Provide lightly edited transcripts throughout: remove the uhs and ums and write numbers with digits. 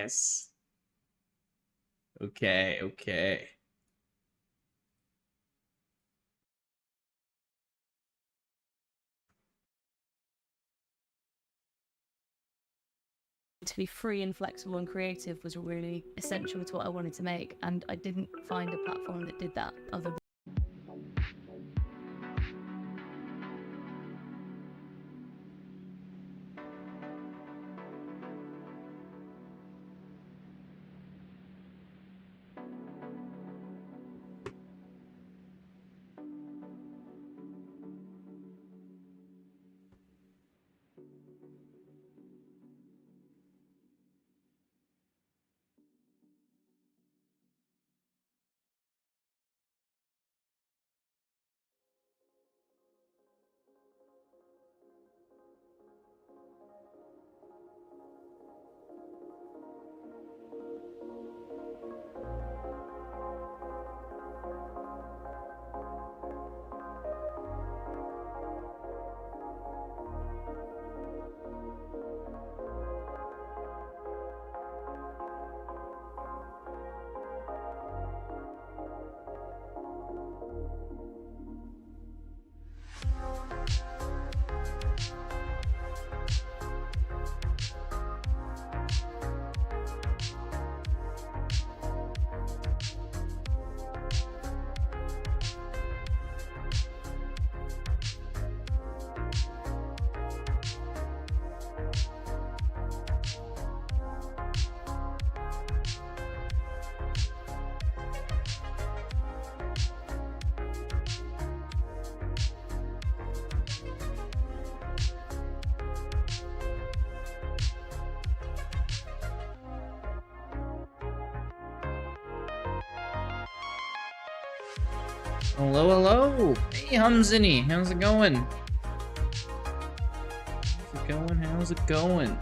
Nice. Okay, okay. To be free and flexible and creative was really essential to what I wanted to make, and I didn't find a platform that did that other than Hello, hello. Hey, Humzini. How's it going? How's it going? How's it going?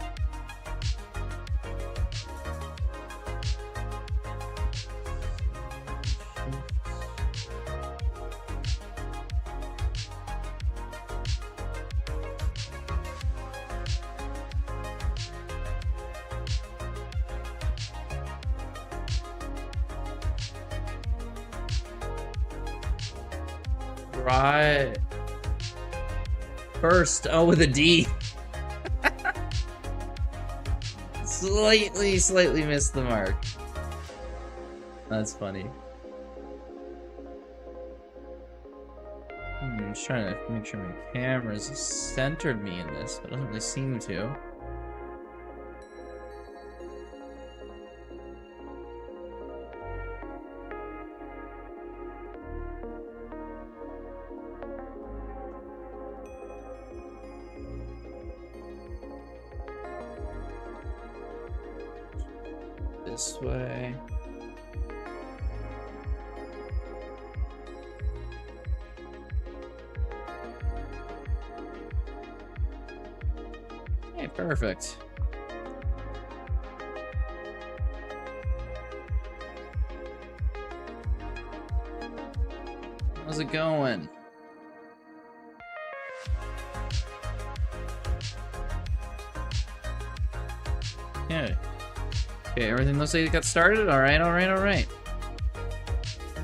Right. First, oh, with a D. Slightly missed the mark. That's funny. I'm just trying to make sure my camera's centered me in this, but it doesn't really seem to. This way. Okay, perfect. How's it going? Yeah. Okay, everything looks like it got started? Alright, alright, alright.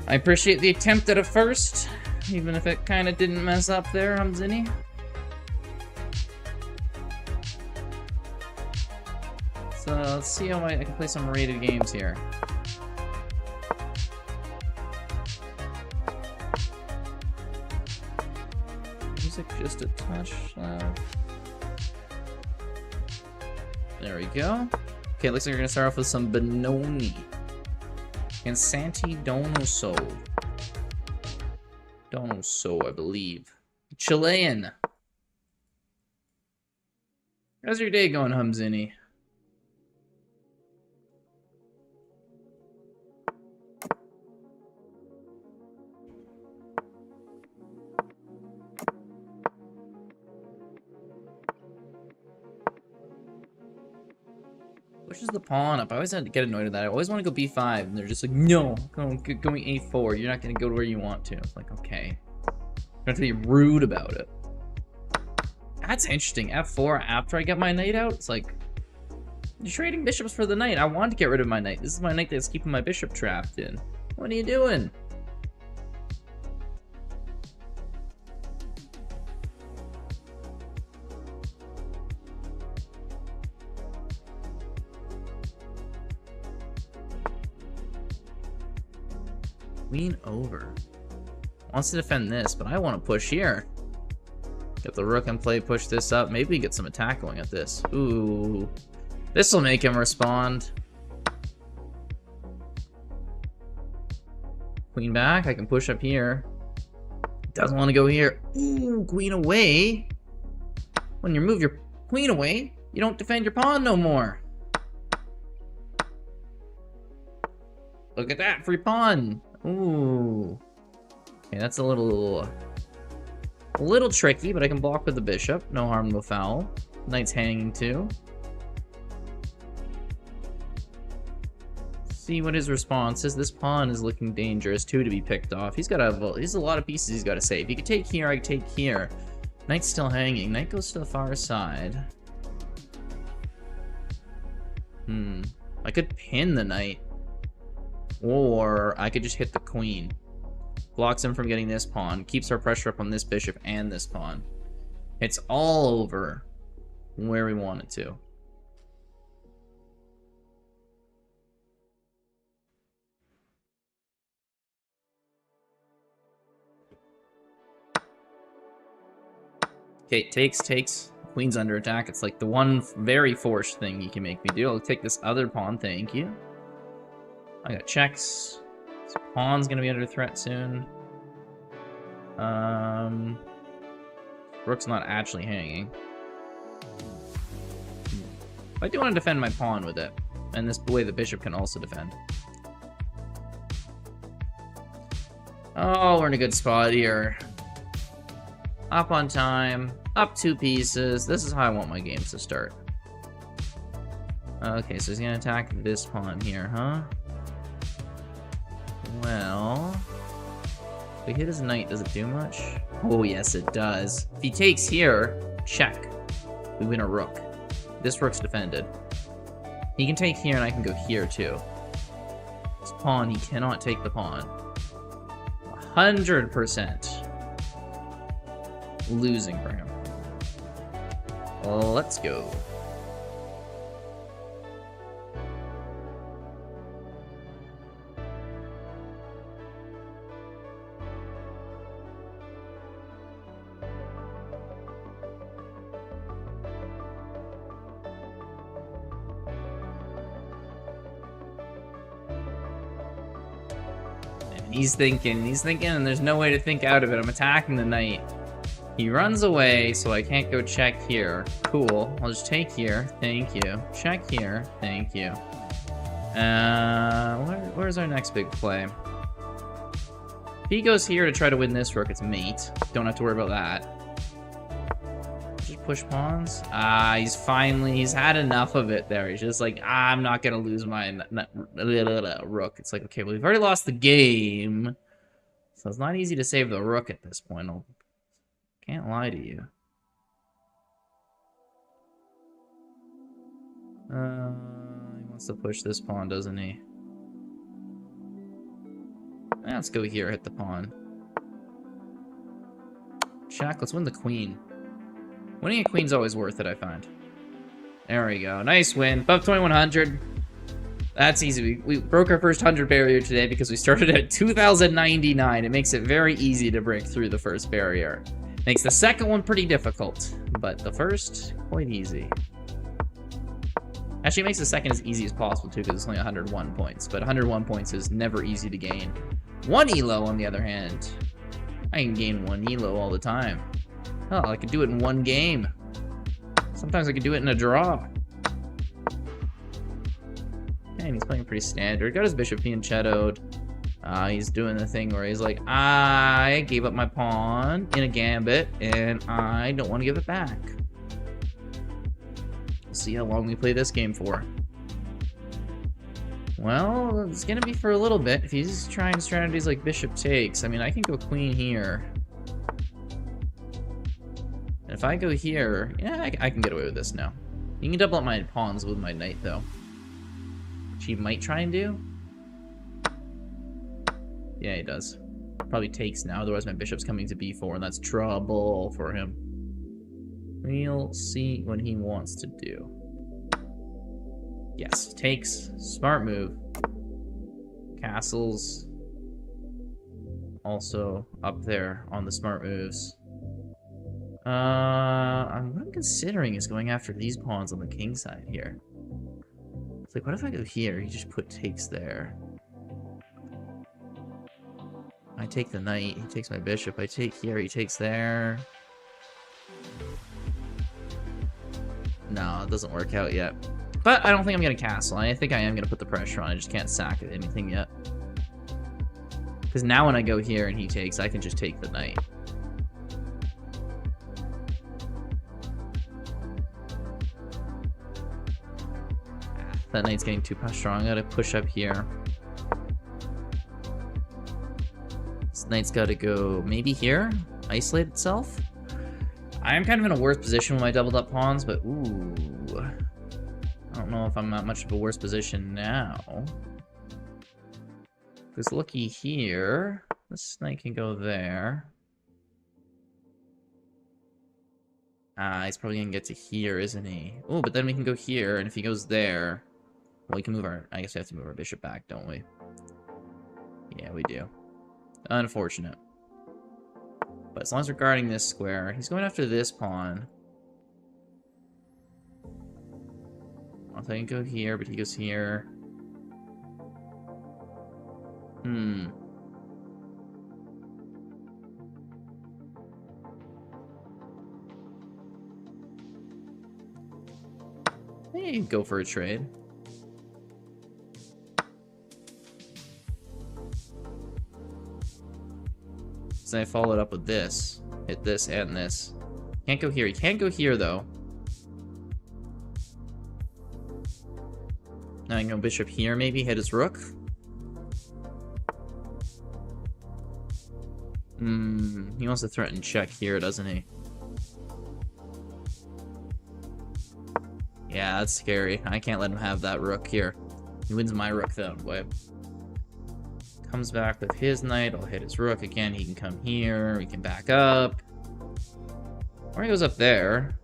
I appreciate the attempt at a first, even if it kind of didn't mess up there, Humzini. So, let's see how I can play some rated games here. Music just a touch loud. There we go. Okay, looks like we're gonna start off with some Benoni. And Santi Donoso. Donoso, I believe. Chilean. How's your day going, Humzini? Pushes the pawn up. I always had to get annoyed with that. I always want to go b5, and they're just like, no, going a4. You're not going to go to where you want to. It's like, okay. You have to be rude about it. That's interesting. f4 after I get my knight out? It's like, You're trading bishops for the knight. I want to get rid of my knight. This is my knight that's keeping my bishop trapped in. What are you doing? Queen over. Wants to defend this, but I want to push here. Get the rook in play, push this up. Maybe we get some attack going at this. Ooh. This will make him respond. Queen back. I can push up here. Doesn't want to go here. Ooh, queen away. When you move your queen away, you don't defend your pawn no more. Look at that, free pawn. Ooh. Okay, that's a little tricky, but I can block with the bishop. No harm, no foul. Knight's hanging too. See what his response is. This pawn is looking dangerous too to be picked off. He's got a lot of pieces he's got to save. He could take here, I could take here. Knight's still hanging. Knight goes to the far side. I could pin the knight. Or I could just hit the queen. Blocks him from getting this pawn. Keeps our pressure up on this bishop and this pawn. It's all over where we want it to. Okay, takes. Queen's under attack. It's like the one very forced thing you can make me do. I'll take this other pawn, thank you. I got checks. This pawn's gonna be under threat soon. Rook's not actually hanging. I do want to defend my pawn with it. And this way the bishop can also defend. Oh, we're in a good spot here. Up on time. Up 2 pieces. This is how I want my games to start. Okay, so he's gonna attack this pawn here, huh? Well, if we hit his knight, does it do much? Oh, yes, it does. If he takes here, check. We win a rook. This rook's defended. He can take here, and I can go here, too. This pawn, he cannot take the pawn. 100% losing for him. Let's go. He's thinking, and there's no way to think out of it. I'm attacking the knight. He runs away, so I can't go check here. Cool. I'll just take here. Thank you. Check here. Thank you. Where's our next big play? If he goes here to try to win this rook, it's mate. Don't have to worry about that. Just push pawns. He's had enough of it there. He's just like, I'm not gonna lose my rook. It's like, okay, well, we've already lost the game. So it's not easy to save the rook at this point. Can't lie to you. He wants to push this pawn, doesn't he? Let's go here, hit the pawn. Check, let's win the queen. Winning a queen's always worth it, I find. There we go. Nice win. Above 2100. That's easy. We broke our first 100 barrier today because we started at 2099. It makes it very easy to break through the first barrier. Makes the second one pretty difficult, but the first, quite easy. Actually, it makes the second as easy as possible, too, because it's only 101 points. But 101 points is never easy to gain. 1 elo, on the other hand. I can gain 1 elo all the time. Oh, I could do it in 1 game. Sometimes I could do it in a draw. And he's playing pretty standard. Got his bishop being shadowed. He's doing the thing where he's like, I gave up my pawn in a gambit, and I don't want to give it back. We'll see how long we play this game for. Well, it's going to be for a little bit. If he's trying strategies like bishop takes, I mean, I can go queen here. And if I go here, yeah, I can get away with this now. You can double up my pawns with my knight, though. Which he might try and do. Yeah, he does. Probably takes now, otherwise my bishop's coming to b4, and that's trouble for him. We'll see what he wants to do. Yes, takes. Smart move. Castles. Also up there on the smart moves. What I'm considering is going after these pawns on the king side here. It's like, what if I go here? You just put takes there. I take the knight, he takes my bishop. I take here, he takes there. No, it doesn't work out yet. But I don't think I'm going to castle. I think I am going to put the pressure on. I just can't sack anything yet. Because now when I go here and he takes, I can just take the knight. That knight's getting too strong. I gotta push up here. This knight's gotta go maybe here? Isolate itself? I'm kind of in a worse position with my doubled up pawns, but ooh. I don't know if I'm not much of a worse position now. Because looky here. This knight can go there. He's probably gonna get to here, isn't he? Oh, but then we can go here, and if he goes there... Well, we can move our... I guess we have to move our bishop back, don't we? Yeah, we do. Unfortunate. But as long as we're guarding this square, he's going after this pawn. I'll tell you to go here, but he goes here. Hey, go for a trade. So I followed up with this. Hit this and this. Can't go here. He can't go here, though. Now I can go bishop here, maybe. Hit his rook. He wants to threaten check here, doesn't he? Yeah, that's scary. I can't let him have that rook here. He wins my rook that way. Comes back with his knight. I'll hit his rook again. He can come here. We can back up. Or he goes up there.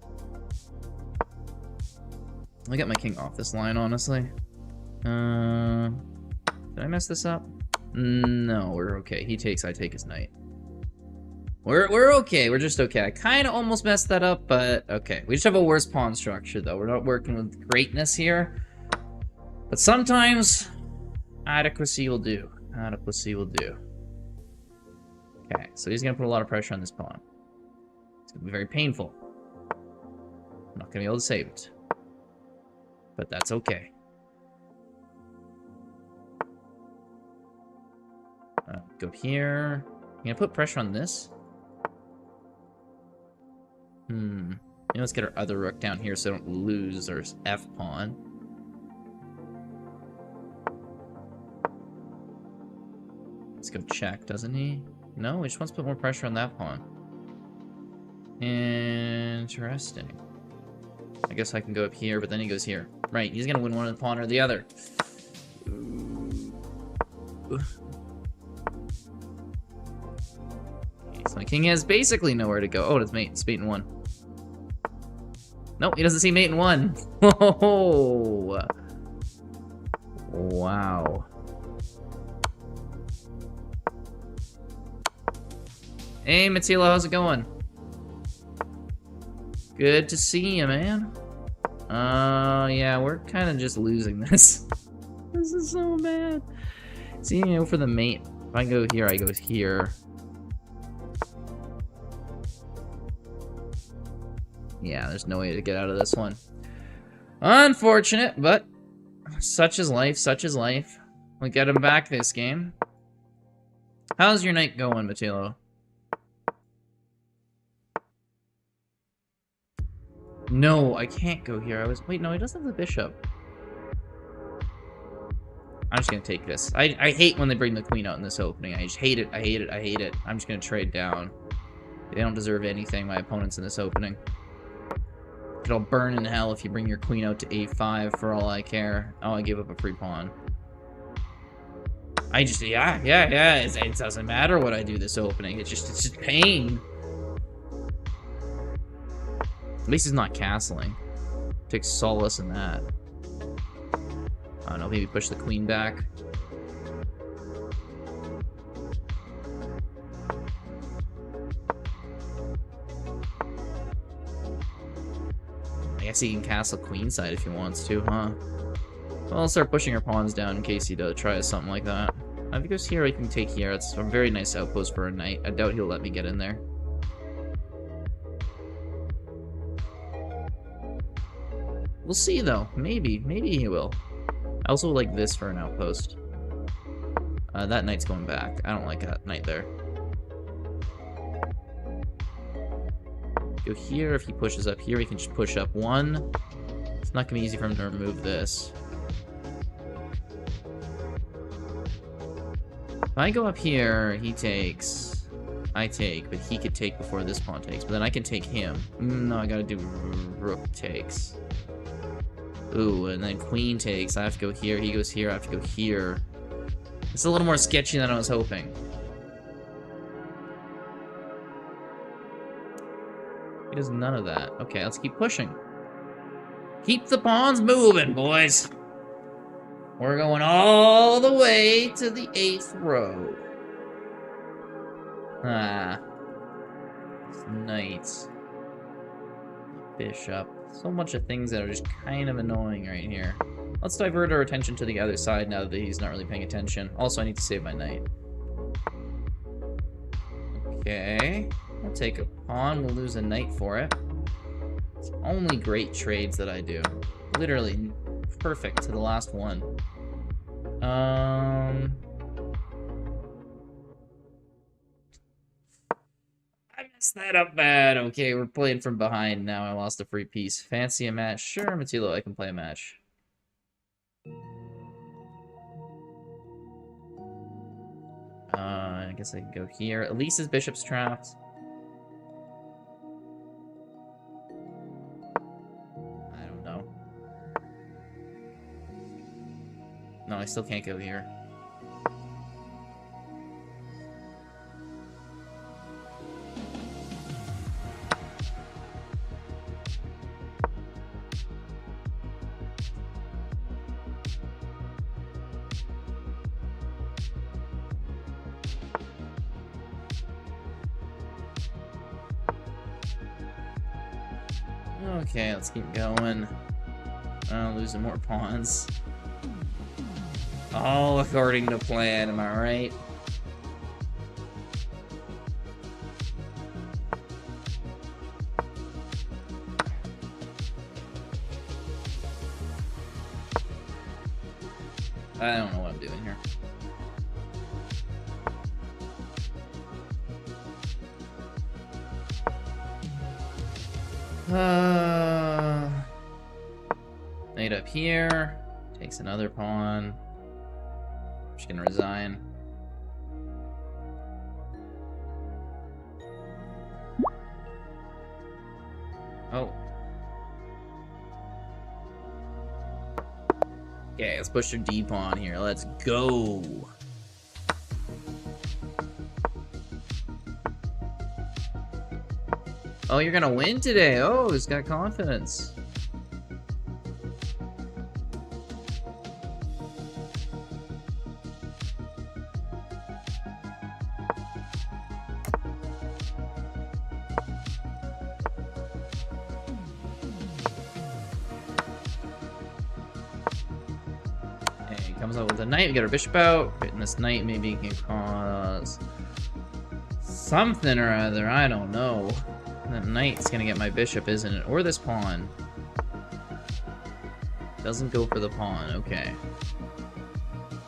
I'll get my king off this line, honestly. Did I mess this up? No, we're okay. He takes, I take his knight. We're okay. We're just okay. I kind of almost messed that up, but okay. We just have a worse pawn structure, though. We're not working with greatness here. But sometimes adequacy will do. Adequacy will do. Okay, so he's going to put a lot of pressure on this pawn. It's going to be very painful. I'm not going to be able to save it. But that's okay. Go here. I'm going to put pressure on this. Let's get our other rook down here so I don't lose our F pawn. Let's go check, doesn't he? No, he just wants to put more pressure on that pawn. Interesting. I guess I can go up here, but then he goes here. Right, he's gonna win one of the pawn or the other. Okay, so my king has basically nowhere to go. Oh, it's mate. It's mate in one. Nope, he doesn't see mate in one. Oh, wow. Hey, Matila, how's it going? Good to see you, man. Yeah, we're kind of just losing this. This is so bad. See, you know, for the mate, if I go here, I go here. Yeah, there's no way to get out of this one. Unfortunate, but such is life, such is life. We'll get him back this game. How's your night going, Matilo? No, I can't go here. Wait, no, he doesn't have the bishop. I'm just gonna take this. I hate when they bring the queen out in this opening. I just hate it. I hate it. I hate it. I'm just gonna trade down. They don't deserve anything, my opponents, in this opening. It'll burn in hell if you bring your queen out to a5 for all I care. Oh, I gave up a free pawn. I just, yeah. It doesn't matter what I do this opening. It's just pain. At least he's not castling. Takes solace in that. I don't know, maybe push the queen back. I guess he can castle queenside if he wants to, huh? Well, I'll start pushing our pawns down in case he does try something like that. If he goes here, I can take here. It's a very nice outpost for a knight. I doubt he'll let me get in there. We'll see, though. Maybe he will. I also like this for an outpost. That knight's going back. I don't like that knight there. Go here. If he pushes up here, he can just push up one. It's not going to be easy for him to remove this. If I go up here, he takes. I take, but he could take before this pawn takes. But then I can take him. No, I gotta do rook takes. Ooh, and then queen takes. I have to go here. He goes here. I have to go here. It's a little more sketchy than I was hoping. He does none of that. Okay, let's keep pushing. Keep the pawns moving, boys. We're going all the way to the 8th row. Ah. Knights. Bishop. So much of things that are just kind of annoying right here. Let's divert our attention to the other side now that he's not really paying attention. Also, I need to save my knight. Okay. I'll take a pawn. We'll lose a knight for it. It's only great trades that I do. Literally perfect to the last one. I messed that up bad. Okay, we're playing from behind now. I lost a free piece. Fancy a match? Sure, Matilo, I can play a match. I guess I can go here. At least his bishop's trapped. I don't know. No, I still can't go here. Okay, let's keep going. Losing more pawns. All according to plan, am I right? I don't know what I'm doing here. Knight up here. Takes another pawn. I'm just gonna resign. Oh. Okay, let's push your D pawn here. Let's go. Oh, you're gonna win today. Oh, he's got confidence. Okay, he comes out with a knight. We get our bishop out. Getting this knight maybe can cause something or other. I don't know. That knight's gonna get my bishop, isn't it? Or this pawn. Doesn't go for the pawn. Okay.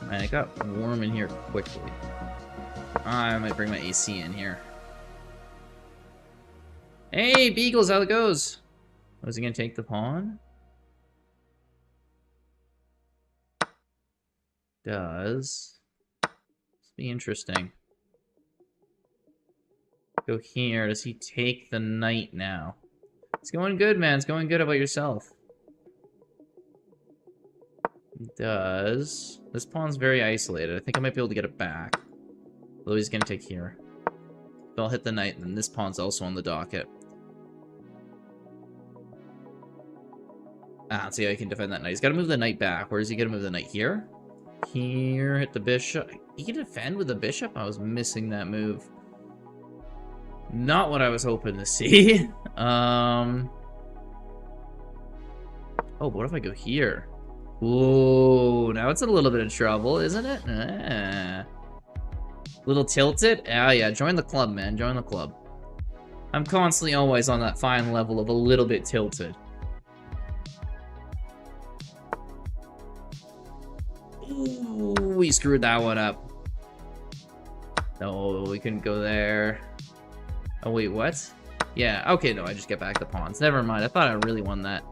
Man, it got warm in here quickly. I might bring my AC in here. Hey, Beagles, how it goes? Was he gonna take the pawn? Does. This be interesting. Go here. Does he take the knight now? It's going good, man. It's going good. How about yourself? It does. This pawn's very isolated. I think I might be able to get it back. Although he's gonna take here. So I'll hit the knight, and then this pawn's also on the docket. Ah, let's see how he can defend that knight. He's got to move the knight back. Where is he going to move the knight? Here? Here, hit the bishop. He can defend with the bishop? I was missing that move. Not what I was hoping to see. Oh, but what if I go here? Ooh, now it's in a little bit of trouble, isn't it? Little tilted? Ah, yeah, join the club, man. Join the club. I'm constantly always on that fine level of a little bit tilted. Ooh, we screwed that one up. No, we couldn't go there. Oh, wait, what? Yeah, okay, no, I just get back the pawns. Never mind, I thought I really won that.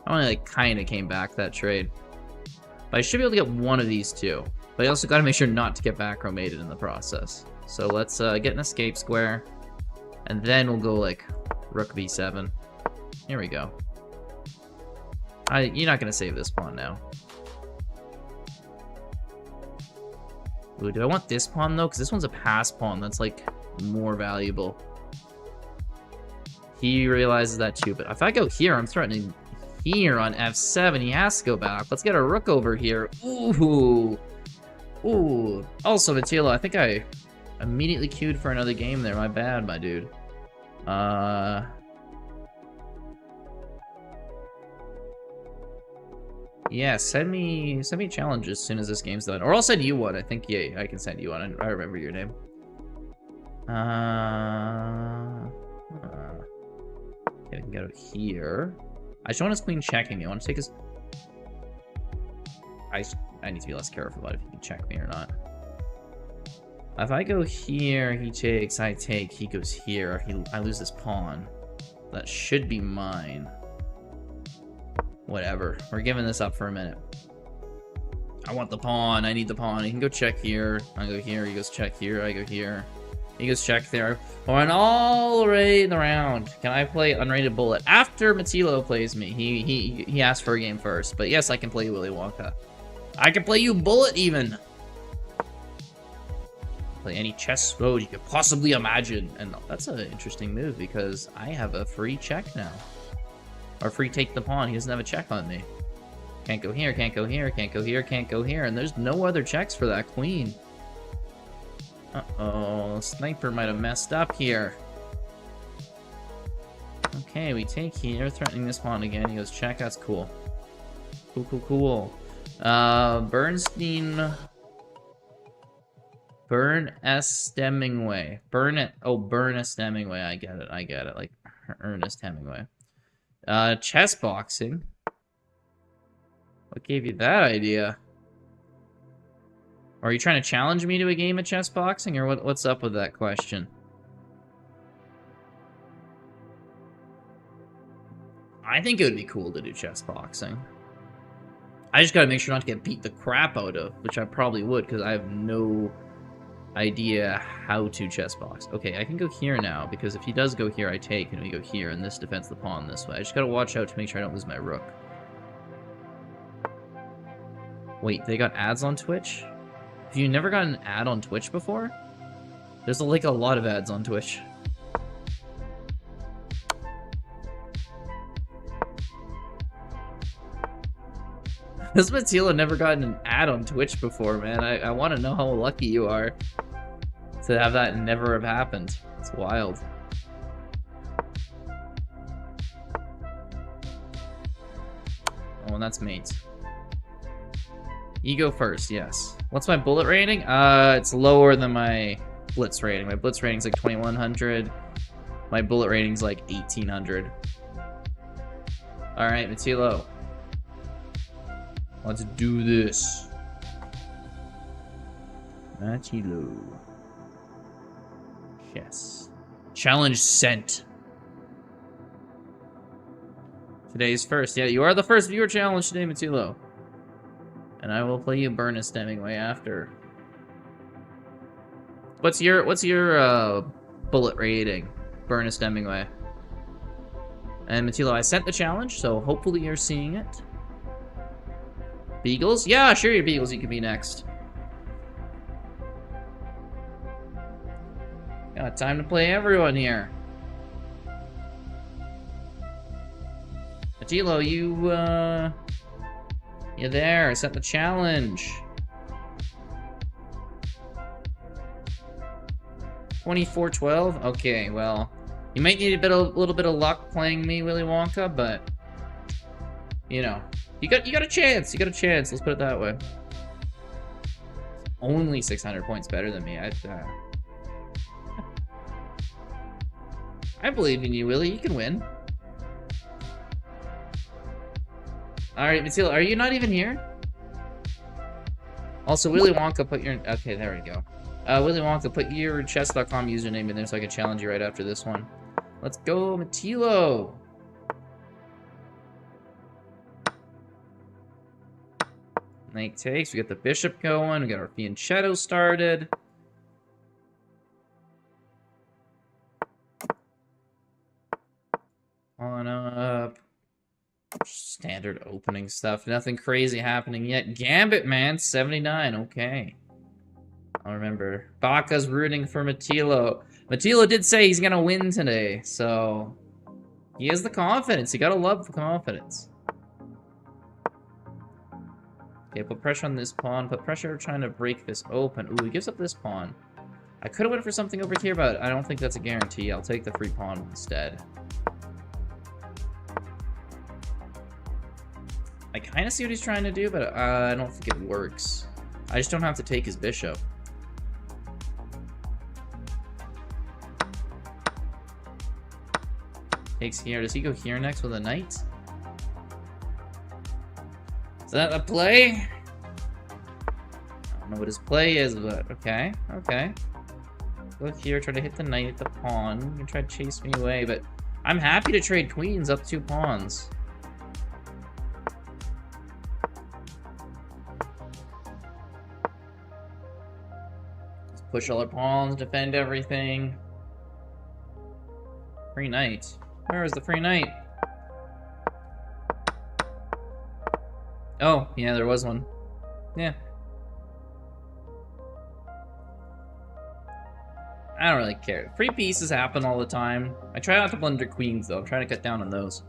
I only, like, kind of came back that trade. But I should be able to get one of these two. But I also got to make sure not to get back row-mated in the process. So let's get an escape square. And then we'll go, like, rook b7. Here we go. You're not going to save this pawn now. Ooh, do I want this pawn, though? Because this one's a pass pawn. That's, like, more valuable. He realizes that, too. But if I go here, I'm threatening here on f7. He has to go back. Let's get a rook over here. Ooh. Ooh. Also, Matilo, I think I immediately queued for another game there. My bad, my dude. Yeah, send me challenges as soon as this game's done. Or I'll send you one. I think, yeah, I can send you one. I remember your name. Okay, we can go here. I just want his queen checking me. I want to take his... I need to be less careful about if he can check me or not. If I go here, he takes, I take, he goes here. I lose this pawn. That should be mine. Whatever. We're giving this up for a minute. I want the pawn. I need the pawn. He can go check here. I go here. He goes check here. I go here. He goes check there. Going all the way around. Can I play Unrated Bullet? After Matilo plays me. He asked for a game first. But yes, I can play Willy Wonka. I can play you Bullet even. Play any chess mode you could possibly imagine. And that's an interesting move because I have a free check now. Or free take the pawn. He doesn't have a check on me. Can't go here, can't go here, can't go here, can't go here. And there's no other checks for that queen. Uh-oh. Sniper might have messed up here. Okay, we take here. Threatening this pawn again. He goes check. That's cool. Cool, cool, cool. Bernstein... Burn S. Hemingway. Burn it. Oh, Burn S. Hemingway. I get it. I get it. Like Ernest Hemingway. Chess boxing. What gave you that idea? Are you trying to challenge me to a game of chess boxing, or what's up with that question? I think it would be cool to do chess boxing. I just gotta make sure not to get beat the crap out of, which I probably would, because I have no idea how to chess box. Okay, I can go here now, because if he does go here, I take, and we go here, and this defends the pawn this way. I just gotta watch out to make sure I don't lose my rook. Wait, they got ads on Twitch? Have you never got an ad on Twitch before? There's like a lot of ads on Twitch. This Matila never gotten an ad on Twitch before, man. I want to know how lucky you are to have that never have happened. It's wild. Oh, and that's mate. You go first, yes. What's my bullet rating? It's lower than my blitz rating. My blitz rating's like 2100. My bullet rating's like 1800. All right, Matilo. Let's do this. Matilo. Yes. Challenge sent. Today's first. Yeah, you are the first viewer challenge today, Matilo. And I will play you Ernest Hemingway after. What's your bullet rating, Ernest Hemingway? And Matilo, I sent the challenge, so hopefully you're seeing it. Beagles? Yeah, sure, your Beagles, you can be next. Got time to play everyone here. Matilo, you there, set the challenge. 24-12? Okay, well, you might need a little bit of luck playing me, Willy Wonka, but you know, you got a chance. You got a chance. Let's put it that way. Only 600 points better than me. I believe in you, Willy. You can win. All right, Matilo, are you not even here? Also, Willy Wonka, put your... Okay, there we go. Willy Wonka, put your chess.com username in there so I can challenge you right after this one. Let's go, Matilo! Knight takes, we got the bishop going, we got our fianchetto started. On up. Standard opening stuff, nothing crazy happening yet. Gambit, man, 79, okay. I remember. Baka's rooting for Matilo. Matilo did say he's gonna win today, so he has the confidence. You gotta love the confidence. Okay, put pressure on this pawn. Put pressure trying to break this open. Ooh, he gives up this pawn. I could have went for something over here, but I don't think that's a guarantee. I'll take the free pawn instead. I kind of see what he's trying to do, but I don't think it works. I just don't have to take his bishop. Takes here. Does he go here next with a knight? Is that a play? I don't know what his play is, but okay. Okay. Go here, try to hit the knight at the pawn. You can try to chase me away, but I'm happy to trade queens up 2 pawns. Let's push all our pawns, defend everything. Free knight. Where is the free knight? Oh, yeah, there was one. Yeah. I don't really care. Free pieces happen all the time. I try not to blunder queens, though. I'm trying to cut down on those.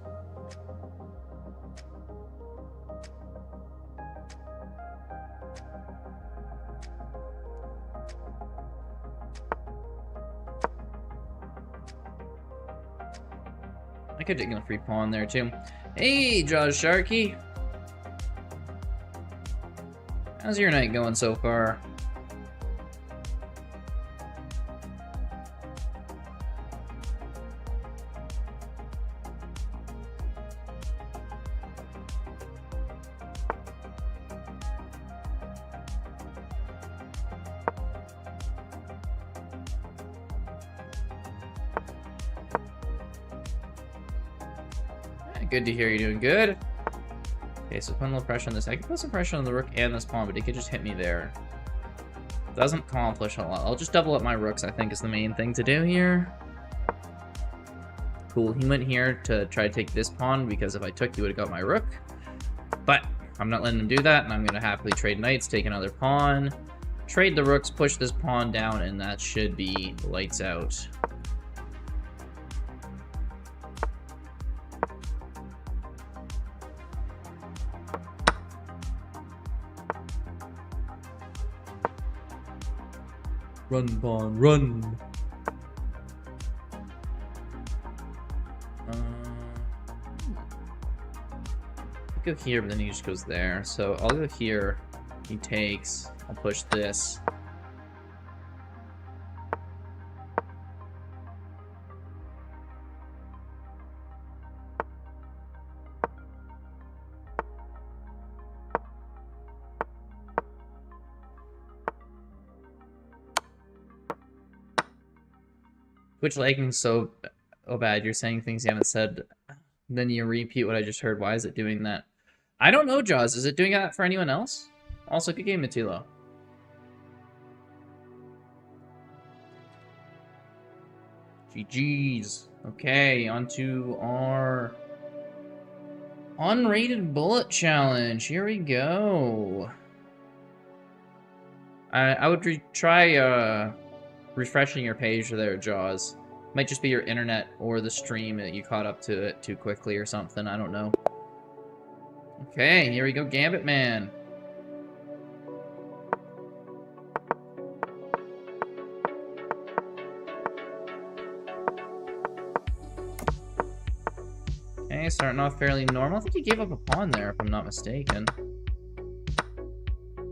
I could have taken a free pawn there, too. Hey, Jaws Sharky! How's your night going so far? Good to hear you're doing good. Okay, so put a little pressure on this. I can put some pressure on the rook and this pawn, but he could just hit me there. Doesn't accomplish a lot. I'll just double up my rooks, I think, is the main thing to do here. Cool, he went here to try to take this pawn, because if I took, he would have got my rook. But I'm not letting him do that, and I'm going to happily trade knights, take another pawn, trade the rooks, push this pawn down, and that should be lights out. Run, pawn, run! Go here, but then he just goes there. So I'll go here. He takes. I'll push this. Twitch lagging so bad. You're saying things you haven't said. Then you repeat what I just heard. Why is it doing that? I don't know, Jaws. Is it doing that for anyone else? Also, good game, Matilo. GG's. Okay, on to our unrated bullet challenge. Here we go. I would try refreshing your page there, Jaws. Might just be your internet or the stream that you caught up to it too quickly or something. I don't know. Okay, here we go, Gambit Man. Okay, starting off fairly normal. I think you gave up a pawn there, if I'm not mistaken.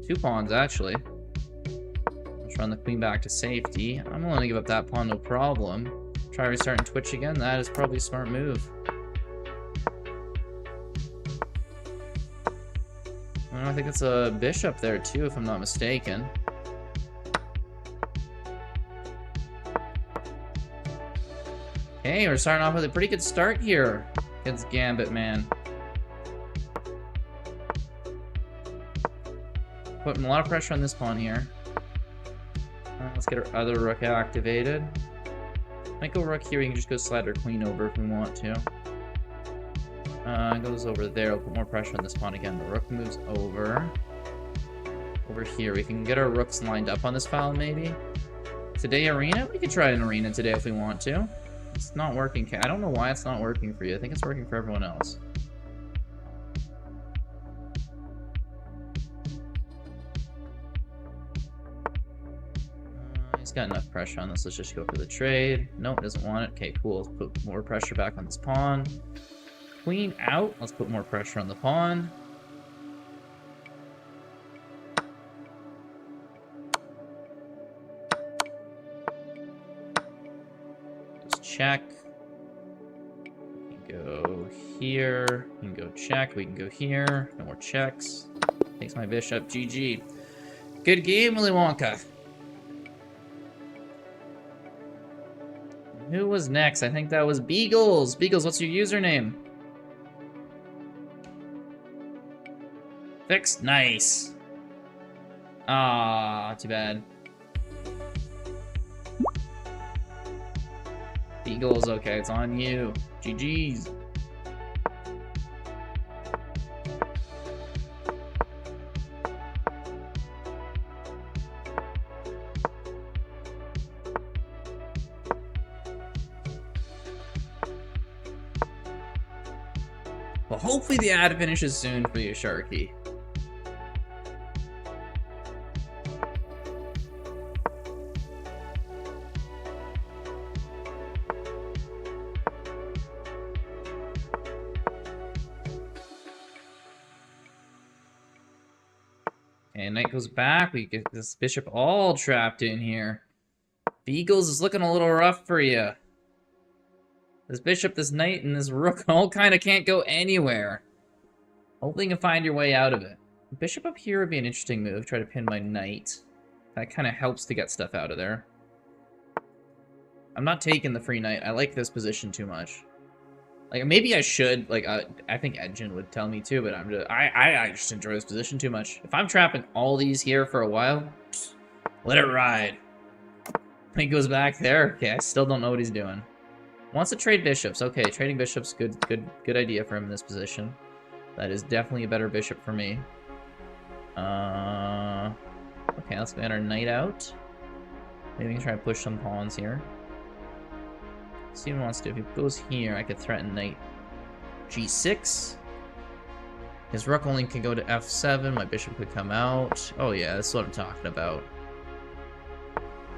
2 pawns, actually. Let's run the queen back to safety. I'm willing to give up that pawn, no problem. Try restarting Twitch again. That is probably a smart move. I think it's a bishop there, too, if I'm not mistaken. Okay, we're starting off with a pretty good start here against Gambit Man. Putting a lot of pressure on this pawn here. Let's get our other rook activated. Might go rook here, we can just go slide our queen over if we want to. Goes over there, I'll put more pressure on this pawn again. The rook moves over. Over here, we can get our rooks lined up on this file maybe. Today arena? We could try an arena today if we want to. It's not working. I don't know why it's not working for you. I think it's working for everyone else. He's got enough pressure on this. Let's just go for the trade. Nope, doesn't want it. Okay, cool. Let's put more pressure back on this pawn. Queen out. Let's put more pressure on the pawn. Just check. We can go here. We can go check. We can go here. No more checks. Takes my bishop. GG. Good game, Willy Wonka. Who was next? I think that was Beagles. Beagles, what's your username? Fixed? Nice. Ah, too bad. Beagles, okay, it's on you. GG's. Well, hopefully the ad finishes soon for you, Sharky. Okay, knight goes back. We get this bishop all trapped in here. Beagles is looking a little rough for you. This bishop, this knight, and this rook all kind of can't go anywhere. Hopefully you can find your way out of it. Bishop up here would be an interesting move. Try to pin my knight. That kind of helps to get stuff out of there. I'm not taking the free knight. I like this position too much. Like, maybe I should. Like, I think Edgen would tell me too, but I just enjoy this position too much. If I'm trapping all these here for a while, let it ride. He goes back there. Okay, I still don't know what he's doing. Wants to trade bishops. Okay, trading bishops, good idea for him in this position. That is definitely a better bishop for me. Okay, let's get our knight out. Maybe we can try to push some pawns here. See what he wants to do. If he goes here, I could threaten knight g6. His rook only can go to f7. My bishop could come out. Oh yeah, that's what I'm talking about.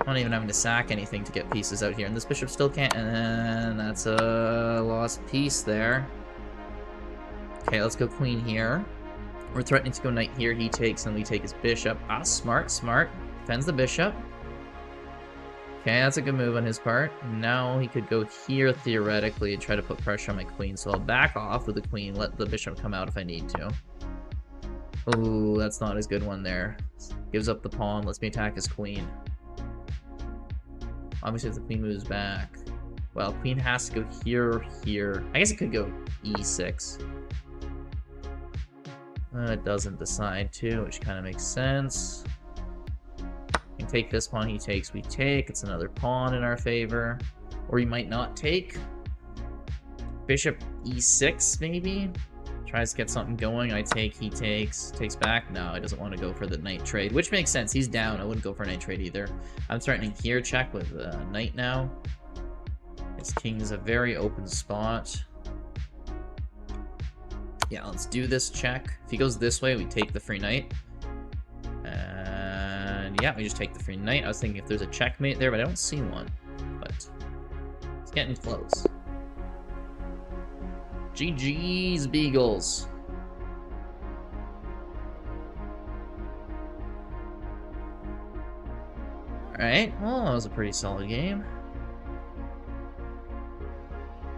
I'm not even having to sack anything to get pieces out here. And this bishop still can't. And that's a lost piece there. Okay, let's go queen here. We're threatening to go knight here. He takes and we take his bishop. Ah, smart, smart. Defends the bishop. Okay, that's a good move on his part. Now he could go here theoretically and try to put pressure on my queen. So I'll back off with the queen. Let the bishop come out if I need to. Oh, that's not as good one there. Gives up the pawn. Lets me attack his queen. Obviously, if the queen moves back. Well, queen has to go here or here. I guess it could go e6. It doesn't decide to, which kind of makes sense. We can take this pawn, he takes, we take. It's another pawn in our favor. Or he might not take. Bishop e6, maybe? Tries to get something going. I take, he takes. Takes back. No, he doesn't want to go for the knight trade, which makes sense. He's down. I wouldn't go for a knight trade either. I'm threatening here check with knight now. His king is a very open spot. Yeah, let's do this check. If he goes this way, we take the free knight. And yeah, we just take the free knight. I was thinking if there's a checkmate there, but I don't see one. But it's getting close. GG's Beagles. Alright, well, that was a pretty solid game.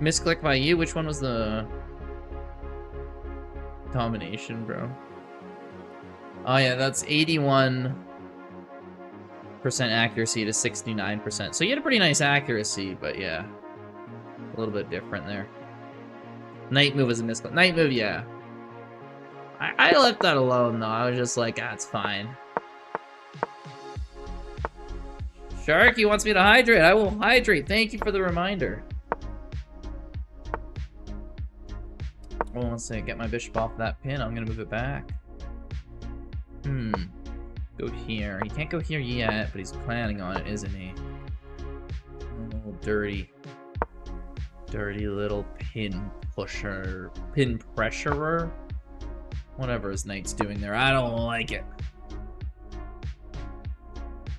Misclick by you. Which one was the domination, bro? Oh yeah, that's 81% accuracy to 69%. So you had a pretty nice accuracy, but yeah. A little bit different there. Knight move is a misclick. Knight move, yeah. I left that alone, though. I was just like, ah, it's fine. Shark, he wants me to hydrate. I will hydrate. Thank you for the reminder. Oh, let's see. Get my bishop off that pin. I'm going to move it back. Go here. He can't go here yet, but he's planning on it, isn't he? Oh, dirty. Dirty little pin pusher. Pin pressurer? Whatever his knight's doing there. I don't like it.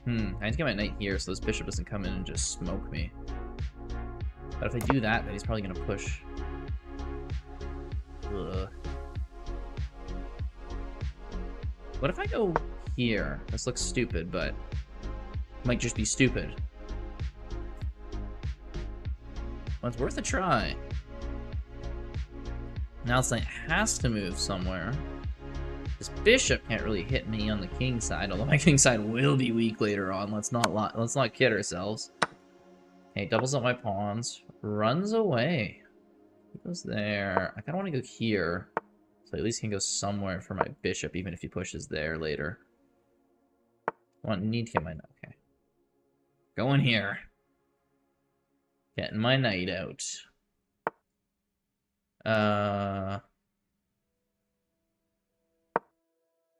I need to get my knight here so this bishop doesn't come in and just smoke me. But if I do that, then he's probably going to push. Ugh. What if I go here? This looks stupid, but might just be stupid. Well, it's worth a try. Now this knight has to move somewhere. This bishop can't really hit me on the king side, although my king side will be weak later on. Let's not kid ourselves. Okay, doubles up my pawns. Runs away. He goes there. I kind of want to go here. So at least he can go somewhere for my bishop, even if he pushes there later. I need to get my knight. Okay. Going here. Getting my knight out.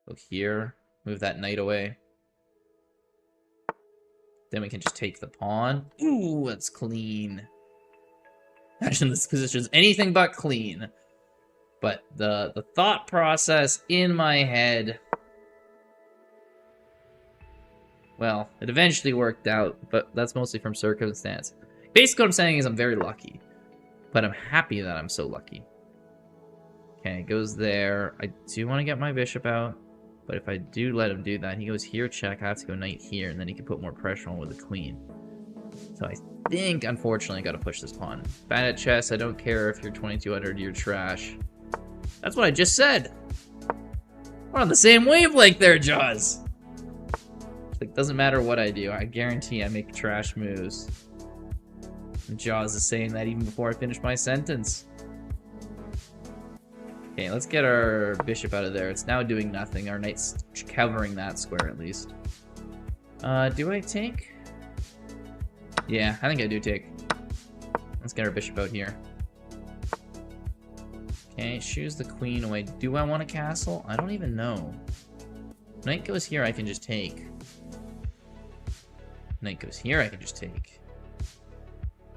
Go here. Move that knight away. Then we can just take the pawn. Ooh, that's clean. Imagine this position's anything but clean. But the thought process in my head... Well, it eventually worked out, but that's mostly from circumstance. Basically what I'm saying is I'm very lucky. But I'm happy that I'm so lucky. Okay, it goes there. I do want to get my bishop out. But if I do let him do that, he goes here, check. I have to go knight here, and then he can put more pressure on with the queen. So I think, unfortunately, I got to push this pawn. Bad at chess. I don't care if you're 2200, you're trash. That's what I just said. We're on the same wavelength there, Jaws. Like, doesn't matter what I do. I guarantee I make trash moves. And Jaws is saying that even before I finish my sentence. Okay, let's get our bishop out of there. It's now doing nothing. Our knight's covering that square, at least. Do I take? Yeah, I think I do take. Let's get our bishop out here. Okay, shoos the queen away. Do I want a castle? I don't even know. Knight goes here, I can just take. Knight goes here, I can just take.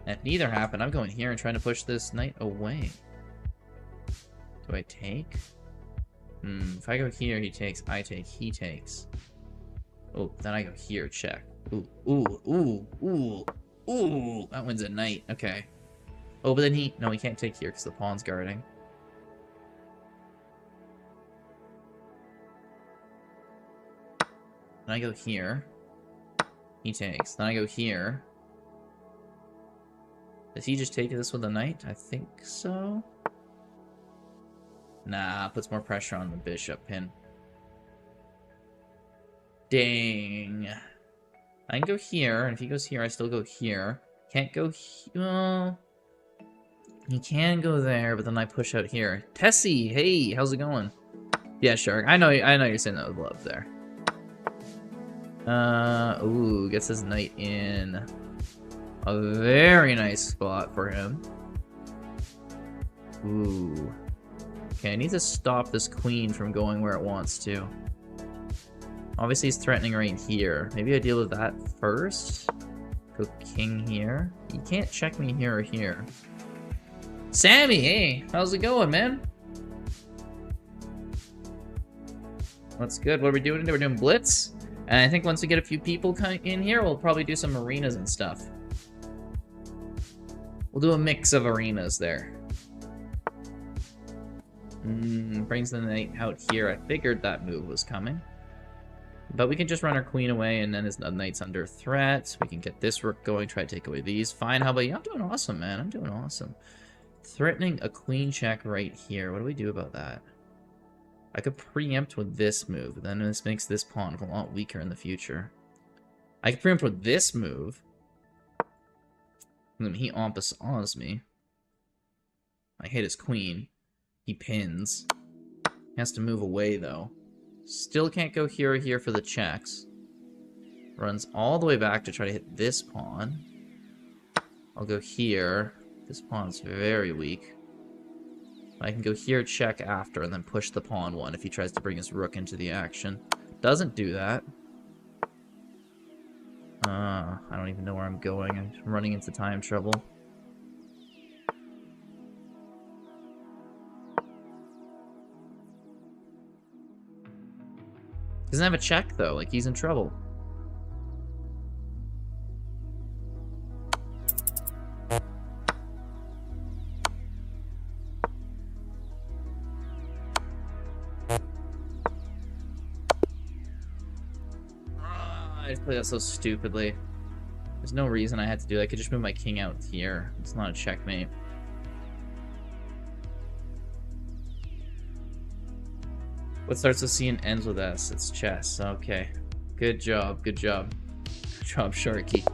And if neither happen, I'm going here and trying to push this knight away. Do I take? If I go here, he takes. I take, he takes. Oh, then I go here, check. Ooh, ooh, ooh, ooh, ooh. That one's a knight. Okay. Oh, but then he... No, he can't take here because the pawn's guarding. Then I go here. He takes. Then I go here. Does he just take this with a knight? I think so. Nah, puts more pressure on the bishop pin. Dang. I can go here, and if he goes here, I still go here. Can't go here. Well, he can go there, but then I push out here. Tessie, hey, how's it going? Yeah, Shark. I know you're saying that with love there. Ooh, gets his knight in. A very nice spot for him. Ooh. Okay, I need to stop this queen from going where it wants to. Obviously, he's threatening right here. Maybe I deal with that first. Go king here. You can't check me here or here. Sammy, hey, how's it going, man? That's good. What are we doing today? We're doing Blitz. And I think once we get a few people in here, we'll probably do some arenas and stuff. We'll do a mix of arenas there. Brings the knight out here. I figured that move was coming. But we can just run our queen away, and then his knight's under threat. We can get this rook going, try to take away these. Fine, how about you? I'm doing awesome, man. I'm doing awesome. Threatening a queen check right here. What do we do about that? I could preempt with this move, but then this makes this pawn a lot weaker in the future. I could preempt with this move. And then he awns me. I hit his queen. He pins. He has to move away, though. Still can't go here or here for the checks. Runs all the way back to try to hit this pawn. I'll go here. This pawn's very weak. I can go here, check after, and then push the pawn one if he tries to bring his rook into the action. Doesn't do that. I don't even know where I'm going. I'm running into time trouble. Doesn't have a check, though. Like, he's in trouble. I just played that so stupidly. There's no reason I had to do that. I could just move my king out here. It's not a checkmate. What starts with C and ends with S? It's chess. Okay. Good job. Good job. Good job, Sharky.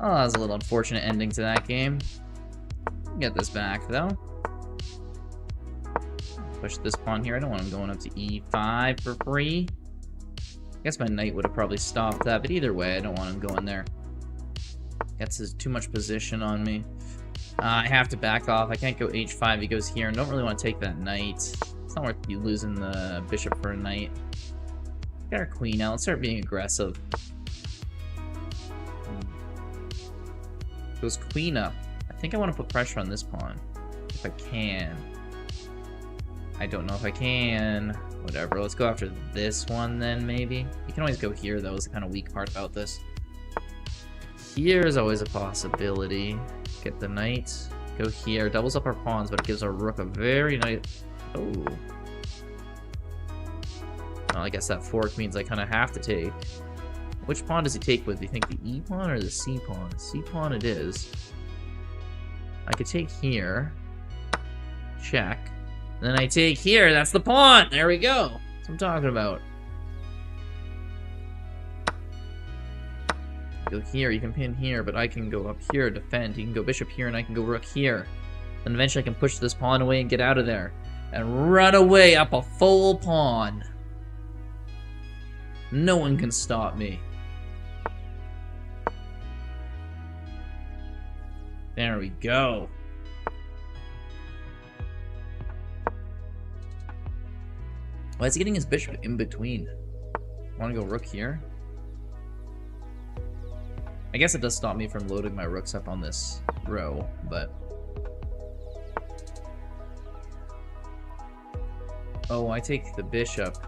Oh, that was a little unfortunate ending to that game. Get this back, though. Push this pawn here. I don't want him going up to E5 for free. I guess my knight would have probably stopped that, but either way, I don't want him going there. Gets too much position on me. I have to back off. I can't go H5. He goes here, and don't really want to take that knight. It's not worth you losing the bishop for a knight. Got our queen out. Let's start being aggressive. Goes queen up. I think I want to put pressure on this pawn. If I can. I don't know if I can. Whatever. Let's go after this one then, maybe. You can always go here, though, is the kind of weak part about this. Here's always a possibility. Get the knight. Go here. Doubles up our pawns, but it gives our rook a very nice... Oh. Well, I guess that fork means I kind of have to take. Which pawn does he take with? Do you think the E pawn or the C pawn? C pawn it is. I could take here. Check. And then I take here. That's the pawn. There we go. That's what I'm talking about. Go here. You can pin here, but I can go up here, defend. You can go bishop here, and I can go rook here. And eventually I can push this pawn away and get out of there. And run away up a full pawn. No one can stop me. There we go. Why is he getting his bishop in between? Want to go rook here? I guess it does stop me from loading my rooks up on this row, but... Oh, I take the bishop.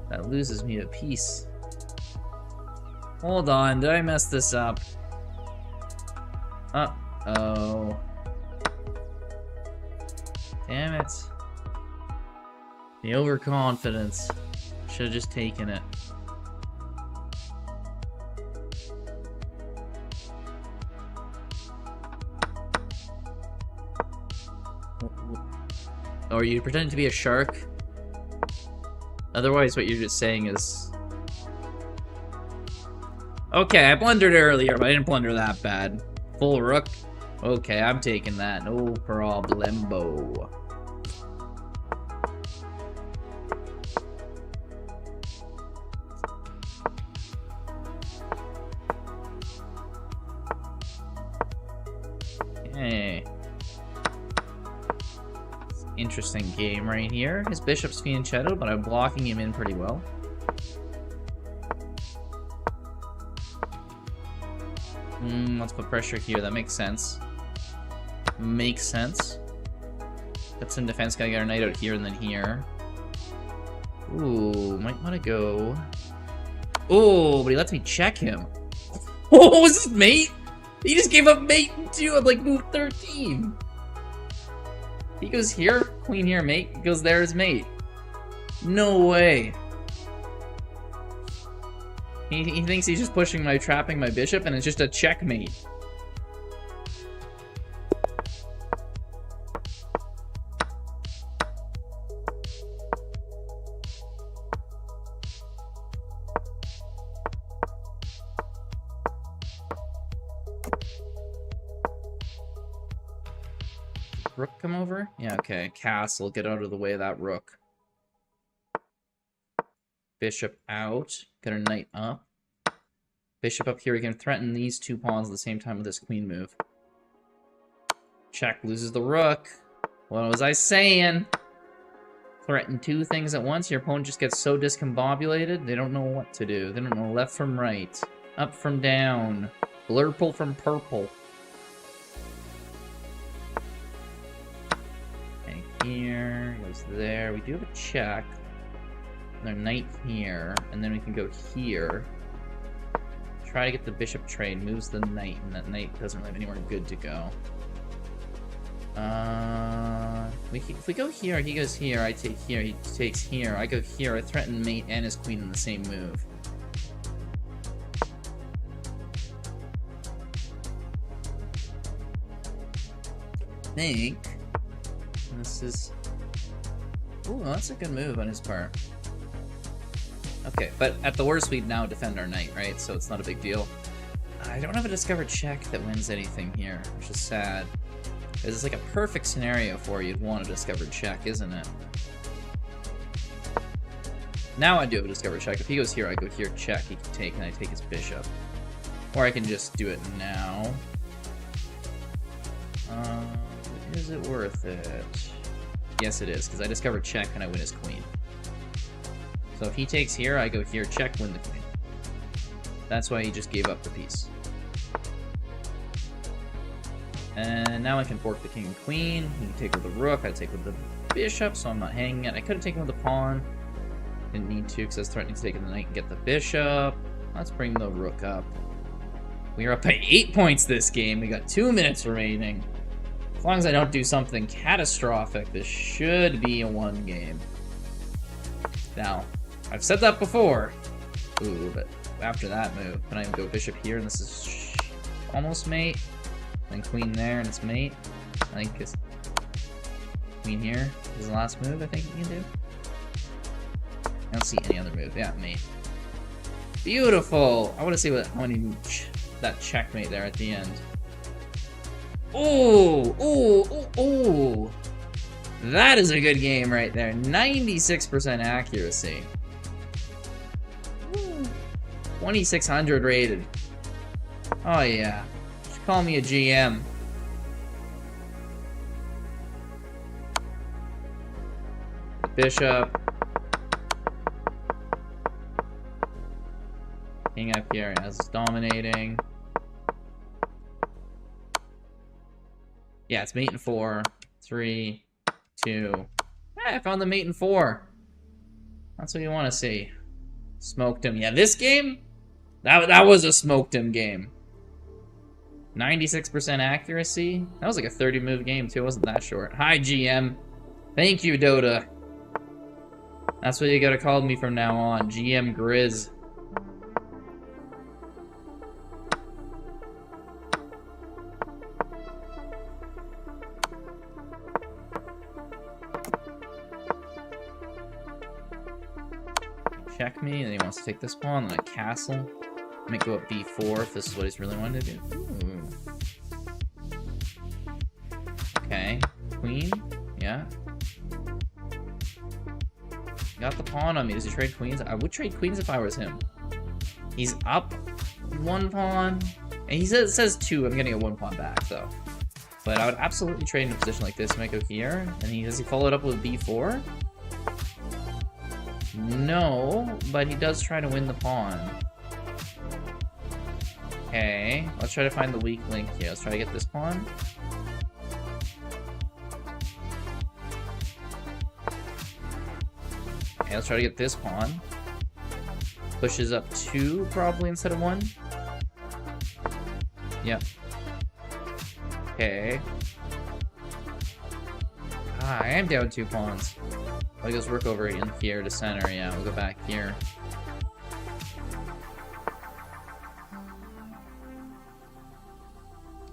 That loses me a piece. Hold on, did I mess this up? Uh-oh. Damn it. The overconfidence. Should have just taken it. Oh, are you pretending to be a shark? Otherwise, what you're just saying is... Okay, I blundered earlier, but I didn't blunder that bad. Full rook? Okay, I'm taking that. No problemo. interesting game right here. His bishop's fianchetto, but I'm blocking him in pretty well. Let's put pressure here. That makes sense. Makes sense. Got some defense. Gotta get our knight out here and then here. Ooh, might want to go. Oh, but he lets me check him. Oh, is this mate? He just gave up mate 2 at like move 13. He goes here, queen here, mate. He goes there as mate. No way. He thinks he's just trapping my bishop, and it's just a checkmate. Rook come over? Yeah, okay. Castle, get out of the way of that rook. Bishop out. Get our knight up. Bishop up here. We can threaten these 2 pawns at the same time with this queen move. Check, loses the rook. What was I saying? Threaten 2 things at once. Your opponent just gets so discombobulated, they don't know what to do. They don't know left from right. Up from down. Blurple from purple. Okay, here. Goes there. We do have a check. Our knight here, and then we can go here. Try to get the bishop trade, moves the knight, and that knight doesn't really have anywhere good to go. If we go here, he goes here, I take here, he takes here, I go here, I threaten mate and his queen in the same move. I think this is... Ooh, that's a good move on his part. Okay, but at the worst, we'd now defend our knight, right? So it's not a big deal. I don't have a discovered check that wins anything here, which is sad. It's like a perfect scenario for you'd want a discovered check, isn't it? Now I do have a discovered check. If he goes here, I go here, check. He can take, and I take his bishop. Or I can just do it now. Is it worth it? Yes, it is, because I discovered check and I win his queen. So if he takes here, I go here, check, win the queen. That's why he just gave up the piece. And now I can fork the king and queen. He can take with the rook, I take with the bishop, so I'm not hanging it. I could have taken with the pawn. Didn't need to, because I was threatening to take the knight and get the bishop. Let's bring the rook up. We are up by 8 points this game. We got 2 minutes remaining. As long as I don't do something catastrophic, this should be a 1 game. Now, I've said that before. Ooh, but after that move, can I go bishop here, and this is almost mate. Then queen there, and it's mate. I think it's queen here is the last move I think you can do. I don't see any other move. Yeah, mate. Beautiful! I want to see how many that checkmate there at the end. Oh! Oh! Oh! Oh! That is a good game right there. 96% accuracy. 2600 rated. Oh yeah. Just call me a GM. Bishop. King up here as dominating. Yeah, it's mate in 4. 3, 2. Yeah, I found the mate in 4. That's what you want to see. Smoked him. Yeah, this game? That was a smoked him game. 96% accuracy. That was like a 30-move game, too. It wasn't that short. Hi, GM. Thank you, Dota. That's what you gotta call me from now on. GM Grizz. Check me, and he wants to take this pawn, then a castle. I might go up b4 if this is what he's really wanting to do. Ooh. Okay, queen, yeah. Got the pawn on me. Does he trade queens? I would trade queens if I was him. He's up 1 pawn, and he says 2. I'm getting a 1 pawn back, though. But I would absolutely trade in a position like this. Might go here. And does he follow it up with b4? No, but he does try to win the pawn. Okay, let's try to find the weak link here. Let's try to get this pawn. Okay, let's try to get this pawn. Pushes up 2 probably instead of 1. Yep. Okay. Ah, I am down 2 pawns. I'll just work over in here to center. Yeah, we'll go back here.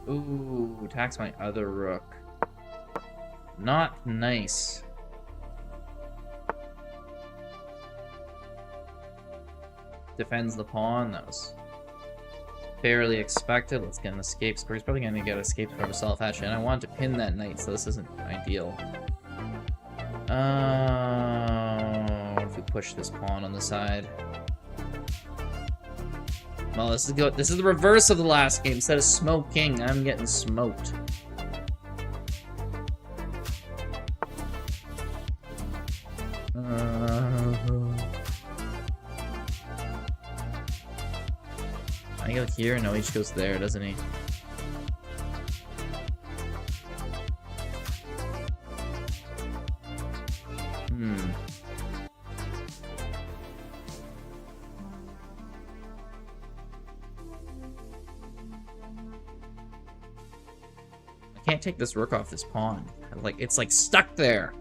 Ooh, attacks my other rook. Not nice. Defends the pawn. That was fairly expected. Let's get an escape score. He's probably going to get escape for himself, actually. And I want to pin that knight, so this isn't ideal. What if we push this pawn on the side? Well, this is the reverse of the last game. Instead of smoking, I'm getting smoked. I go here? No, he just goes there, doesn't he? I can't take this rook off this pawn. It's like stuck there.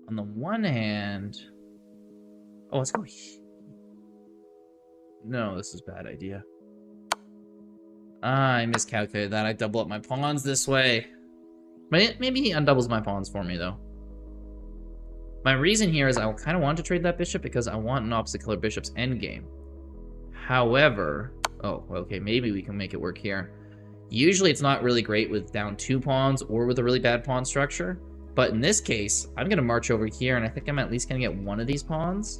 On the one hand... Oh, let's go... No, this is a bad idea. I miscalculated that. I double up my pawns this way. Maybe he undoubles my pawns for me, though. My reason here is I kind of want to trade that bishop because I want an opposite color bishop's endgame. However... Oh, okay, maybe we can make it work here. Usually it's not really great with down 2 pawns or with a really bad pawn structure. But in this case, I'm going to march over here, and I think I'm at least going to get one of these pawns.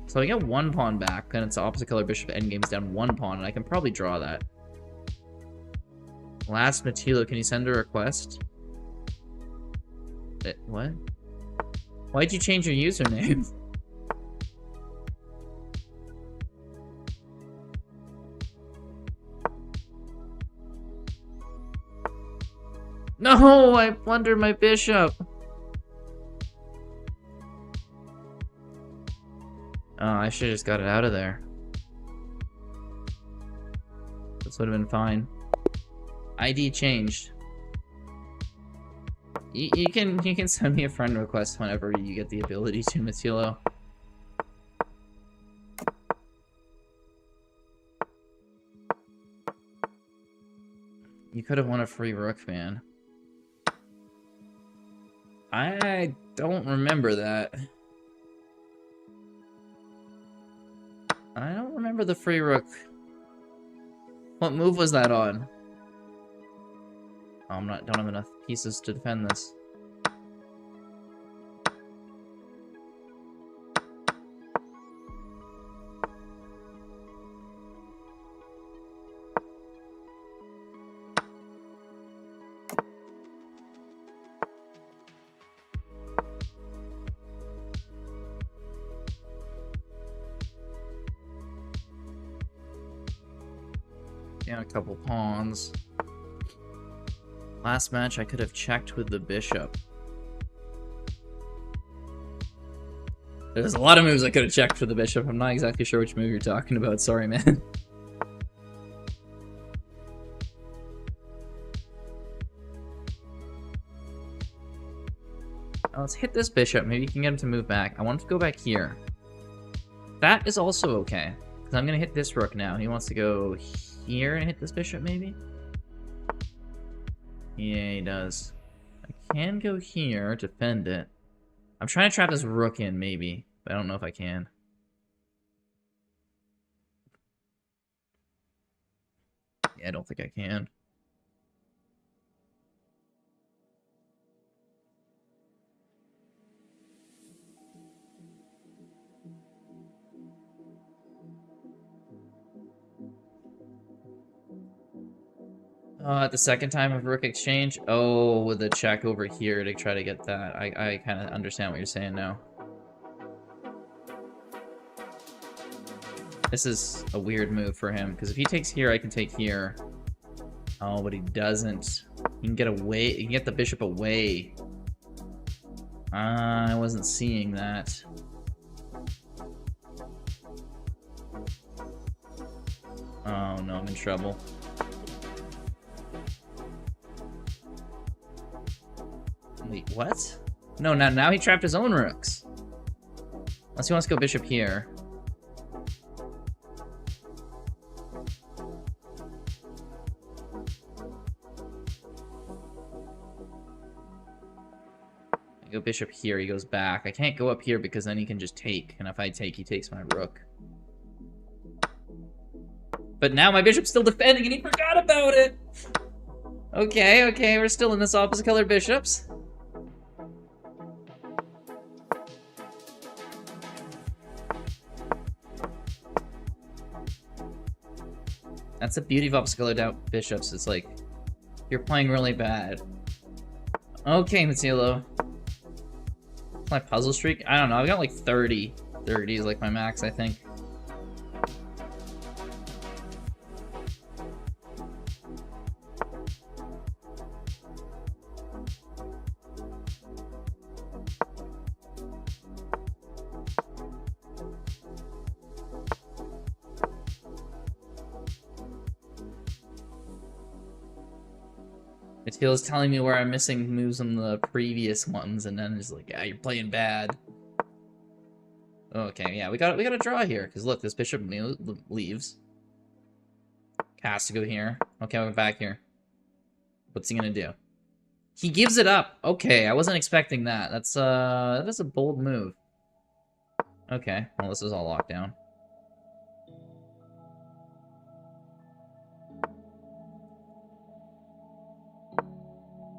So I get 1 pawn back, then it's the opposite color bishop endgame's down 1 pawn, and I can probably draw that. Last Matilo, can you send a request? What? Why'd you change your username? No, I plundered my bishop. Oh, I should have just got it out of there. This would have been fine. ID changed. You can send me a friend request whenever you get the ability to, Matilo. You could have won a free rook, man. I don't remember that. I don't remember the free rook. What move was that on? Oh, don't have enough pieces to defend this. Down a couple pawns. Last match, I could have checked with the bishop. There's a lot of moves I could have checked for the bishop. I'm not exactly sure which move you're talking about. Sorry, man. Now let's hit this bishop. Maybe you can get him to move back. I want him to go back here. That is also okay. Because I'm going to hit this rook now. He wants to go here and hit this bishop, maybe? Yeah, he does. I can go here, defend it. I'm trying to trap this rook in, maybe. But I don't know if I can. Yeah, I don't think I can. The second time of rook exchange? Oh, with a check over here to try to get that. I kind of understand what you're saying now. This is a weird move for him, because if he takes here, I can take here. Oh, but he doesn't. He can get away. He can get the bishop away. I wasn't seeing that. Oh no, I'm in trouble. Wait, what? No, now he trapped his own rooks. Unless he wants to go bishop here. I go bishop here, he goes back. I can't go up here because then he can just take. And if I take, he takes my rook. But now my bishop's still defending and he forgot about it! Okay, we're still in this opposite colored bishops. That's the beauty of opposite colored bishops. It's like, you're playing really bad. Okay, Mazzillo. My puzzle streak? I don't know, I've got like 30. 30 is like my max, I think. Mattilda's telling me where I'm missing moves on the previous ones, and then it's like, yeah, you're playing bad. Okay, yeah, we got a draw here, because look, this bishop leaves. Has to go here. Okay, we're back here. What's he gonna do? He gives it up. Okay, I wasn't expecting that. That's a bold move. Okay, well, this is all locked down.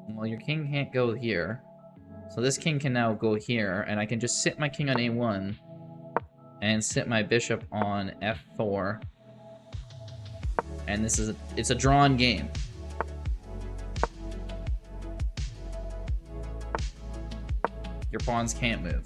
Well, your king can't go here. So this king can now go here, and I can just sit my king on a1 and sit my bishop on f4. And this is it's a drawn game. Your pawns can't move.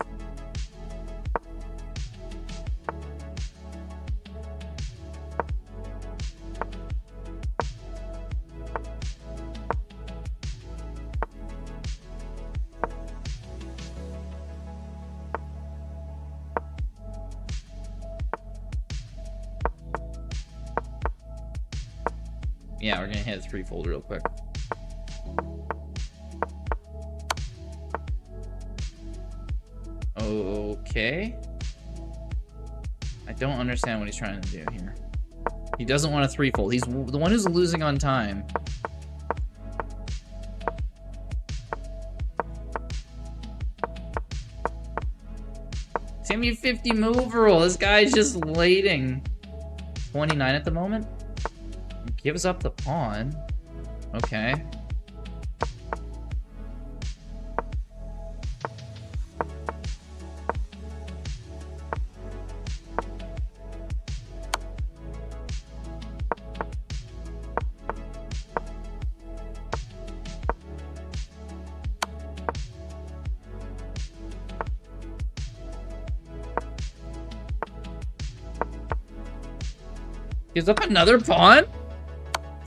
Yeah, we're gonna hit a threefold real quick. Okay. I don't understand what he's trying to do here. He doesn't want a threefold. He's the one who's losing on time. Give me 50 move rule. This guy's just waiting. 29 at the moment. Gives up the pawn. Okay. Gives up another pawn?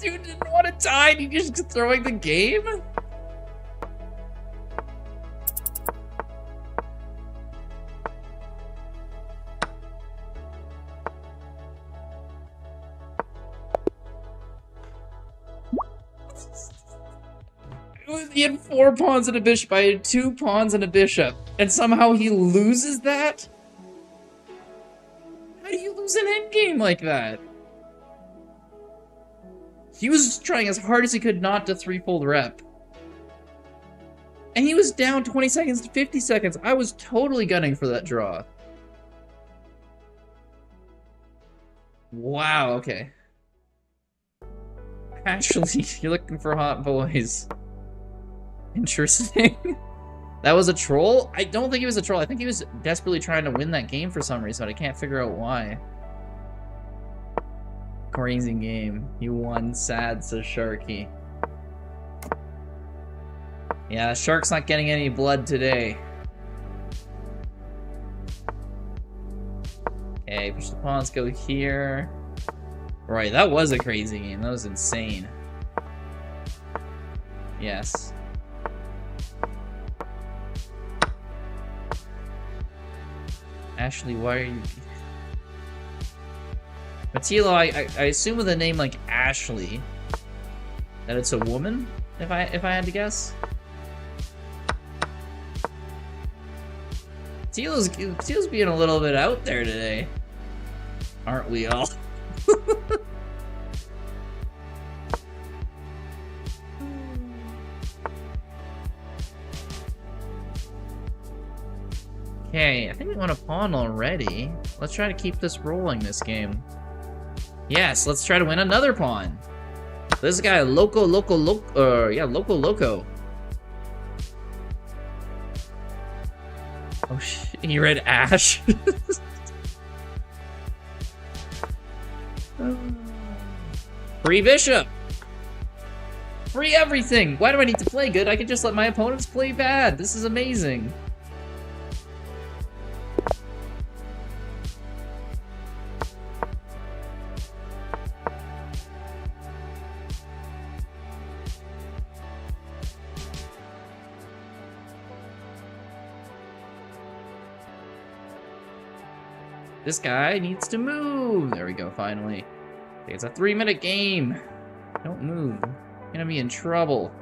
Dude didn't want to tie, and he's just throwing the game? He had 4 pawns and a bishop. I had 2 pawns and a bishop. And somehow he loses that? How do you lose an endgame like that? He was trying as hard as he could not to threefold rep. And he was down 20 seconds to 50 seconds. I was totally gunning for that draw. Wow, okay. Actually, you're looking for hot boys. Interesting. That was a troll? I don't think he was a troll. I think he was desperately trying to win that game for some reason. I can't figure out why. Crazy game. You won, sad, says Sharky. Yeah, Shark's not getting any blood today. Okay, push the pawns, go here. Right, that was a crazy game. That was insane. Yes. Ashley, why are you... Matilo, I assume with a name like Ashley that it's a woman, if I had to guess. Teal's being a little bit out there today. Aren't we all? Okay, I think we want a pawn already. Let's try to keep this rolling this game. Yes, let's try to win another pawn. This guy, Loco. Oh shit, he read Ash. Free bishop! Free everything! Why do I need to play good? I can just let my opponents play bad. This is amazing. This guy needs to move. There we go, finally. It's a 3-minute game. Don't move. You're gonna be in trouble.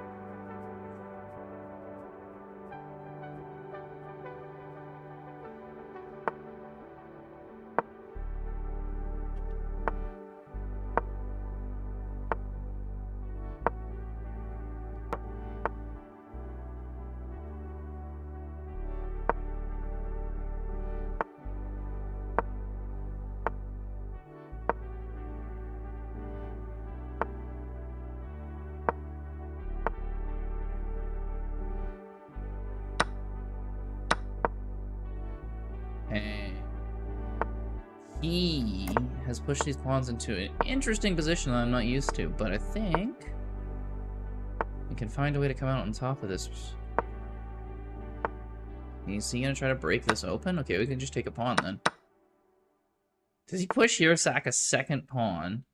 Okay. He has pushed these pawns into an interesting position that I'm not used to, but I think we can find a way to come out on top of this. Is he gonna try to break this open? Okay, we can just take a pawn then. Does he push here, sack a second pawn?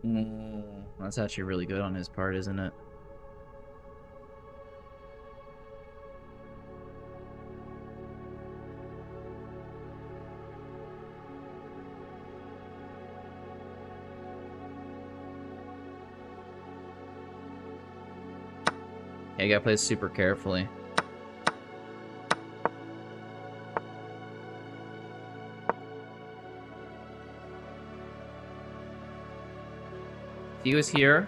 Ooh, that's actually really good on his part, isn't it? Yeah, you gotta play super carefully. He was here.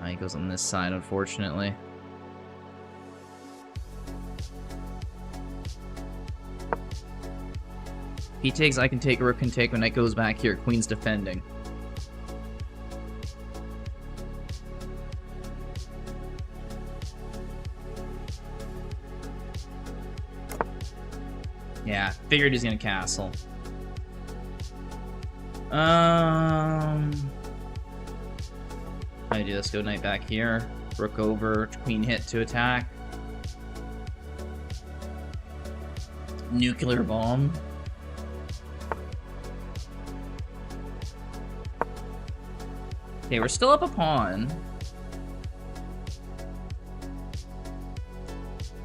He goes on this side, unfortunately. He takes, I can take, rook can take. When knight goes back here, queen's defending. Yeah, figured he's gonna castle. How do I do this? Go knight back here. Rook over, queen hit to attack. Nuclear bomb. Okay, we're still up a pawn.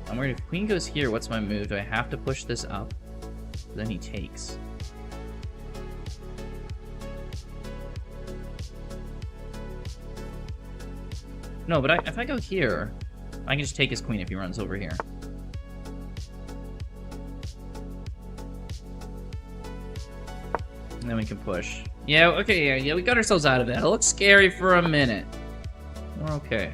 I'm worried if queen goes here, what's my move? Do I have to push this up? Then he takes. No, but if I go here, I can just take his queen if he runs over here. And then we can push. Yeah, okay, yeah, we got ourselves out of it. It looked scary for a minute. We're okay.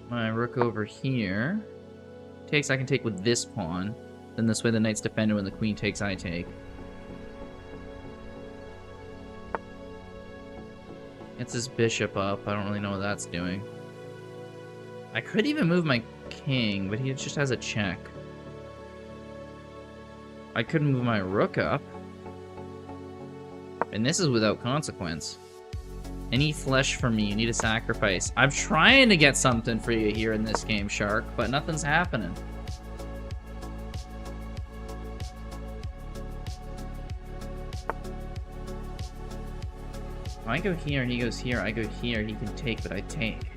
My rook over here. takes, I can take with this pawn. Then this way the knight's defended. When the queen takes, I take. Gets his bishop up. I don't really know what that's doing. I could even move my king, but he just has a check. I could move my rook up. And this is without consequence. Any flesh for me, you need a sacrifice. I'm trying to get something for you here in this game, Shark, but nothing's happening. If I go here and he goes here, I go here, he can take, but I take.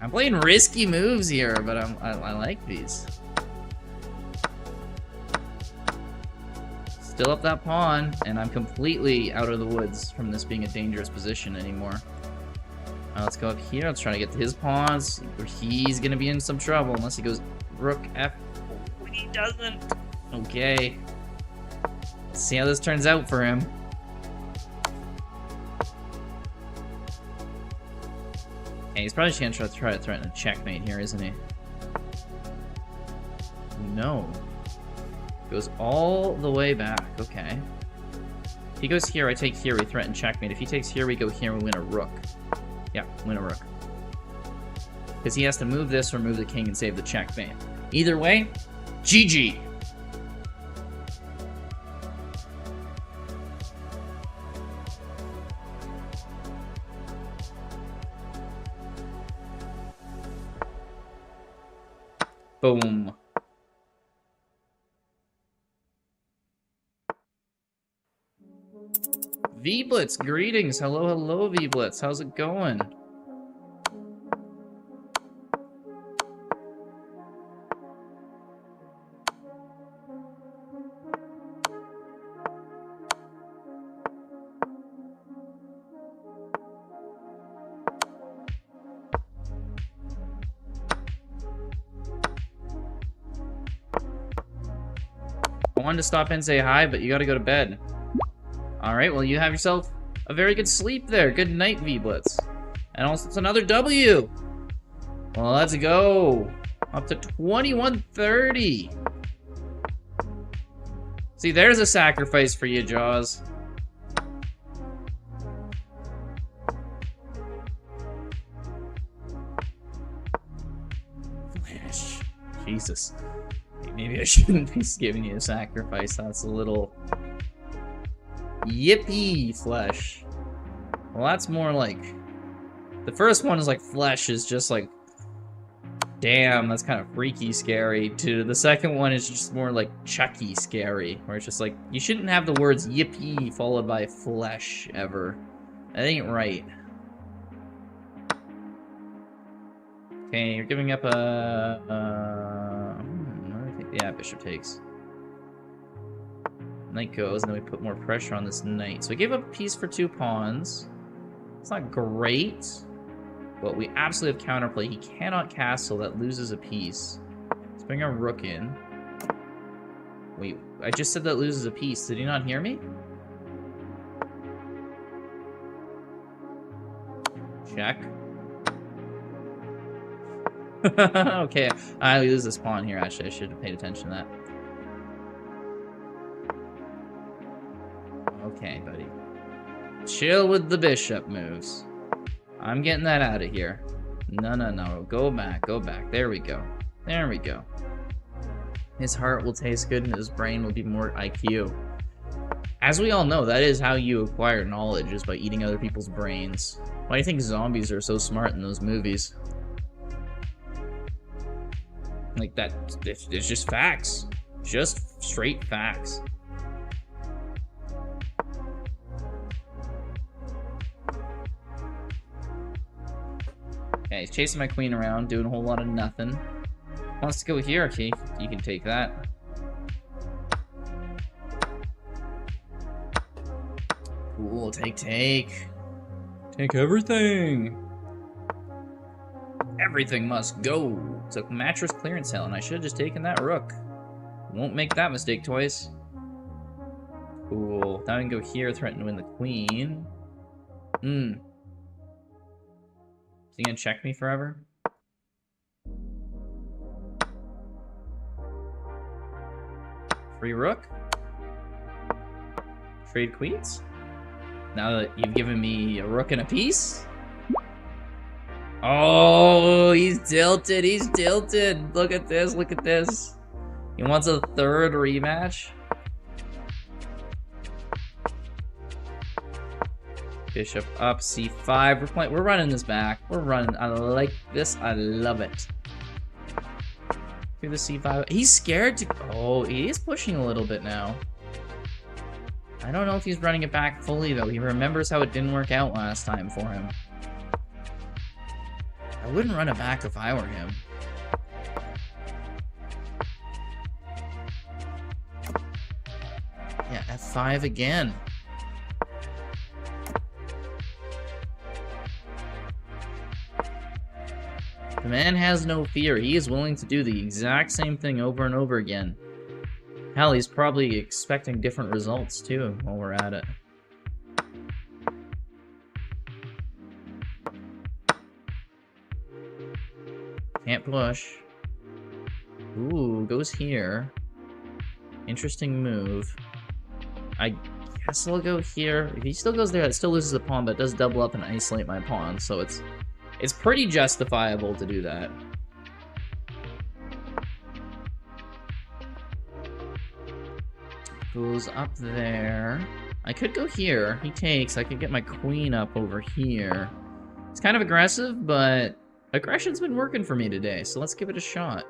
I'm playing risky moves here, but I like these. Still up that pawn, and I'm completely out of the woods from this being a dangerous position anymore. Let's go up here. Let's try to get to his pawns. He's gonna be in some trouble unless he goes rook f. Oh, he doesn't. Okay. Let's see how this turns out for him. Hey, he's probably just gonna try to threaten a checkmate here, isn't he? No. Goes all the way back. Okay. If he goes here, I take here, we threaten checkmate. If he takes here, we go here, and we win a rook. Yeah, win a rook. Because he has to move this or move the king and save the checkmate. Either way, GG. Boom. V-Blitz, greetings. Hello, hello, V-Blitz. How's it going? I wanted to stop and say hi, but you gotta go to bed. Alright, well, you have yourself a very good sleep there. Good night, V-Blitz. And also, it's another W. Well, let's go. Up to 2130. See, there's a sacrifice for you, Jaws. Flash. Jesus. Maybe I shouldn't be giving you a sacrifice. That's a little... Yippee flesh. Well, that's more like... The first one is like flesh is just like... Damn, that's kind of freaky scary. To the second one is just more like Chucky scary. Where it's just like, you shouldn't have the words yippee followed by flesh ever. That ain't right. Okay, you're giving up a... I think, yeah, bishop takes. Knight goes, and then we put more pressure on this knight. So we gave up a piece for 2 pawns. It's not great, but we absolutely have counterplay. He cannot castle, that loses a piece. Let's bring our rook in. Wait, I just said that loses a piece. Did he not hear me? Check. Okay, I lose this pawn here, actually. I should have paid attention to that. Okay, buddy. Chill with the bishop moves. I'm getting that out of here. No, no, no. Go back, go back. There we go. There we go. His heart will taste good and his brain will be more IQ. As we all know, that is how you acquire knowledge, is by eating other people's brains. Why do you think zombies are so smart in those movies? Like that, it's just facts. Just straight facts. Okay, he's chasing my queen around, doing a whole lot of nothing. Wants to go here, okay, you can take that. Cool, take. Take everything. Everything must go. It's a mattress clearance sale, and I should have just taken that rook. Won't make that mistake twice. Cool. Now we can go here, threaten to win the queen. Is he gonna check me forever? Free rook. Trade queens. Now that you've given me a rook and a piece. Oh, he's tilted. He's tilted. Look at this. Look at this. He wants a third rematch. Bishop up, c5. We're running this back. We're running. I like this. I love it. Through the c5. He's scared to. Oh, he is pushing a little bit now. I don't know if he's running it back fully, though. He remembers how it didn't work out last time for him. I wouldn't run it back if I were him. Yeah, f5 again. The man has no fear. He is willing to do the exact same thing over and over again. Hell, he's probably expecting different results, too, while we're at it. Can't push. Ooh, goes here. Interesting move. I guess I'll go here. If he still goes there, it still loses a pawn, but it does double up and isolate my pawn, so it's pretty justifiable to do that. Goes up there. I could go here. He takes. I could get my queen up over here. It's kind of aggressive, but aggression's been working for me today, so let's give it a shot.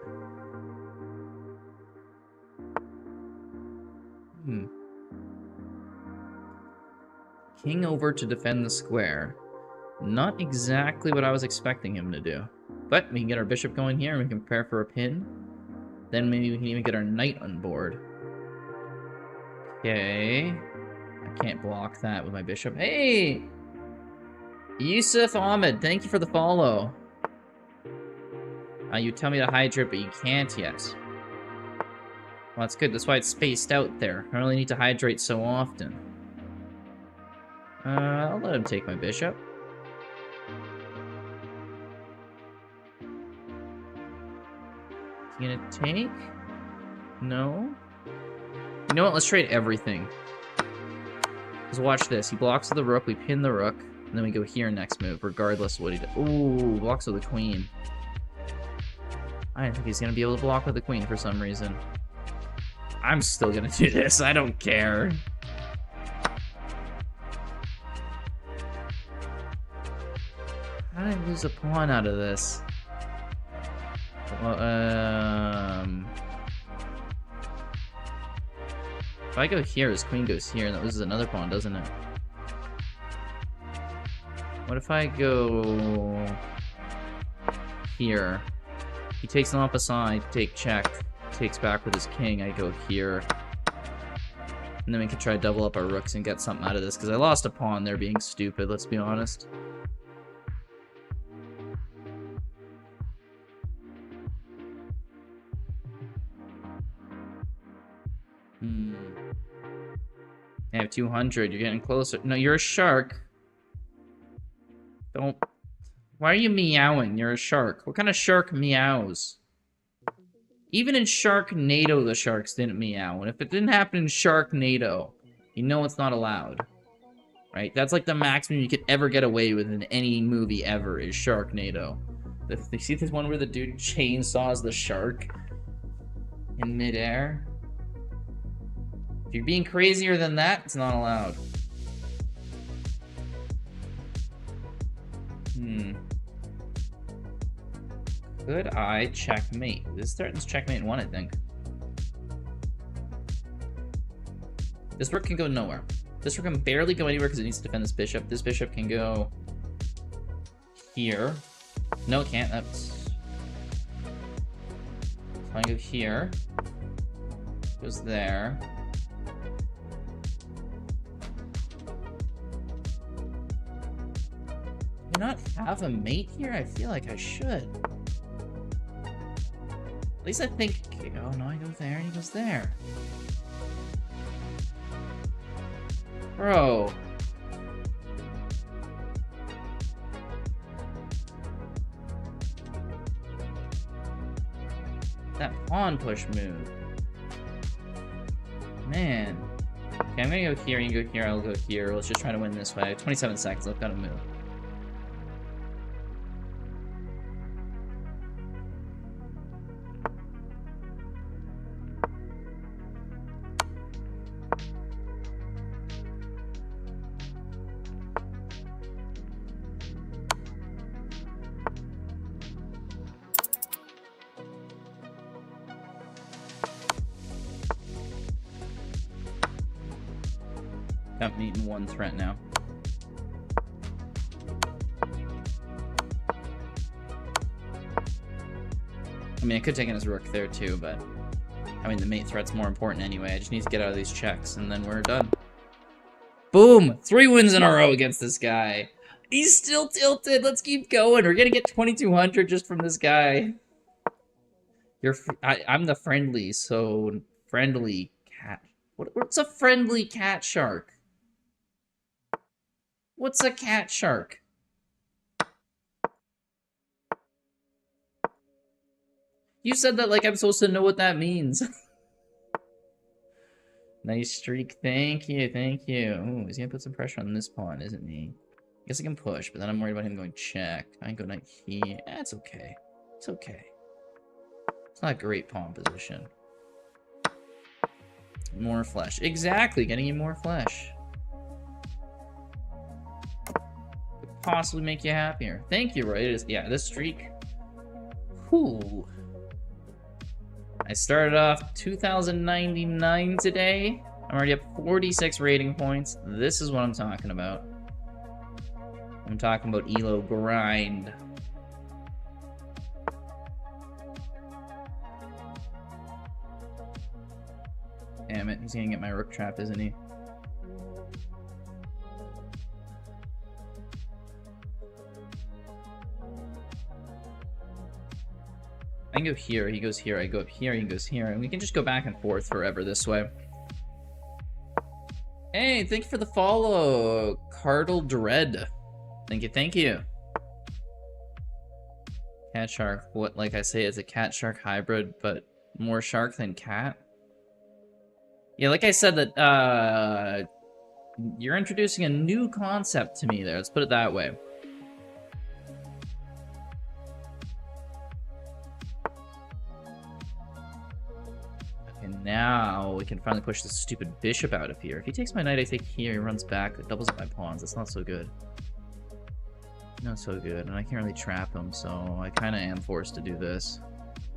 King over to defend the square. Not exactly what I was expecting him to do. But we can get our bishop going here, and we can prepare for a pin. Then maybe we can even get our knight on board. Okay. I can't block that with my bishop. Hey! Yusuf Ahmed, thank you for the follow. You tell me to hydrate, but you can't yet. Well, that's good. That's why it's spaced out there. I only need to hydrate so often. I'll let him take my bishop. Is he gonna take? No? You know what? Let's trade everything. Because watch this. He blocks with the rook, we pin the rook, and then we go here next move, regardless of what he does. Ooh, blocks with the queen. I don't think he's going to be able to block with the queen for some reason. I'm still going to do this. I don't care. How did I lose a pawn out of this? Well, if I go here, his queen goes here, and that loses another pawn, doesn't it? What if I go here? He takes an opposite side, take check, takes back with his king, I go here. And then we can try to double up our rooks and get something out of this, because I lost a pawn there being stupid, let's be honest. I have 200, you're getting closer. No, you're a shark. Don't... Why are you meowing? You're a shark. What kind of shark meows? Even in Sharknado, the sharks didn't meow. And if it didn't happen in Sharknado, you know it's not allowed. Right? That's like the maximum you could ever get away with in any movie ever, is Sharknado. You see this one where the dude chainsaws the shark in midair? If you're being crazier than that, it's not allowed. Could I checkmate? This threatens checkmate 1, I think. This rook can go nowhere. This rook can barely go anywhere because it needs to defend this bishop. This bishop can go here. No, it can't. That's... So I go here. Goes there. Do I not have a mate here? I feel like I should. At least I think... Oh, no, I go there, and he goes there. Bro. That pawn push move. man. Okay, I'm gonna go here, you can go here, I'll go here. Let's just try to win this way. 27 seconds, I've got to move. Got meeting one threat now. I mean, I could take in his rook there too, but I mean, the mate threat's more important anyway. I just need to get out of these checks, and then we're done. Boom! 3 wins in a row against this guy. He's still tilted. Let's keep going. We're gonna get 2,200 just from this guy. I'm the friendly, so friendly cat. What's a friendly cat shark? What's a cat shark? You said that like I'm supposed to know what that means. Nice streak. Thank you, thank you. Ooh, he's gonna put some pressure on this pawn, isn't he? I guess I can push, but then I'm worried about him going check. I can go knight here. It's okay. It's okay. It's not a great pawn position. More flesh. Exactly, getting you more flesh. Could possibly make you happier. Thank you, right? It is, yeah, this streak. Whew. I started off 2,099 today. I'm already up 46 rating points. This is what I'm talking about. I'm talking about ELO grind. Damn it, he's gonna get my rook trapped, isn't he? I can go here, he goes here, I go up here, he goes here, and we can just go back and forth forever this way. Hey, thank you for the follow, Cardinal Dread. Thank you, thank you. Cat shark, what, like I say, it's a cat shark hybrid, but more shark than cat? Yeah, like I said, that, you're introducing a new concept to me there, let's put it that way. Now we can finally push this stupid bishop out of here. If he takes my knight, I take here, he runs back, it doubles up my pawns. That's not so good. Not so good, and I can't really trap him, so I kind of am forced to do this.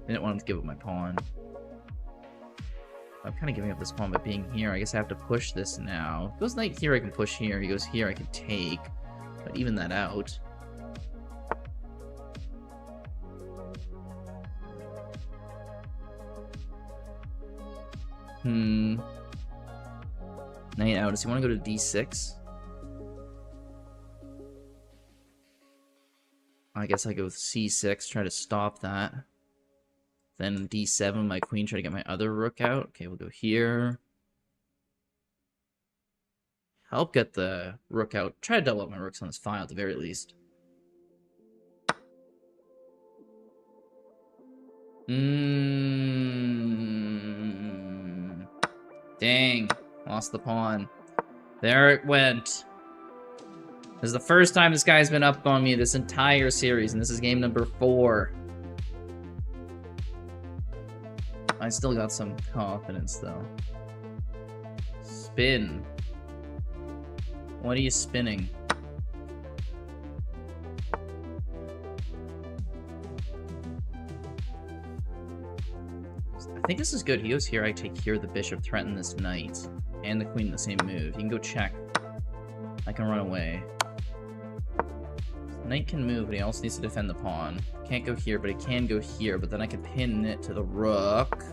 I didn't want him to give up my pawn. I'm kind of giving up this pawn by being here. I guess I have to push this now. If he goes knight here, I can push here. He goes here, I can take. But even that out. Knight out. Does he want to go to d6? I guess I go with c6, try to stop that. Then d7, my queen, try to get my other rook out. Okay, we'll go here. Help get the rook out. Try to double up my rooks on this file at the very least. Dang. Lost the pawn. There it went. This is the first time this guy's been up on me this entire series, and this is game number 4. I still got some confidence, though. Spin. What are you spinning? I think this is good. He goes here, I take here, the bishop, threaten this knight, and the queen in the same move. He can go check. I can run away. Knight can move, but he also needs to defend the pawn. Can't go here, but he can go here, but then I can pin it to the rook.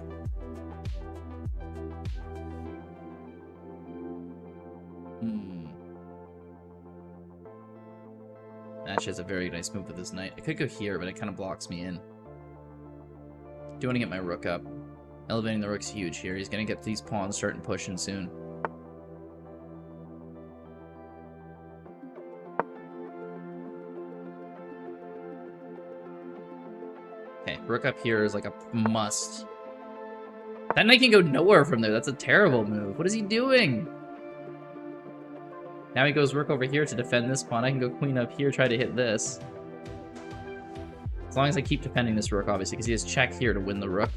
Actually has a very nice move with his knight. I could go here, but it kind of blocks me in. Do want to get my rook up. Elevating the rook's huge here. He's going to get these pawns starting pushing soon. Okay, rook up here is like a must. That knight can go nowhere from there. That's a terrible move. What is he doing? Now he goes rook over here to defend this pawn. I can go queen up here, try to hit this. As long as I keep defending this rook, obviously, because he has check here to win the rook.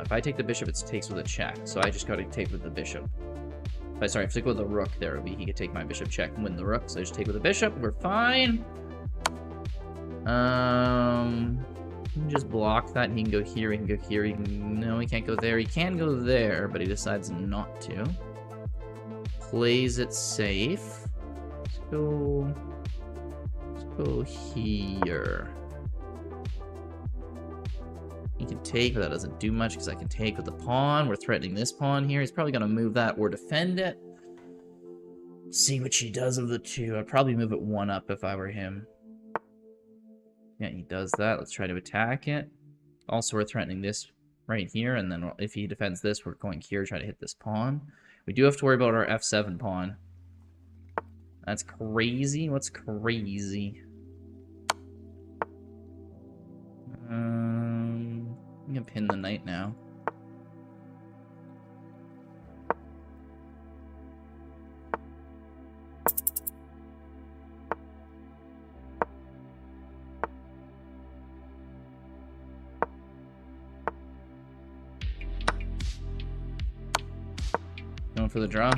If I take the bishop, it takes with a check. So I just got to take with the bishop. If I take with the rook, there would be he could take my bishop check and win the rook. So I just take with the bishop. We're fine. He can just block that. He can go here. He can go here. He can... No, he can't go there. He can go there, but he decides not to. Plays it safe. Let's go here. He can take, but that doesn't do much because I can take with the pawn. We're threatening this pawn here. He's probably going to move that or defend it. See what she does of the two. I'd probably move it one up if I were him. Yeah, he does that. Let's try to attack it. Also, we're threatening this right here, and then if he defends this, we're going here, try to hit this pawn. We do have to worry about our f7 pawn. That's crazy. What's crazy? I'm gonna pin the knight now. Going for the draw?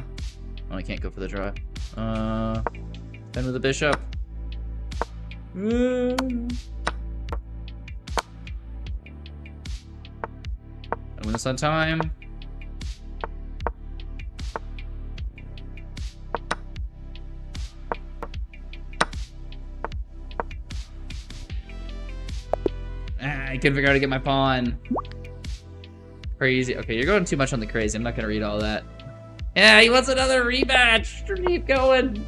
Oh, I can't go for the draw. Then with the bishop. I win this on time. I couldn't figure out how to get my pawn. Crazy. Okay, you're going too much on the crazy. I'm not gonna read all that. Yeah, he wants another rematch. Keep going.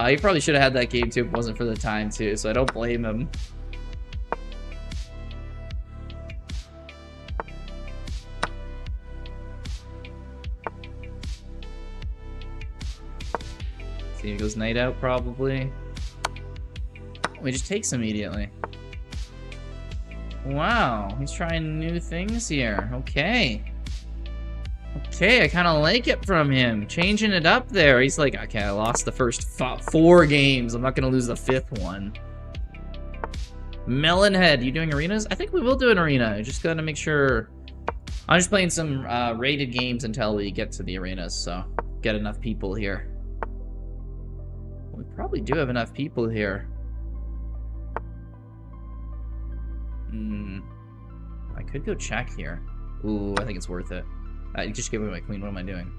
He probably should have had that game too if it wasn't for the time too, so I don't blame him. See, he goes knight out probably. We just takes immediately. Wow, he's trying new things here. Okay. Okay, I kind of like it from him. Changing it up there. He's like, okay, I lost the first 4 games. I'm not going to lose the 5th one. Melonhead, you doing arenas? I think we will do an arena. I just got to make sure. I'm just playing some rated games until we get to the arenas, so get enough people here. We probably do have enough people here. I could go check here. Ooh, I think it's worth it. I just gave away my queen. What am I doing?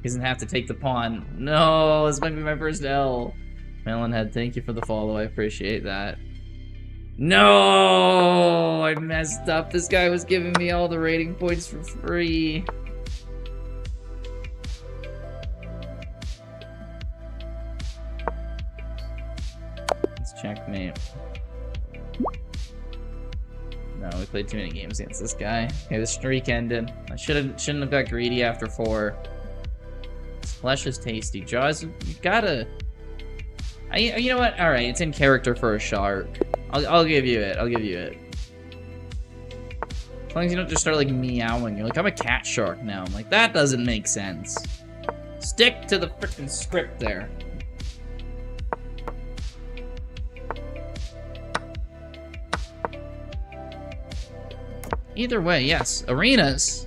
He doesn't have to take the pawn. No, this might be my first L. Melonhead, thank you for the follow. I appreciate that. No, I messed up. This guy was giving me all the rating points for free. Let's checkmate. No, we played too many games against this guy. Okay, the streak ended. I shouldn't have got greedy after 4. This flesh is tasty. Jaws, you gotta... you know what? Alright, it's in character for a shark. I'll give you it. I'll give you it. As long as you don't just start, like, meowing. You're like, I'm a cat shark now. I'm like, that doesn't make sense. Stick to the frickin' script there. Either way, yes. Arenas.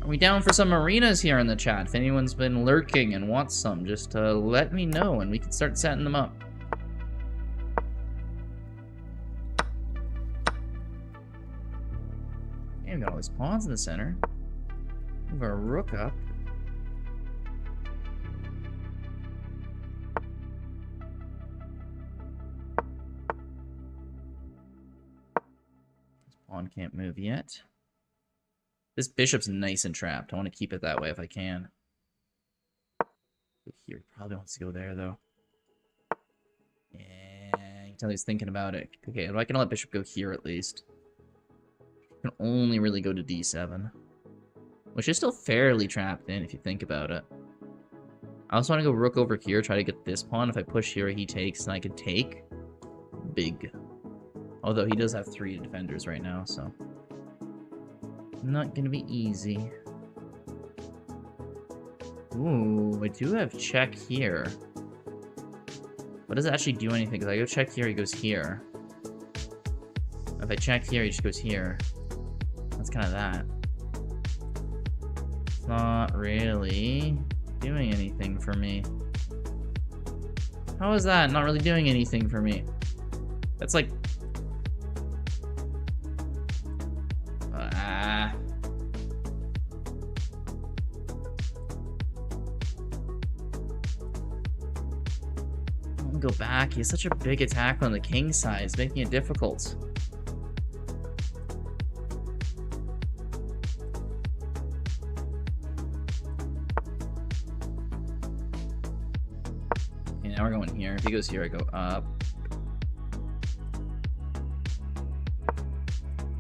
Are we down for some arenas here in the chat? If anyone's been lurking and wants some, just let me know and we can start setting them up. Okay, we've got all these pawns in the center. Move our rook up. Pawn can't move yet. This bishop's nice and trapped. I want to keep it that way if I can. Here, probably wants to go there though. Yeah, you can tell he's thinking about it. Okay, I can let bishop go here at least. I can only really go to d7, which is still fairly trapped in if you think about it. I also want to go rook over here, try to get this pawn. If I push here, he takes, and I can take. big. Although he does have 3 defenders right now, so not gonna be easy. Ooh, I do have check here. But does it actually do anything? Because I go check here, he goes here. If I check here, he just goes here. That's kind of that. It's not really doing anything for me. How is that not really doing anything for me? That's like... Go back. He has such a big attack on the king side. It's making it difficult. Okay, now we're going here. If he goes here, I go up.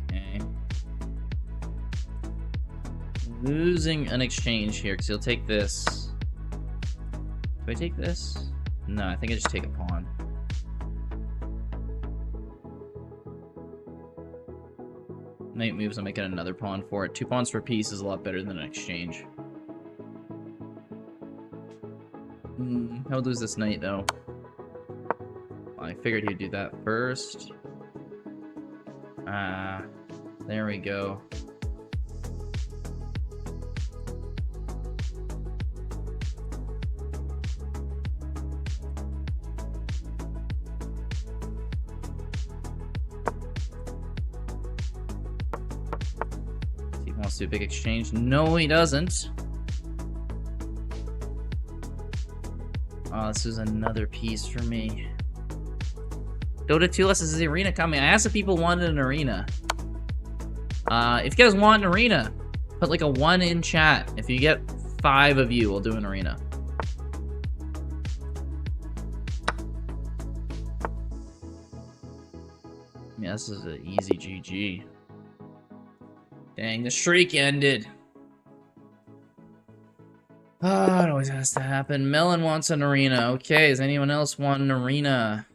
Okay. Losing an exchange here, because he'll take this. Do I take this? No, I think I just take a pawn. Knight moves, I'm making another pawn for it. 2 pawns for peace is a lot better than an exchange. He'll lose this knight, though. Well, I figured he'd do that first. There we go. Wants to do a big exchange. No, he doesn't. Oh, this is another piece for me. Dota 2 less is the arena coming. I asked if people wanted an arena. If you guys want an arena, put like a 1 in chat. If you get 5 of you, we'll do an arena. Yeah, this is an easy GG. Dang, the streak ended. Oh, it always has to happen. Melon wants an arena. Okay, does anyone else want an arena?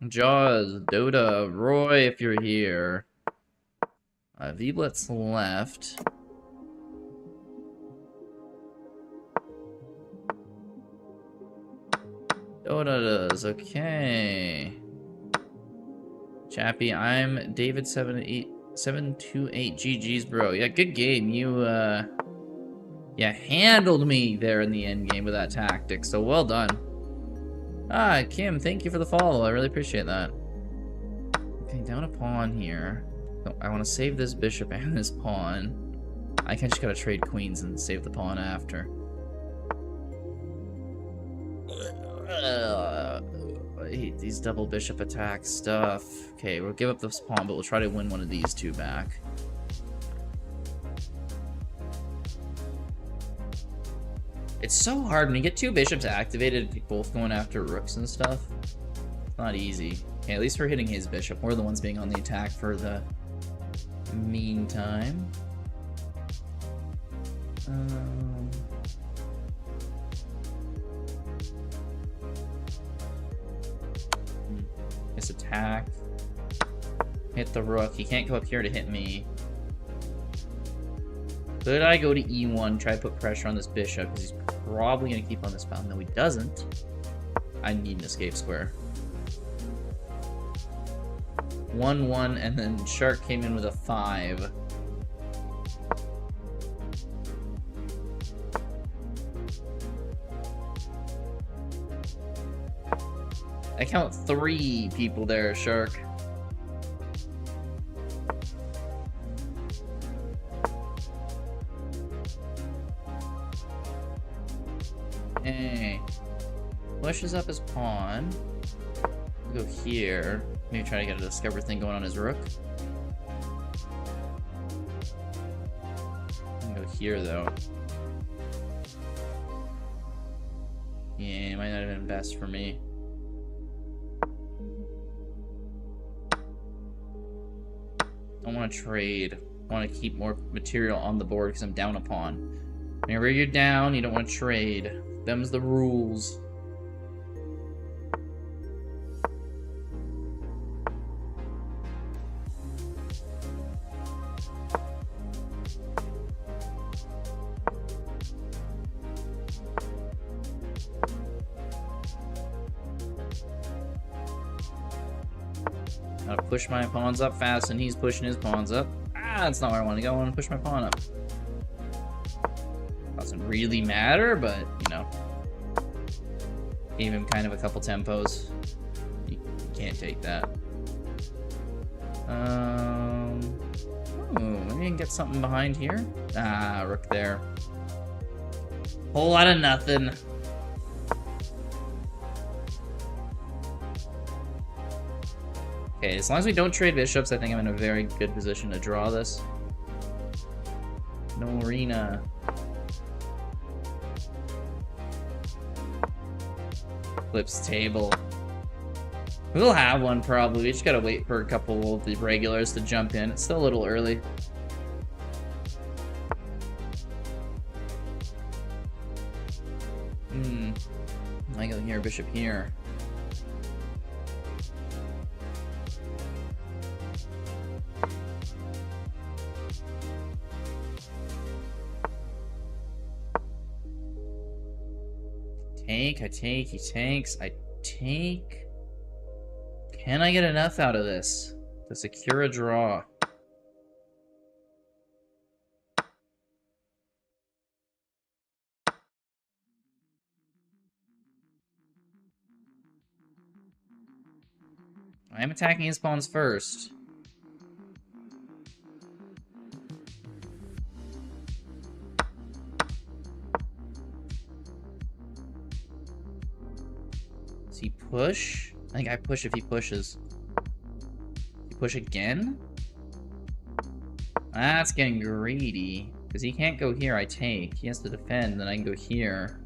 Jaws, Dota, Roy, if you're here. V-Blitz left. Dota does, okay. Chappie, I'm David728 GG's, bro. Yeah, good game. You handled me there in the end game with that tactic, so well done. Kim, thank you for the follow. I really appreciate that. Okay, down a pawn here. Oh, I want to save this bishop and this pawn. I can just gotta trade queens and save the pawn after. I hate these double bishop attack stuff. Okay, we'll give up this pawn, but we'll try to win one of these 2 back. It's so hard when you get 2 bishops activated, both going after rooks and stuff. It's not easy. Okay, at least we're hitting his bishop. We're the ones being on the attack for the meantime. This attack. Hit the rook. He can't go up here to hit me. Could I go to E1, try to put pressure on this bishop, because he's probably going to keep on this pawn. No, he doesn't. I need an escape square. 1-1, and then Shark came in with a 5. I count 3 people there, Shark. Hey. Pushes up his pawn. We'll go here. Maybe try to get a discover thing going on his rook. I'll go here, though. Yeah, it might not have been best for me. Don't want to trade. I want to keep more material on the board because I'm down a pawn. Whenever you're down, you don't want to trade. Them's the rules. Gotta push my pawns up fast, and he's pushing his pawns up. Ah, that's not where I want to go. I want to push my pawn up. Doesn't really matter, but, you know. Gave him kind of a couple tempos. You can't take that. Maybe I can get something behind here. Ah, rook there. Whole lot of nothing. Okay, as long as we don't trade bishops, I think I'm in a very good position to draw this. No arena. Flips table. We'll have one probably. We just gotta wait for a couple of the regulars to jump in. It's still a little early. I go here, bishop here. I take, he takes, I take. Can I get enough out of this to secure a draw? I am attacking his pawns first. Does he push? I think I push if he pushes. He push again? That's getting greedy. Because he can't go here, I take. He has to defend, then I can go here.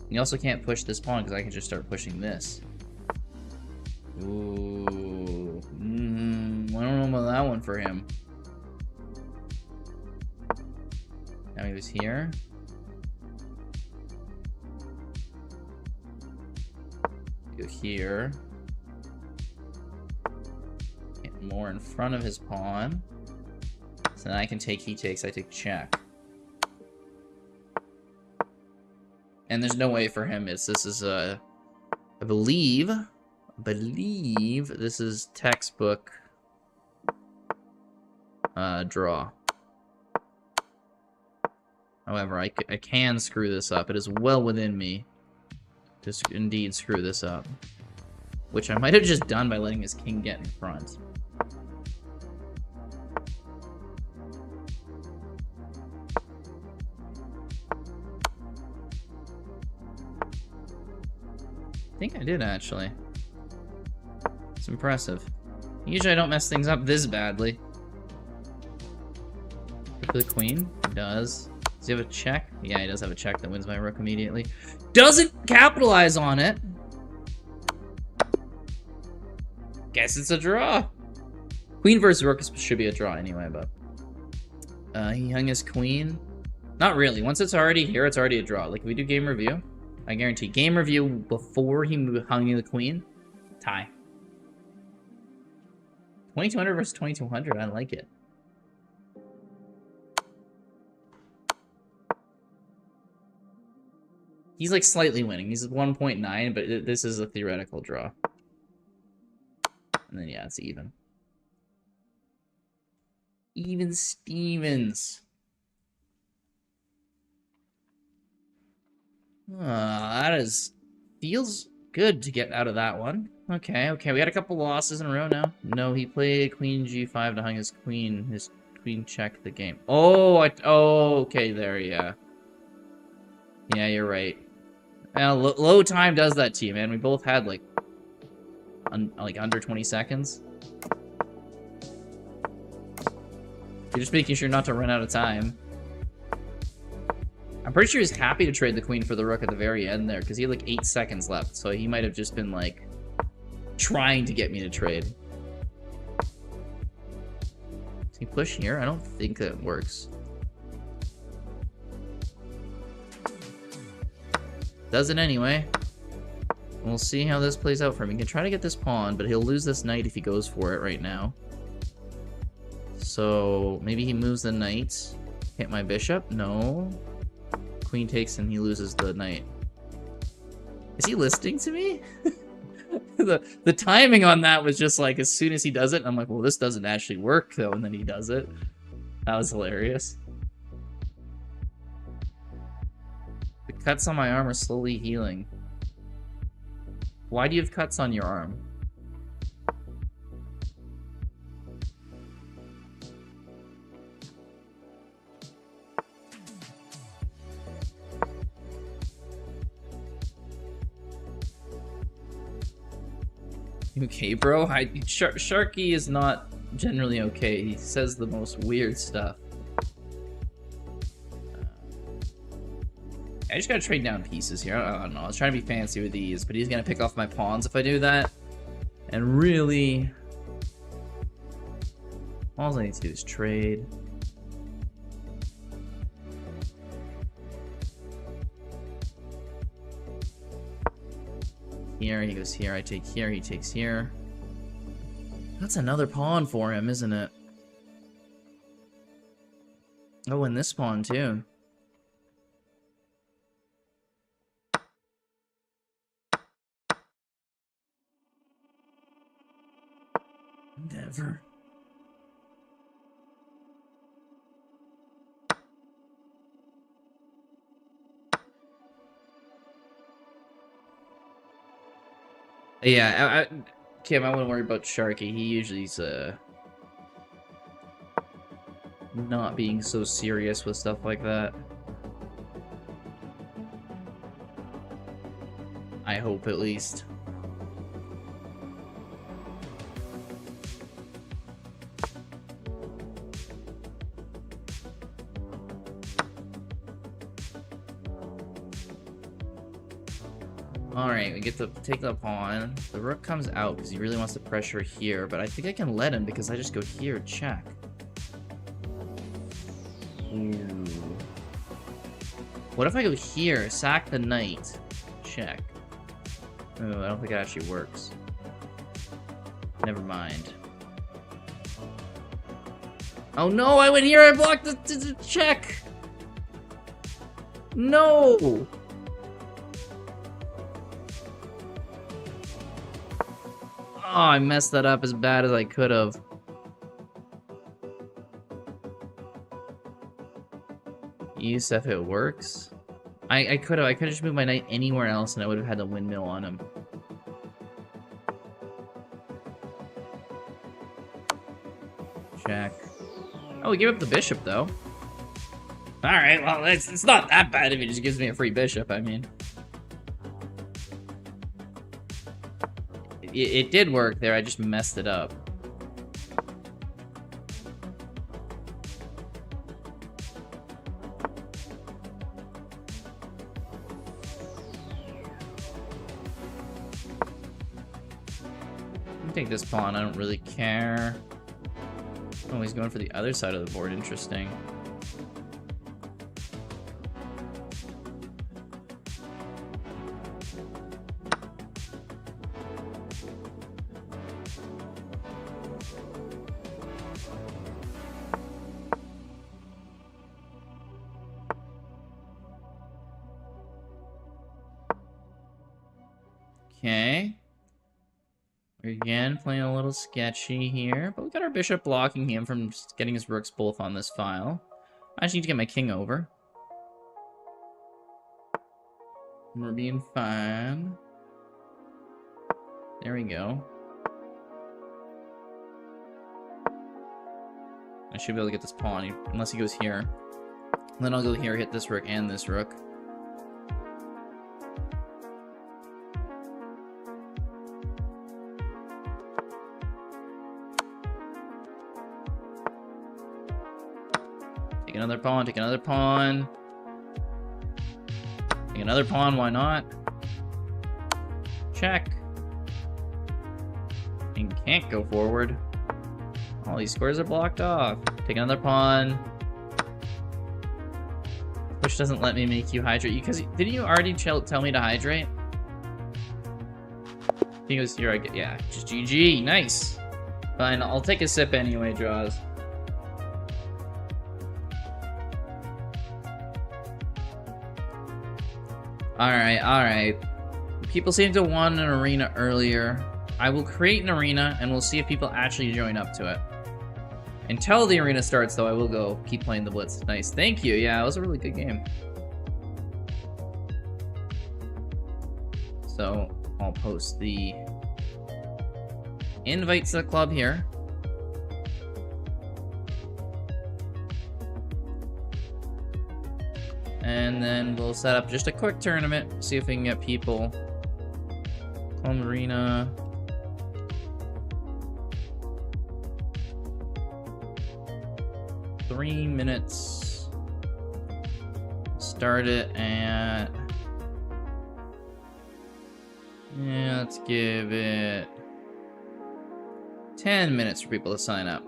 He also can't push this pawn because I can just start pushing this. Ooh. I don't know about that one for him. Now he was here. Go here. Get more in front of his pawn. So then I can take, he takes, I take check. And there's no way for him. This is I believe this is textbook draw. However, I can screw this up. It is well within me to indeed screw this up. Which I might have just done by letting his king get in front. I think I did, actually. It's impressive. Usually I don't mess things up this badly. For the queen. He does. Does he have a check? Yeah, he does have a check that wins my rook immediately. Doesn't capitalize on it! Guess it's a draw. Queen versus rook should be a draw anyway, but... he hung his queen. Not really. Once it's already here, it's already a draw. Like, if we do game review, I guarantee game review before he hung the queen, tie. 2200 versus 2200, I like it. He's like slightly winning. He's at 1.9, but this is a theoretical draw. And then yeah, it's even. Even Stevens. That feels good to get out of that one. Okay, we got a couple losses in a row now. No, he played queen g5 to hung his queen checked the game. Oh, okay, there, yeah. Yeah, you're right. Low time does that to you, man. We both had, like under 20 seconds. You're just making sure not to run out of time. I'm pretty sure he's happy to trade the queen for the rook at the very end there, because he had like 8 seconds left, so he might have just been like trying to get me to trade. Does he push here? I don't think that works. Does it anyway. We'll see how this plays out for him. He can try to get this pawn, but he'll lose this knight if he goes for it right now. So maybe he moves the knight. Hit my bishop? No. Queen takes and he loses the knight. Is he listening to me? The timing on that was just like, as soon as he does it, I'm like, well, this doesn't actually work, though, and then he does it. That was hilarious. The cuts on my arm are slowly healing. Why do you have cuts on your arm? Okay, bro. Sharky is not generally okay. He says the most weird stuff. I just gotta trade down pieces here. I don't know. I was trying to be fancy with these, but he's gonna pick off my pawns if I do that. And really, all I need to do is trade. Here, he goes here, I take here, he takes here. That's another pawn for him, isn't it? Oh, and this pawn too. Never. Yeah, Kim, I wouldn't worry about Sharky. He usually's not being so serious with stuff like that. I hope, at least. Alright, we get to take the pawn. The rook comes out because he really wants to pressure here, but I think I can let him because I just go here, check. Ooh. What if I go here, sack the knight, check? Oh, I don't think it actually works. Never mind. Oh no, I went here, I blocked the check! No! Oh, I messed that up as bad as I could have. Use if it works. I could have just moved my knight anywhere else and I would have had the windmill on him. Check. Oh, we gave up the bishop though. Alright, well it's not that bad if he just gives me a free bishop, I mean. It did work there, I just messed it up. I'll take this pawn, I don't really care. Oh, he's going for the other side of the board, interesting. Okay. We're again playing a little sketchy here, but we got our bishop blocking him from getting his rooks both on this file. I just need to get my king over. We're being fine. There we go. I should be able to get this pawn, unless he goes here. And then I'll go here, hit this rook and this rook. Take another pawn, take another pawn. Take another pawn, why not? Check. And can't go forward. All these squares are blocked off. Take another pawn. Which doesn't let me make you hydrate. Because didn't you already tell me to hydrate? He goes here, I get, yeah, just GG, nice. Fine, I'll take a sip anyway, Jaws. Alright, alright. People seem to want an arena earlier. I will create an arena, and we'll see if people actually join up to it. Until the arena starts, though, I will go keep playing the Blitz. Nice. Thank you. Yeah, it was a really good game. So, I'll post the invites to the club here. And then we'll set up just a quick tournament, see if we can get people. Club Arena. Three minutes. Start it at... Yeah, let's give it 10 minutes for people to sign up.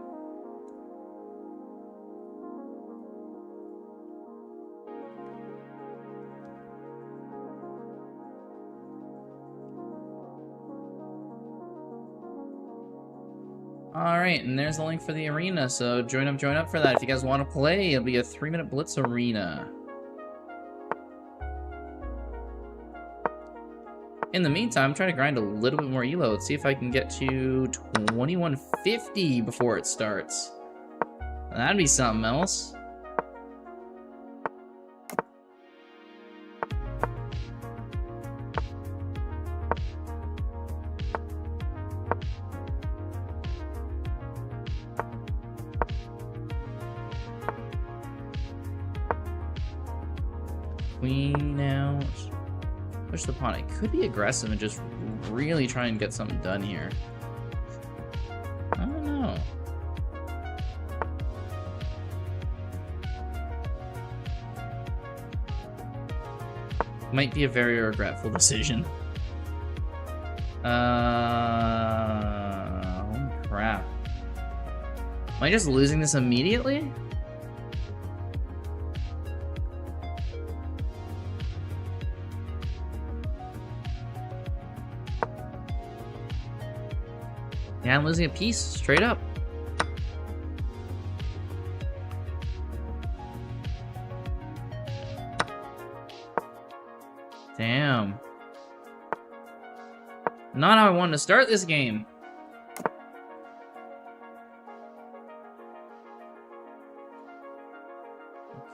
Alright, and there's the link for the arena, so join up for that. If you guys want to play, it'll be a 3-minute Blitz arena. In the meantime, I'm trying to grind a little bit more elo. Let's see if I can get to 2150 before it starts. That'd be something else. Queen out. Push the pawn. I could be aggressive and just really try and get something done here. I don't know. Might be a very regretful decision. Holy crap. Am I just losing this immediately? Yeah, I'm losing a piece, straight up. Damn. Not how I wanted to start this game.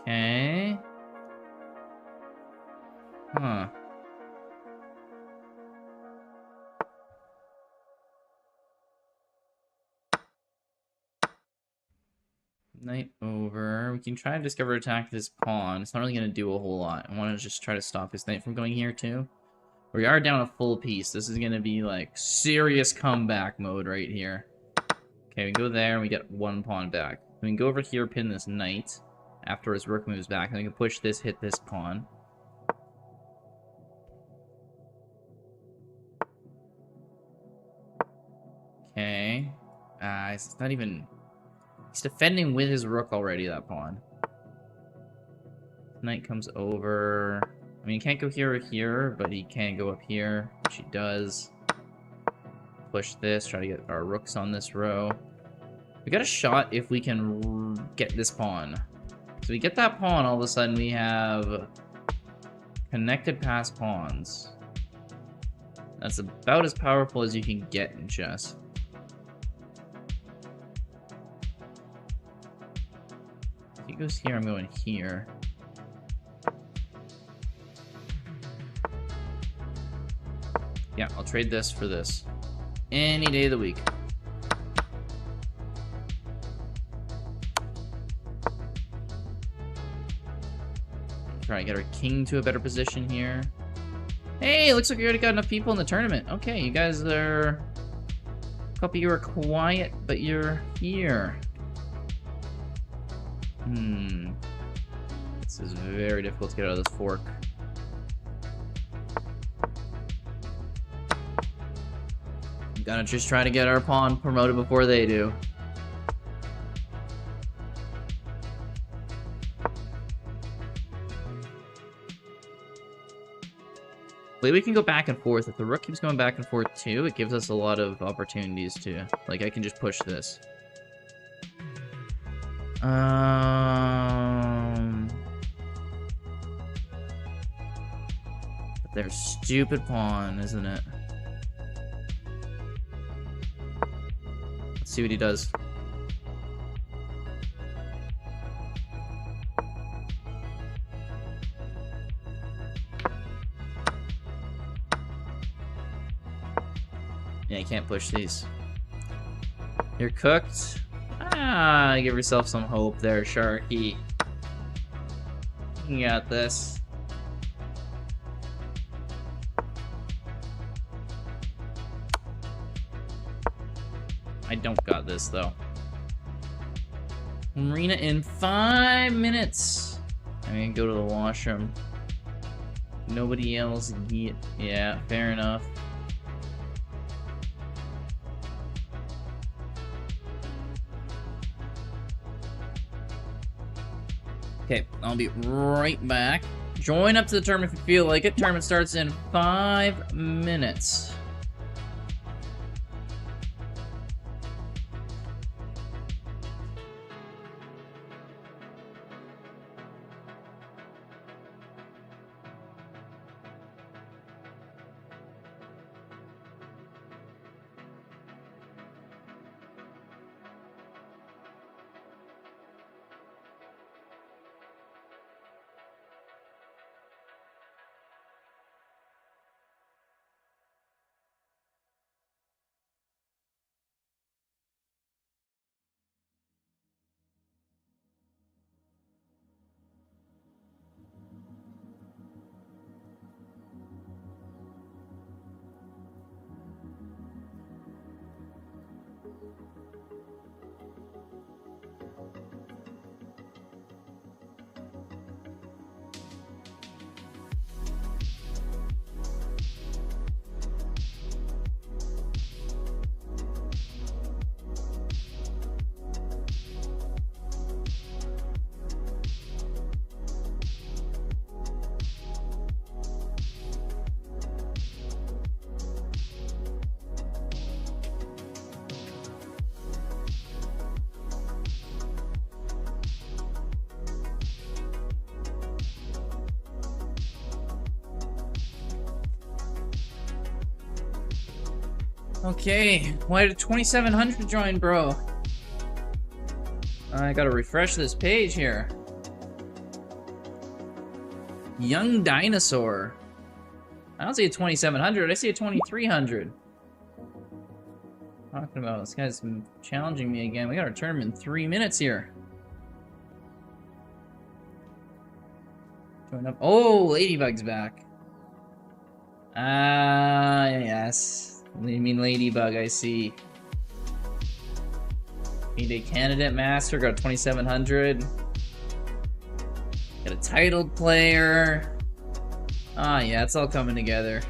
Okay. Huh. Knight over. We can try to discover attack this pawn. It's not really going to do a whole lot. I want to just try to stop his knight from going here too. We are down a full piece. This is going to be like serious comeback mode right here. Okay, we go there and we get one pawn back. We can go over here, pin this knight after his rook moves back, and we can push this, hit this pawn. Okay. It's not even... He's defending with his rook already, that pawn. Knight comes over. I mean, he can't go here or here, but he can go up here, which he does. Push this, try to get our rooks on this row. We got a shot if we can get this pawn. So we get that pawn, all of a sudden we have connected pass pawns. That's about as powerful as you can get in chess. If he goes here, I'm going here. Yeah, I'll trade this for this. Any day of the week. Try to get our king to a better position here. Hey, looks like we already got enough people in the tournament. Okay, you guys are... A couple of you are quiet, but you're here. This is very difficult to get out of this fork. I'm gonna just try to get our pawn promoted before they do. Maybe we can go back and forth. If the rook keeps going back and forth too, it gives us a lot of opportunities to... Like, I can just push this. But their stupid pawn, isn't it? Let's see what he does. Yeah, you can't push these. You're cooked. Ah, give yourself some hope there, Sharky. You got this. I don't got this, though. Marina in 5 minutes. I'm gonna go to the washroom. Nobody else get... Yeah, fair enough. Okay, I'll be right back. Join up to the tournament if you feel like it. Tournament starts in 5 minutes. Okay, why did 2700 join, bro? I gotta refresh this page here. Young Dinosaur. I don't see a 2700, I see a 2300. Talking about this guy's been challenging me again. We got our tournament in 3 minutes here. Join up. Oh, Ladybug's back. Ah, yes. You mean Ladybug, I see. Need a candidate master, got 2700. Got a titled player. Ah, yeah, it's all coming together.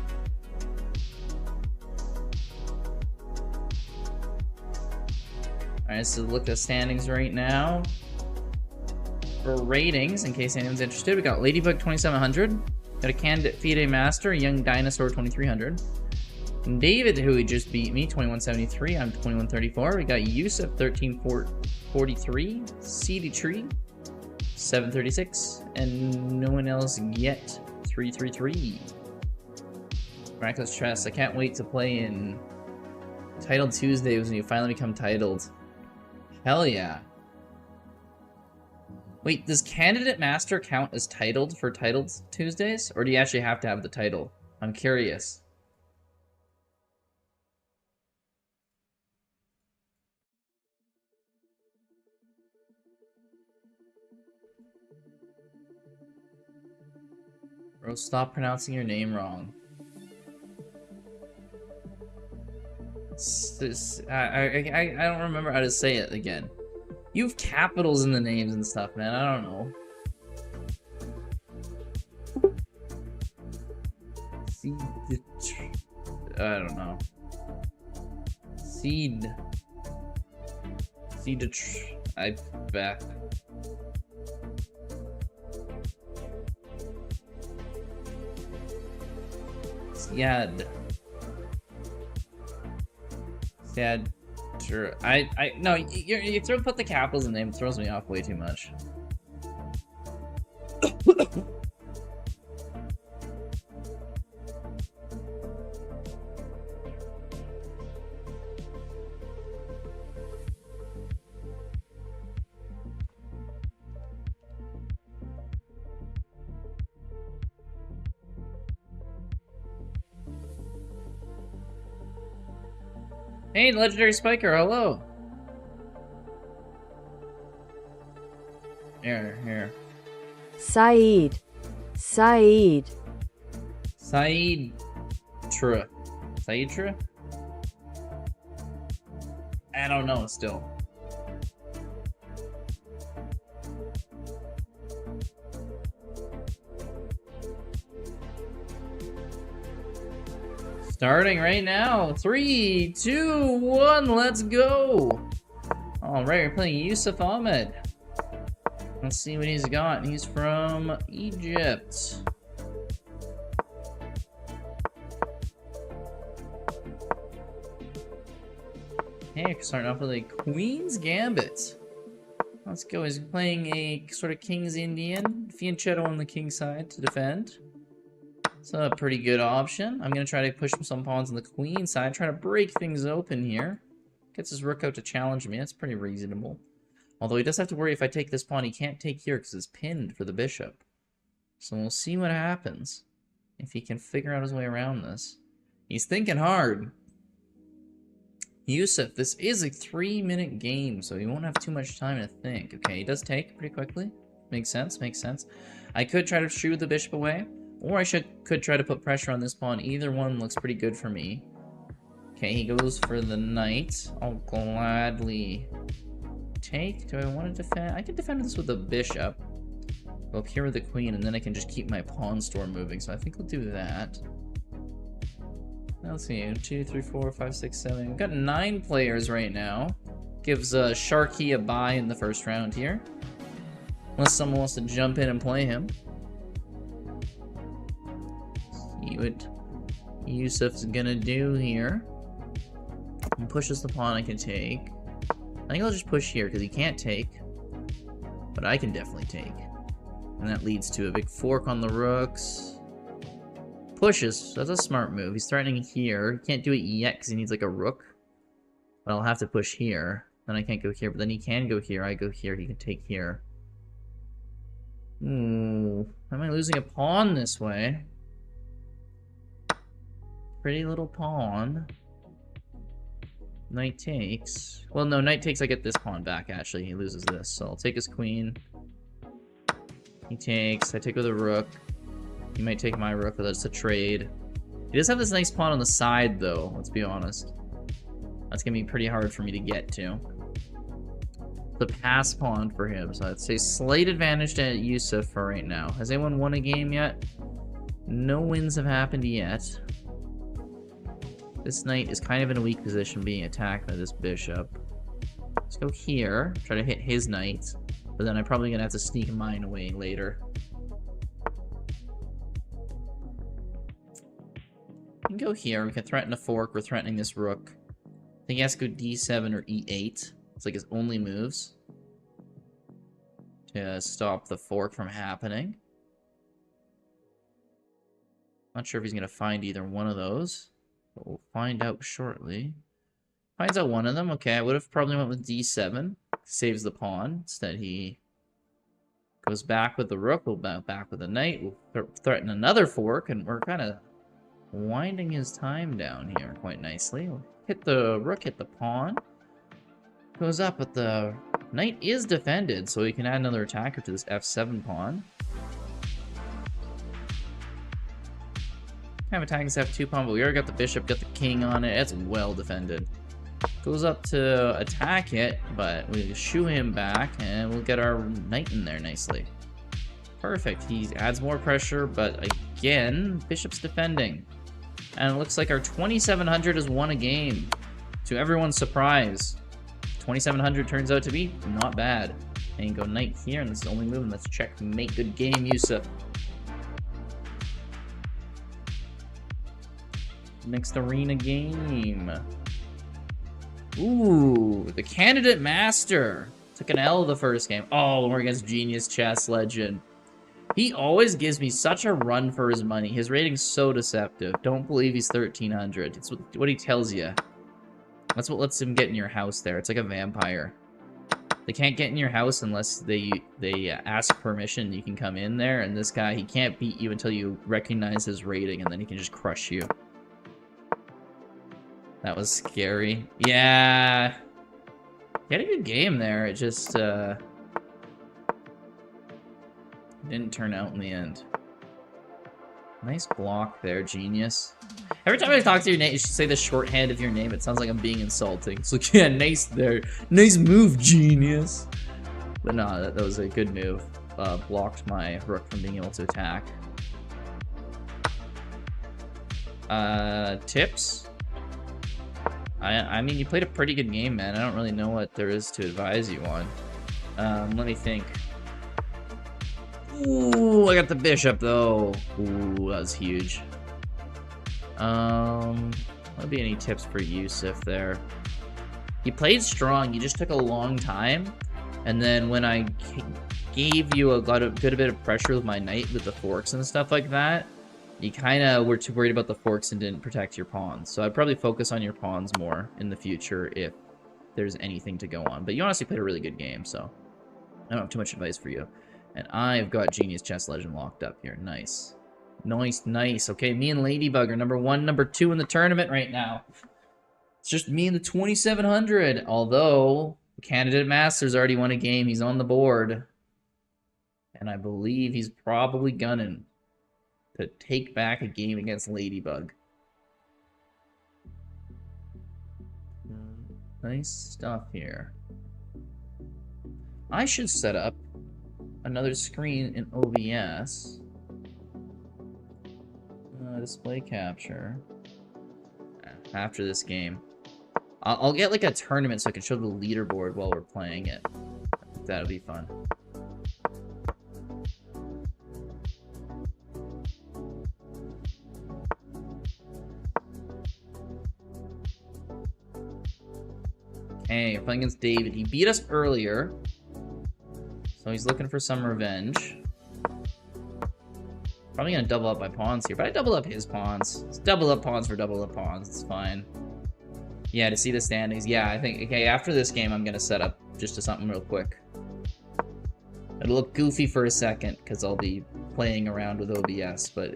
Alright, so look at the standings right now. For ratings, in case anyone's interested, we got Ladybug 2700. Got a candidate FIDE master, a young dinosaur 2300. David, who he just beat me, 2173. I'm 2134. We got Yusuf, 1343. CD Tree, 736. And no one else yet, 333. Miraculous Tress. I can't wait to play in Titled Tuesdays when you finally become titled. Hell yeah. Wait, does Candidate Master count as titled for Titled Tuesdays? Or do you actually have to have the title? I'm curious. Bro, stop pronouncing your name wrong. I don't remember how to say it again. You have capitals in the names and stuff, man. I don't know. I don't know. I bet. Sad. Sure. No, you put the capitals in the name, it throws me off way too much. Hey, Legendary Spiker, hello. Here. Saeed. Saeed. Saeedtra. Saeedtra? I don't know still. Starting right now. 3, 2, 1, let's go. Alright, we're playing Yusuf Ahmed. Let's see what he's got. He's from Egypt. Okay, starting off with a Queen's Gambit. Let's go. He's playing a sort of King's Indian. Fianchetto on the king side to defend. It's a pretty good option. I'm going to try to push some pawns on the queen side. Try to break things open here. Gets his rook out to challenge me. That's pretty reasonable. Although he does have to worry if I take this pawn, he can't take here because it's pinned for the bishop. So we'll see what happens. If he can figure out his way around this. He's thinking hard. Yusuf, this is a 3-minute game, so he won't have too much time to think. Okay, he does take pretty quickly. Makes sense, makes sense. I could try to shoo the bishop away, or I could try to put pressure on this pawn. Either one looks pretty good for me. Okay, he goes for the knight. I'll gladly take. Do I want to defend? I can defend this with the bishop. Go up here with the queen, and then I can just keep my pawn store moving, so I think we'll do that. Now let's see, 2, 3, 4, 5, 6, 7. We've got 9 players right now. Gives Sharky a bye in the first round here. Unless someone wants to jump in and play him. See what Yusuf's gonna do here. And pushes the pawn I can take. I think I'll just push here because he can't take. But I can definitely take. And that leads to a big fork on the rooks. Pushes. That's a smart move. He's threatening here. He can't do it yet because he needs like a rook. But I'll have to push here. Then I can't go here. But then he can go here. I go here. He can take here. Ooh. Am I losing a pawn this way? Pretty little pawn. Knight takes. Well, no, knight takes. I get this pawn back, actually. He loses this. So I'll take his queen. He takes. I take with a rook. He might take my rook, but that's a trade. He does have this nice pawn on the side, though. Let's be honest. That's going to be pretty hard for me to get to. The pass pawn for him. So I'd say slight advantage to Yusuf for right now. Has anyone won a game yet? No wins have happened yet. This knight is kind of in a weak position being attacked by this bishop. Let's go here. Try to hit his knight. But then I'm probably going to have to sneak mine away later. We can go here. We can threaten a fork. We're threatening this rook. I think he has to go d7 or e8. It's like his only moves to stop the fork from happening. Not sure if he's going to find either one of those, but we'll find out shortly. Finds out one of them. Okay, I would have probably went with d7. Saves the pawn. Instead, he goes back with the rook. We'll back with the knight. We'll threaten another fork, and we're kind of winding his time down here quite nicely. We'll hit the rook, hit the pawn. Goes up, but the knight is defended, so we can add another attacker to this f7 pawn. Kind of attacking this f2 pawn, but we already got the bishop, got the king on it. It's well defended. Goes up to attack it, but we shoo him back, and we'll get our knight in there nicely. Perfect. He adds more pressure, but again, bishop's defending. And it looks like our 2700 has won a game. To everyone's surprise. 2700 turns out to be not bad. And you go knight here, and this is the only move, and let's checkmate. Good game, Yusuf. Next arena game. Ooh, the candidate master. Took an L the first game. Oh, we're against Genius Chess Legend. He always gives me such a run for his money. His rating's so deceptive. Don't believe he's 1300. It's what he tells you. That's what lets him get in your house there. It's like a vampire. They can't get in your house unless they ask permission. You can come in there, and this guy, he can't beat you until you recognize his rating, and then he can just crush you. That was scary. Yeah. He had a good game there. It just didn't turn out in the end. Nice block there, genius. Every time I talk to your name, you should say the shorthand of your name. It sounds like I'm being insulting. It's like, yeah, nice there. Nice move, genius. But no, that was a good move. Blocked my rook from being able to attack. Tips? I mean, you played a pretty good game, man. I don't really know what there is to advise you on. Let me think. Ooh, I got the bishop, though. Ooh, that was huge. What be any tips for Yusuf there? You played strong. You just took a long time. And then when I gave you a good bit of pressure with my knight with the forks and stuff like that, you kind of were too worried about the forks and didn't protect your pawns. So I'd probably focus on your pawns more in the future if there's anything to go on. But you honestly played a really good game, so I don't have too much advice for you. And I've got Genius Chess Legend locked up here. Nice. Nice, nice. Okay, me and Ladybug are number 1, number 2 in the tournament right now. It's just me and the 2700. Although, the candidate Masters already won a game. He's on the board. And I believe he's probably gunning to take back a game against Ladybug. Nice stuff here. I should set up another screen in OBS. Display capture. After this game. I'll get like a tournament so I can show the leaderboard while we're playing it. That'll be fun. Okay, we're playing against David. He beat us earlier. So he's looking for some revenge. Probably gonna double up my pawns here, but I double up his pawns. It's double up pawns for double up pawns. It's fine. Yeah, to see the standings. Yeah, I think, okay, after this game, I'm gonna set up just to something real quick. It'll look goofy for a second, because I'll be playing around with OBS, but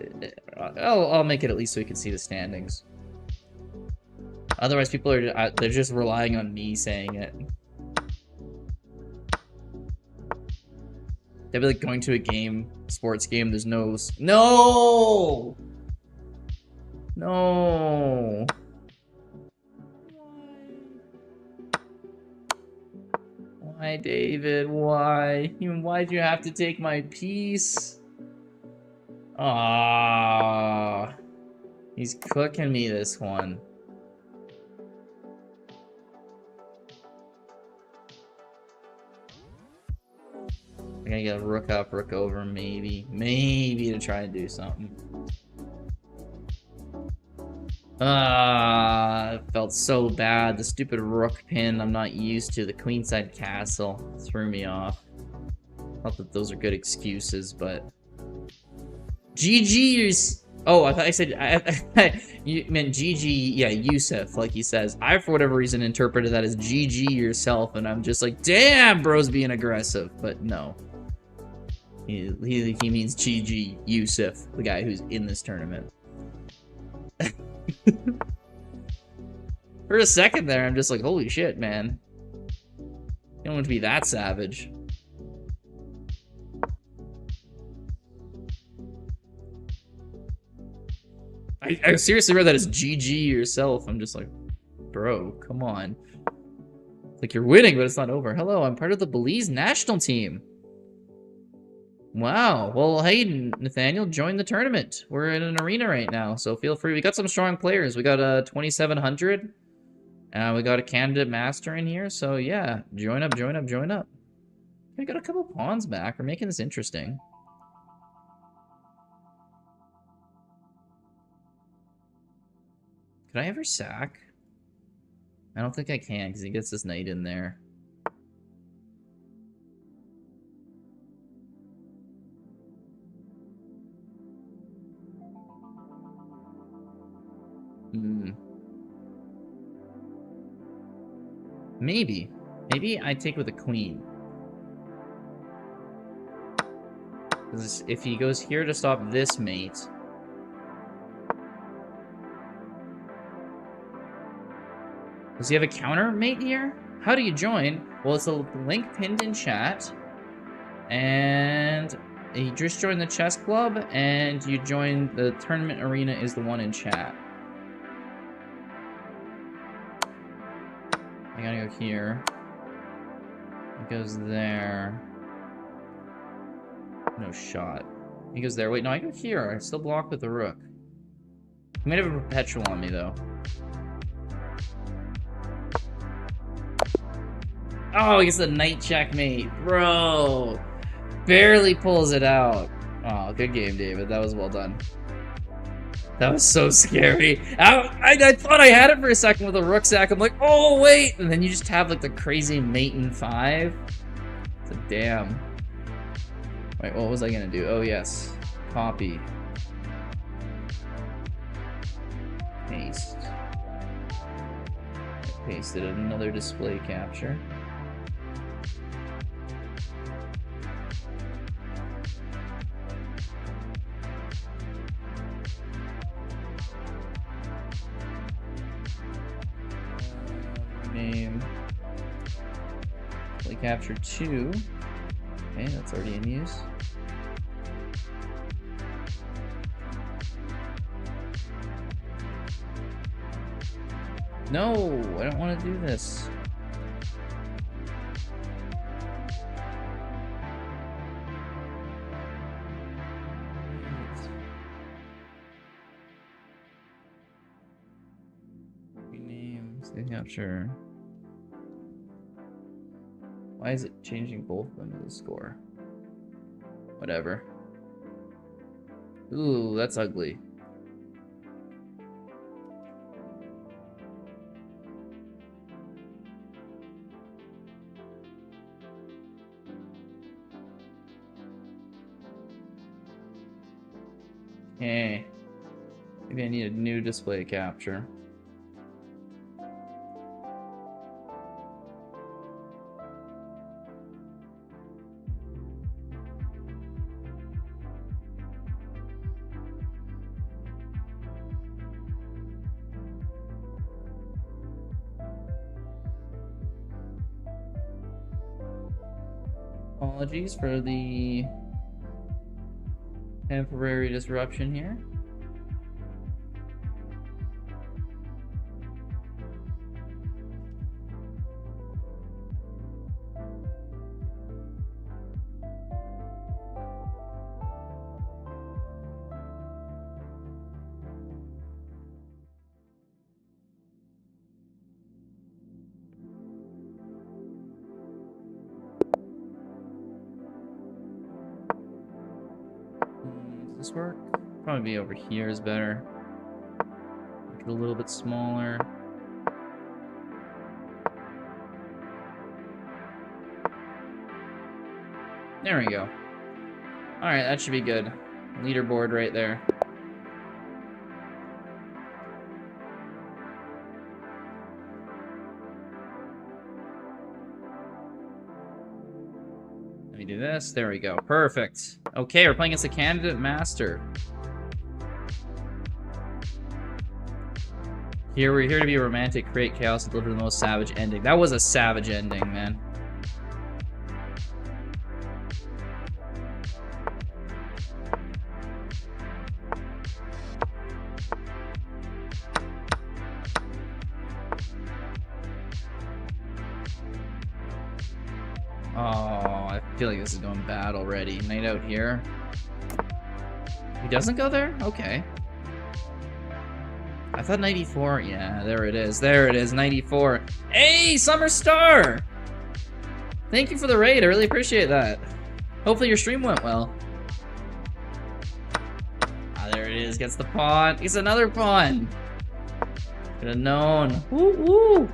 I'll make it at least so you can see the standings. Otherwise, people are they're just relying on me saying it. They'd be like going to a game, sports game, there's no... No! No! Why, David? Why? Even why'd you have to take my piece? Ah, he's cooking me this one. I'm gonna get a rook up, rook over, maybe to try and do something. Ah, it felt so bad. The stupid rook pin I'm not used to. The queenside castle threw me off. Not that those are good excuses, but... GG's! Oh, I thought I said... you meant GG, yeah, Yusuf, like he says. I, for whatever reason, interpreted that as GG yourself, and I'm just like, damn, bro's being aggressive. But no. He means GG Yusuf, the guy who's in this tournament. For a second there, I'm just like, holy shit, man. You don't want to be that savage. I seriously read that as GG yourself. I'm just like, bro, come on. It's like you're winning, but it's not over. Hello, I'm part of the Belize national team. Wow. Well, hey, Nathaniel, join the tournament. We're in an arena right now, so feel free. We got some strong players. We got a 2700. We got a candidate master in here, so yeah, join up, join up, join up. We got a couple pawns back. We're making this interesting. Could I ever sack? I don't think I can, because he gets this knight in there. Maybe. Maybe I take with a queen. Because if he goes here to stop this mate... Does he have a counter mate here? How do you join? Well, it's a link pinned in chat. And you just join the chess club, and you join the tournament arena is the one in chat. I gotta go here. It goes there. No shot. He goes there. Wait, no, I go here. I still block with the rook. He might have a perpetual on me, though. Oh, he gets the knight checkmate. Bro. Barely pulls it out. Oh, good game, David. That was well done. That was so scary. I thought I had it for a second with a rook sack. I'm like, oh, wait. And then you just have, like, the crazy mate in 5. It's a damn. Wait, what was I going to do? Oh, yes. Copy. Paste. I pasted another display capture. Name. Display capture 2. Okay, that's already in use. No, I don't want to do this. Rename, display capture. Why is it changing both of them to the score? Whatever. Ooh, that's ugly. Okay. Maybe I need a new display capture. Apologies for the temporary disruption here. Does this work? Probably be over here is better. Make it a little bit smaller. There we go. Alright, that should be good. Leaderboard right there. Let me do this. There we go. Perfect. Okay, we're playing against a candidate master. Here, we're here to be romantic, create chaos, and deliver the most savage ending. That was a savage ending, man. Oh, I feel like this is going bad already. Knight out here. He doesn't go there? Okay. I thought 94. Yeah, there it is. There it is, 94. Hey, Summer Star! Thank you for the raid. I really appreciate that. Hopefully your stream went well. Ah, there it is. Gets the pawn. It's another pawn. Could have known. Woo woo.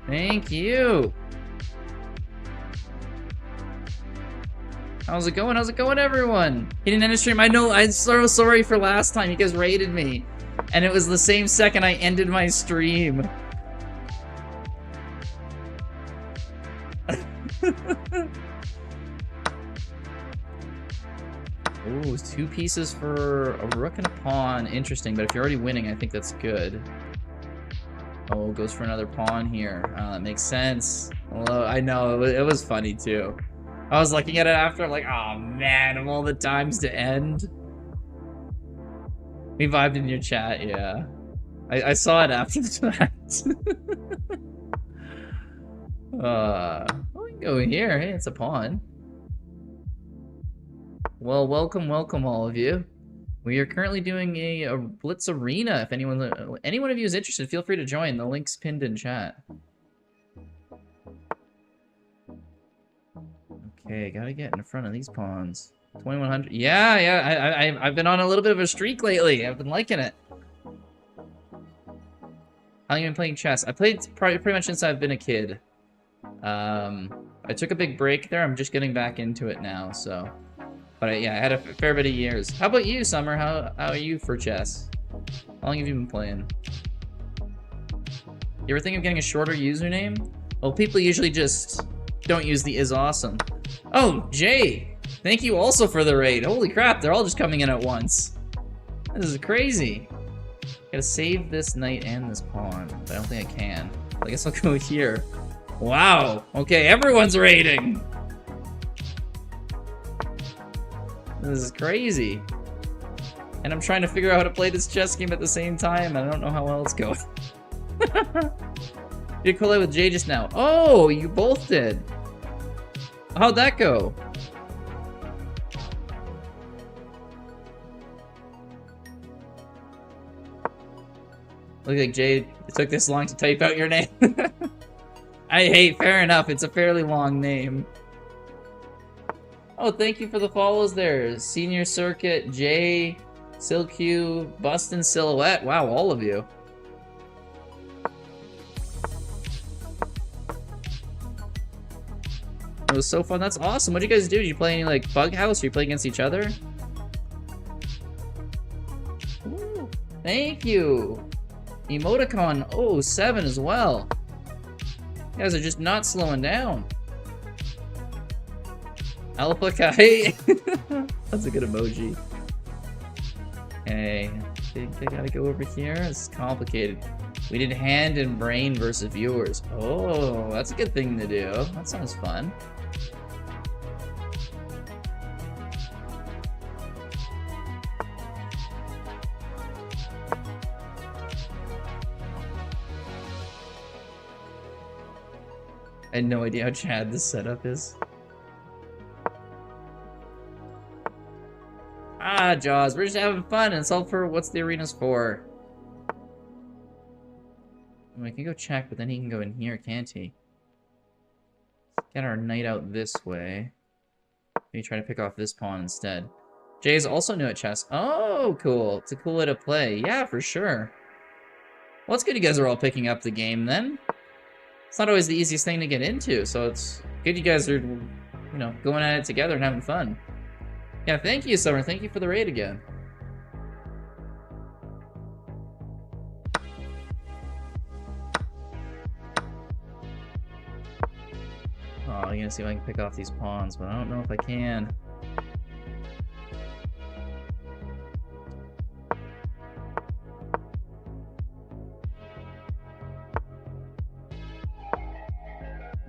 Thank you. How's it going? How's it going, everyone? He didn't end his stream. I know. I'm so sorry for last time. You guys raided me. And it was the same second I ended my stream. Ooh, 2 pieces for a rook and a pawn. Interesting, but if you're already winning, I think that's good. Oh, goes for another pawn here. That makes sense. Although, I know, it was funny too. I was looking at it after, I'm like, oh man, of all the times to end. We vibed in your chat, yeah. I saw it after the fact. We can go here. Hey, it's a pawn. Well, welcome all of you. We are currently doing a Blitz arena. If anyone of you is interested, feel free to join. The link's pinned in chat. Okay, gotta get in front of these pawns. 2100. Yeah. I've been on a little bit of a streak lately. I've been liking it. How long have you been playing chess? I played pretty much since I've been a kid. I took a big break there. I'm just getting back into it now, so. But yeah, I had a fair bit of years. How about you, Summer? How are you for chess? How long have you been playing? You ever think of getting a shorter username? Well, people usually just don't use the is awesome. Oh, Jay! Thank you also for the raid. Holy crap, they're all just coming in at once. This is crazy. Gotta save this knight and this pawn, but I don't think I can. I guess I'll go here. Wow! Okay, everyone's raiding! This is crazy. And I'm trying to figure out how to play this chess game at the same time, and I don't know how well it's going. You collab with Jay just now. Oh, you both did. How'd that go? Look like Jay, it took this long to type out your name. Fair enough, it's a fairly long name. Oh, thank you for the follows there. Senior Circuit, Jay, Silq, Bustin' Silhouette. Wow, all of you. It was so fun. That's awesome. What'd you guys do? Did you play any like Bug House? Or you play against each other? Ooh, thank you. Emoticon 07 as well. You guys are just not slowing down. Alpha Kai. That's a good emoji. Okay, I think I gotta go over here. This is complicated. We did hand and brain versus viewers. Oh, that's a good thing to do. That sounds fun. I had no idea how Chad this setup is. Ah, Jaws, we're just having fun, and it's all for what's the arena's for. We can go check, but then he can go in here, can't he? Let's get our knight out this way. Maybe try to pick off this pawn instead. Jay is also new at chess. Oh, cool. It's a cool way to play. Yeah, for sure. Well, it's good you guys are all picking up the game, then. It's not always the easiest thing to get into, so it's good you guys are, you know, going at it together and having fun. Yeah, thank you, Summer. Thank you for the raid again. Oh, I'm gonna see if I can pick off these pawns, but I don't know if I can.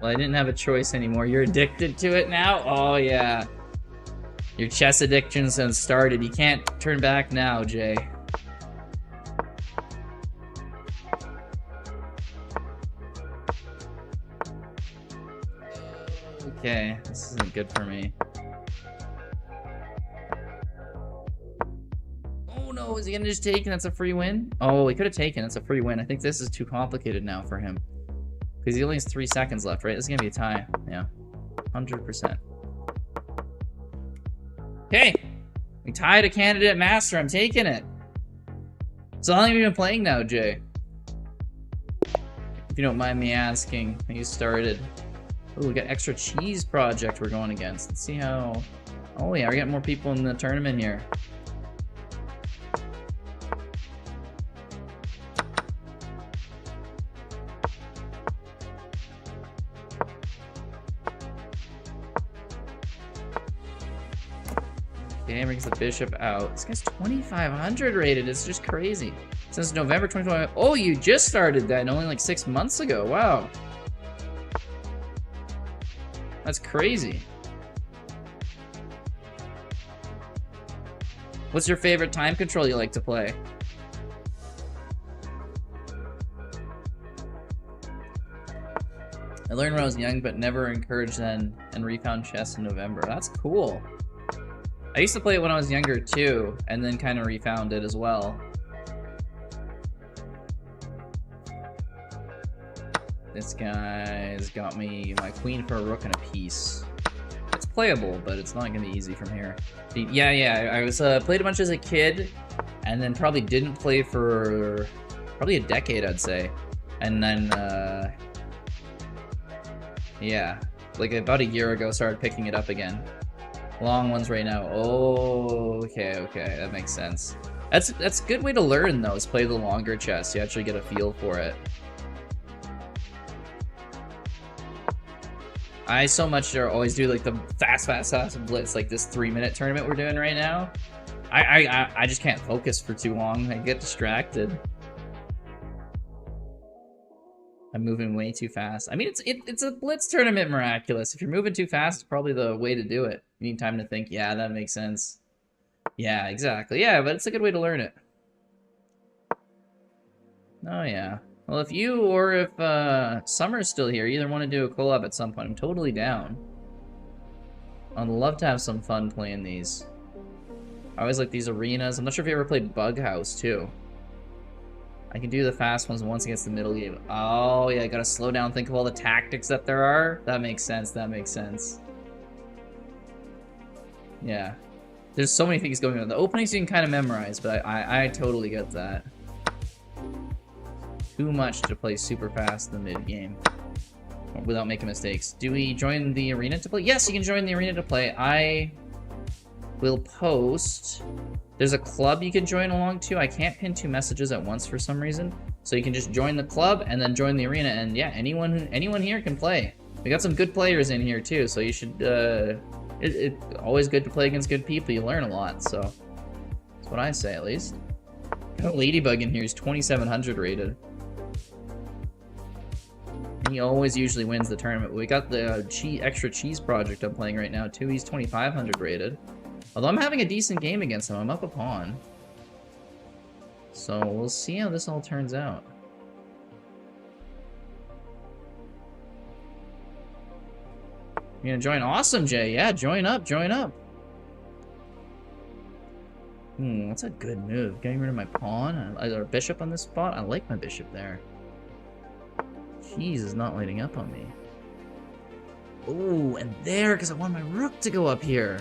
Well, I didn't have a choice anymore. You're addicted to it now? Oh, yeah. Your chess addictions have started. You can't turn back now, Jay. Okay, this isn't good for me. Oh no, is he gonna just take and that's a free win? Oh, he could have taken, it's a free win. I think this is too complicated now for him. Because he only has 3 seconds left, right? This is gonna be a tie. Yeah, 100%. Okay, we tied a candidate master. I'm taking it. So how long have you been playing now, Jay? If you don't mind me asking, when you started. Oh, we got extra cheese project we're going against. Let's see how. Oh yeah, we're getting more people in the tournament here. Okay, brings the bishop out. This guy's 2,500 rated. It's just crazy. Since November 2020. Oh, you just started that only like 6 months ago. Wow. That's crazy. What's your favorite time control you like to play? I learned when I was young, but never encouraged then, and refound chess in November. That's cool. I used to play it when I was younger too, and then kind of refound it as well. This guy's got me my queen for a rook and a piece. It's playable, but it's not gonna be easy from here. Yeah, I was played a bunch as a kid, and then probably didn't play for probably a decade, I'd say. And then, yeah, like about a year ago, started picking it up again. Long ones right now. Oh, okay, that makes sense. That's a good way to learn though, is play the longer chess. You actually get a feel for it. I so much always do like the fast blitz, like this 3-minute tournament we're doing right now. I just can't focus for too long. I get distracted. I'm moving way too fast. I mean, it's a blitz tournament, miraculous. If you're moving too fast, it's probably the way to do it. You need time to think. Yeah, that makes sense. Yeah, exactly. Yeah, but it's a good way to learn it. Oh yeah. Well, if you or if Summer's still here, either want to do a collab at some point, I'm totally down. I'd love to have some fun playing these. I always like these arenas. I'm not sure if you ever played Bug House, too. I can do the fast ones once against the middle game. Oh, yeah, I gotta slow down, think of all the tactics that there are. That makes sense, that makes sense. Yeah. There's so many things going on. The openings you can kind of memorize, but I totally get that. Too much to play super fast in the mid-game without making mistakes. Do we join the arena to play? Yes, you can join the arena to play. I will post... There's a club you can join along to. I can't pin 2 messages at once for some reason. So you can just join the club and then join the arena. And yeah, anyone here can play. We got some good players in here too, so you should... It's always good to play against good people. You learn a lot, so... That's what I say, at least. Got a Ladybug in here. He's 2700 rated. He always usually wins the tournament. We got the extra cheese project I'm playing right now too. He's 2500 rated. Although I'm having a decent game against him. I'm up a pawn. So we'll see how this all turns out. You're gonna join? Awesome, Jay. Yeah, join up, join up. That's a good move. Getting rid of my pawn or bishop on this spot. I like my bishop there. Cheese is not lighting up on me. Oh, and there, because I want my rook to go up here.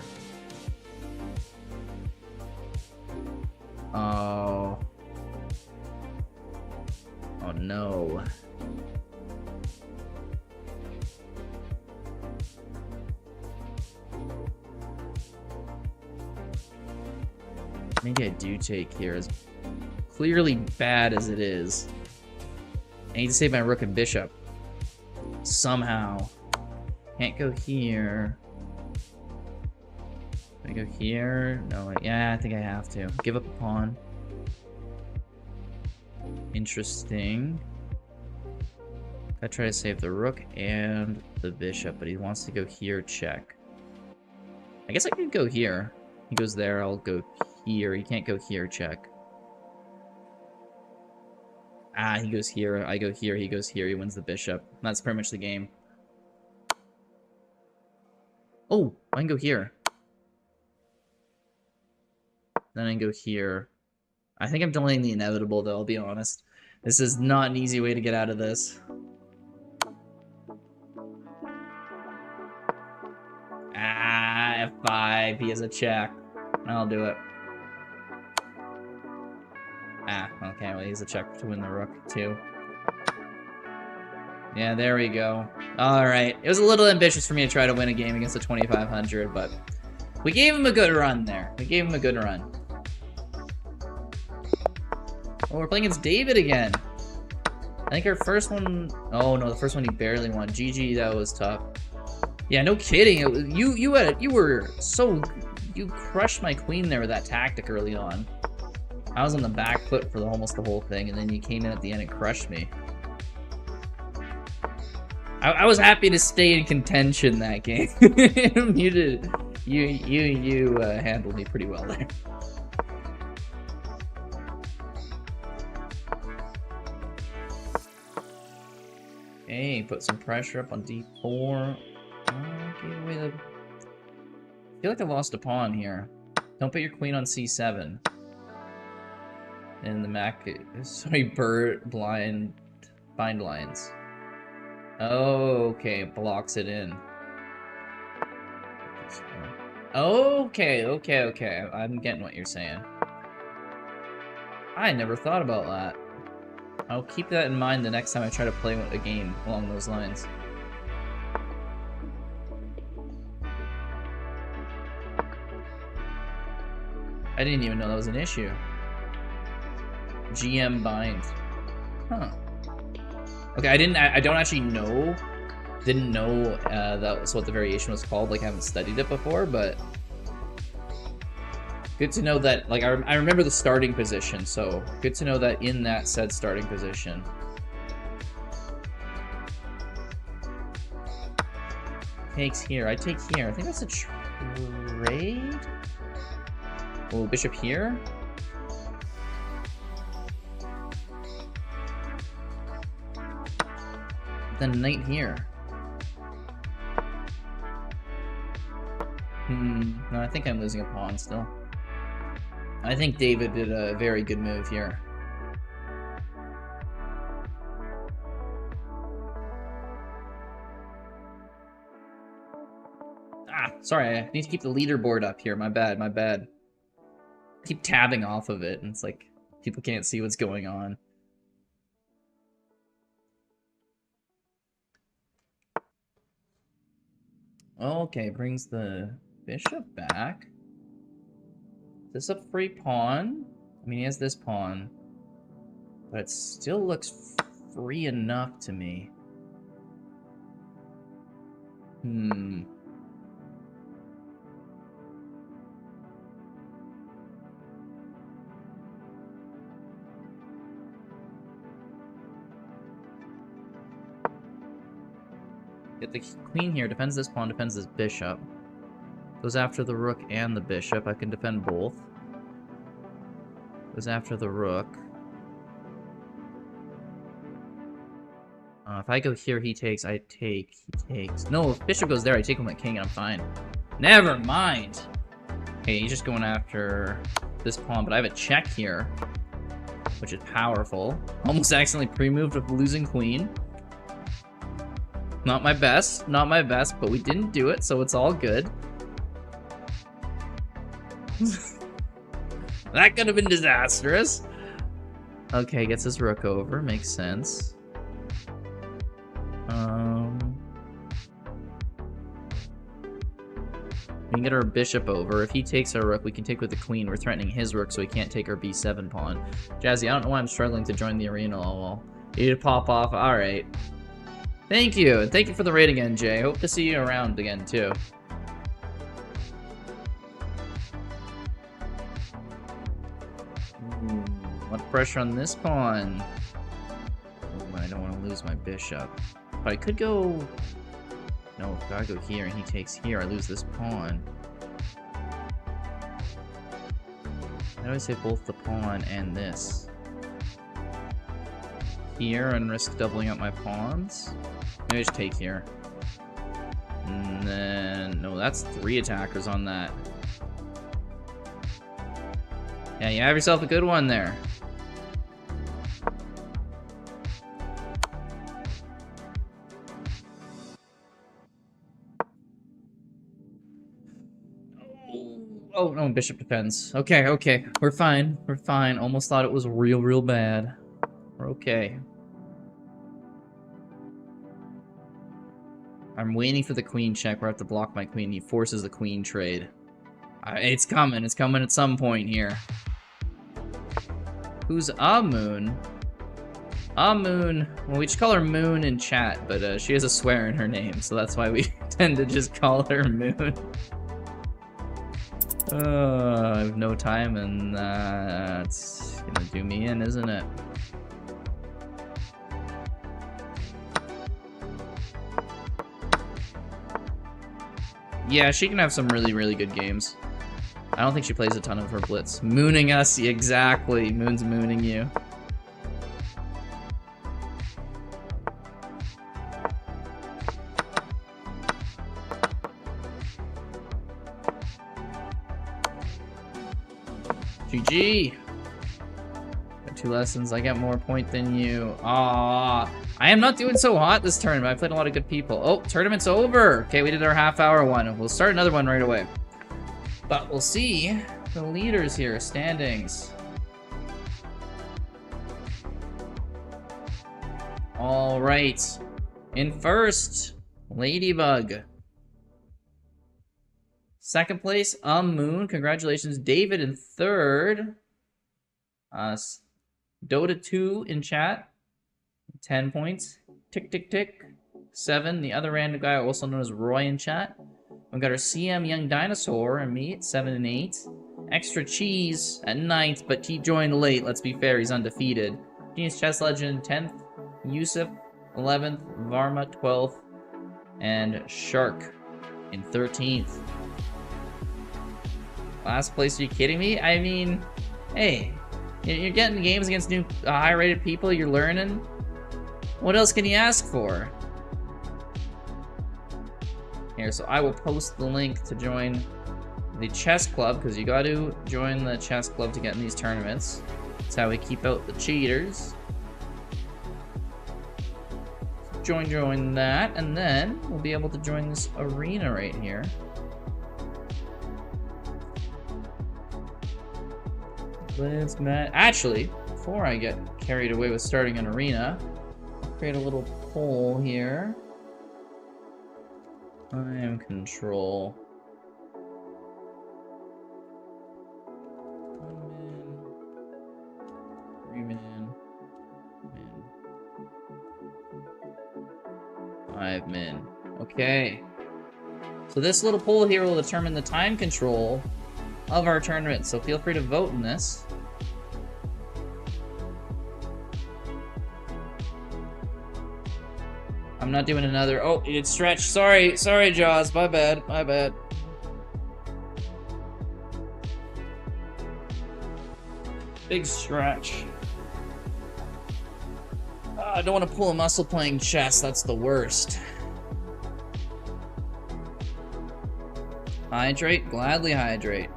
Oh. Oh no. Maybe I do take here, as clearly bad as it is. I need to save my rook and bishop. Somehow. Can't go here. Can I go here? No, yeah, I think I have to. Give up a pawn. Interesting. I try to save the rook and the bishop, but he wants to go here, check. I guess I could go here. He goes there, I'll go here. He can't go here, check. Ah, he goes here, I go here, he goes here, he wins the bishop. That's pretty much the game. Oh, I can go here. Then I can go here. I think I'm delaying the inevitable, though, I'll be honest. This is not an easy way to get out of this. Ah, F5, he has a check. I'll do it. Ah, okay, well, he has a check to win the rook, too. Yeah, there we go. Alright, it was a little ambitious for me to try to win a game against the 2500, but we gave him a good run there. We gave him a good run. Oh, we're playing against David again. I think our first one... Oh, no, the first one he barely won. GG, that was tough. Yeah, no kidding. It was, you were so... You crushed my queen there with that tactic early on. I was on the back foot for almost the whole thing, and then you came in at the end and crushed me. I was happy to stay in contention that game. You did. You handled me pretty well there. Okay, put some pressure up on d4. Gave away the... I feel like I lost a pawn here. Don't put your queen on c7. And the Mac... Sorry, bind lines. Oh, okay, blocks it in. Okay. I'm getting what you're saying. I never thought about that. I'll keep that in mind the next time I try to play a game along those lines. I didn't even know that was an issue. GM bind. Huh. Okay, I don't actually know. Didn't know that was what the variation was called. Like, I haven't studied it before, but good to know that. Like, I remember the starting position, so good to know that in that said starting position. Takes here. I take here. I think that's a trade. Oh, bishop here. Then knight here. No, I think I'm losing a pawn still. I think David did a very good move here. Ah, sorry, I need to keep the leaderboard up here. My bad. I keep tabbing off of it, and it's like people can't see what's going on. Okay, brings the bishop back. Is this a free pawn? I mean, he has this pawn. But it still looks free enough to me. Get the queen here, defends this pawn, defends this bishop. Goes after the rook and the bishop. I can defend both. Goes after the rook. If I go here, he takes, I take, he takes. No, if bishop goes there, I take with my king and I'm fine. Never mind! Okay, he's just going after this pawn, but I have a check here, which is powerful. Almost accidentally pre-moved with losing queen. Not my best, but we didn't do it, so it's all good. That could have been disastrous. Okay, gets his rook over, makes sense. We can get our bishop over. If he takes our rook, we can take with the queen. We're threatening his rook, so he can't take our b7 pawn. Jazzy, I don't know why I'm struggling to join the arena. Oh, well. You need to pop off. Alright. Thank you, and thank you for the raid again, Jay. Hope to see you around again, too. What pressure on this pawn? Oh, I don't want to lose my bishop. But I could go... No, if I go here and he takes here, I lose this pawn. How do I say both the pawn and this? Here and risk doubling up my pawns? Maybe I just take here. And then... No, that's 3 attackers on that. Yeah, you have yourself a good one there. Oh, no, bishop defends. Okay, okay. We're fine. We're fine. Almost thought it was real bad. We're okay. I'm waiting for the queen check where I have to block my queen. He forces the queen trade. It's coming. It's coming at some point here. Who's Moon? Moon. Well, we just call her Moon in chat, but she has a swear in her name, so that's why we tend to just call her Moon. I have no time, and that's gonna do me in, isn't it? Yeah, she can have some really, really good games. I don't think she plays a ton of her Blitz. Mooning us, exactly. Moon's mooning you. GG. Got 2 lessons. I got more point than you. Ah, I am not doing so hot this tournament. I played a lot of good people. Oh, tournament's over. Okay, we did our half-hour one. We'll start another one right away. But we'll see the leaders here, standings. All right. In first, Ladybug. Second place, Moon. Congratulations, David in third. Dota 2 in chat. 10 points. Tick, tick, tick. 7. The other random guy, also known as Roy in chat. We've got our CM Young Dinosaur and me at 7 and 8. Extra Cheese at 9th, but he joined late. Let's be fair, he's undefeated. Genius Chess Legend 10th. Yusuf 11th. Varma 12th. And Shark in 13th. Last place, are you kidding me? I mean, hey, you're getting games against new high-rated people, you're learning. What else can you ask for? Here, so I will post the link to join the chess club, because you got to join the chess club to get in these tournaments. That's how we keep out the cheaters. Join that, and then we'll be able to join this arena right here. Blitz, Matt. Actually, before I get carried away with starting an arena, I'll create a little poll here. I am control. Man. 5 min. Okay. So this little poll here will determine the time control of our tournament, so feel free to vote in this. I'm not doing another. Oh, it's stretch. Sorry, Jaws. My bad. Big stretch. I don't want to pull a muscle playing chess. That's the worst. Hydrate? Gladly hydrate.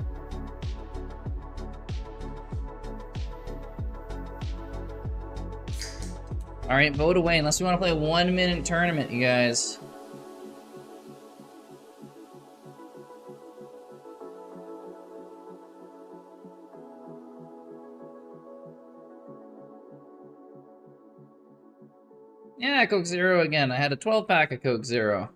Alright, vote away unless we want to play a 1-minute tournament, you guys. Yeah, Coke Zero again. I had a 12-pack of Coke Zero.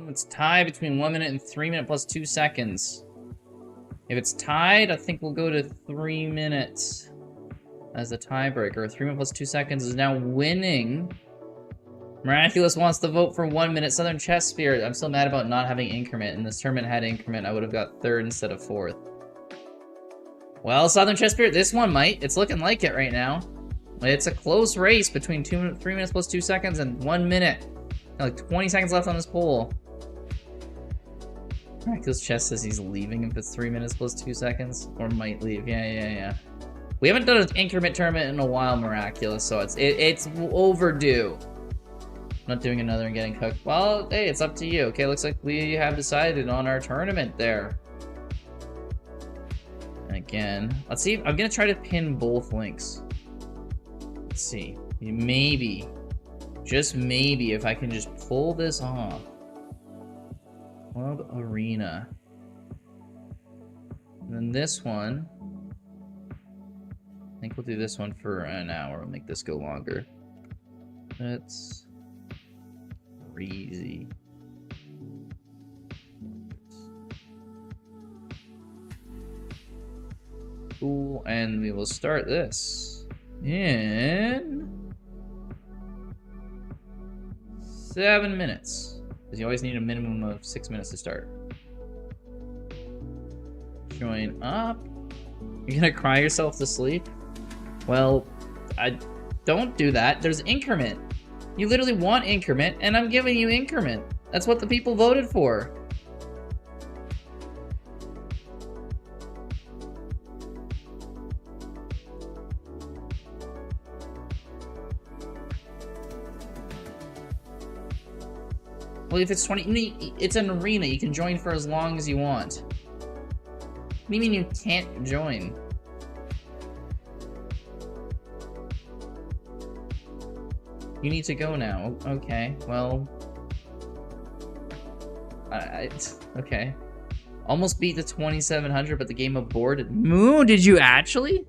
It's tied between 1 minute and 3 minutes plus 2 seconds. If it's tied, I think we'll go to 3 minutes as the tiebreaker. 3 minutes plus 2 seconds is now winning. Miraculous wants to vote for 1 minute. Southern Chess Spirit. I'm still mad about not having increment. And this tournament had increment. I would have got 3rd instead of 4th. Well, Southern Chess Spirit, this one might. It's looking like it right now. It's a close race between 3 minutes plus 2 seconds and 1 minute. Like 20 seconds left on this poll. Miraculous Chess says he's leaving if it's 3 minutes plus 2 seconds. Or might leave. Yeah. We haven't done an increment tournament in a while, Miraculous, so it's overdue. Not doing another and getting cooked. Well, hey, it's up to you. Okay, looks like we have decided on our tournament there. And again, let's see. I'm gonna try to pin both links. Let's see. Maybe, just maybe, if I can just pull this off. Club Arena. And then this one. I think we'll do this one for an hour. We'll make this go longer. Let's crazy. Cool, and we will start this in 7 minutes. Because you always need a minimum of 6 minutes to start. Join up. You're gonna cry yourself to sleep? Well, I don't do that. There's increment. You literally want increment, and I'm giving you increment. That's what the people voted for. Well, if it's 20, it's an arena. You can join for as long as you want. What do you mean you can't join? You need to go now. Okay, well... okay. Almost beat the 2700, but the game aborted. Moon, did you actually?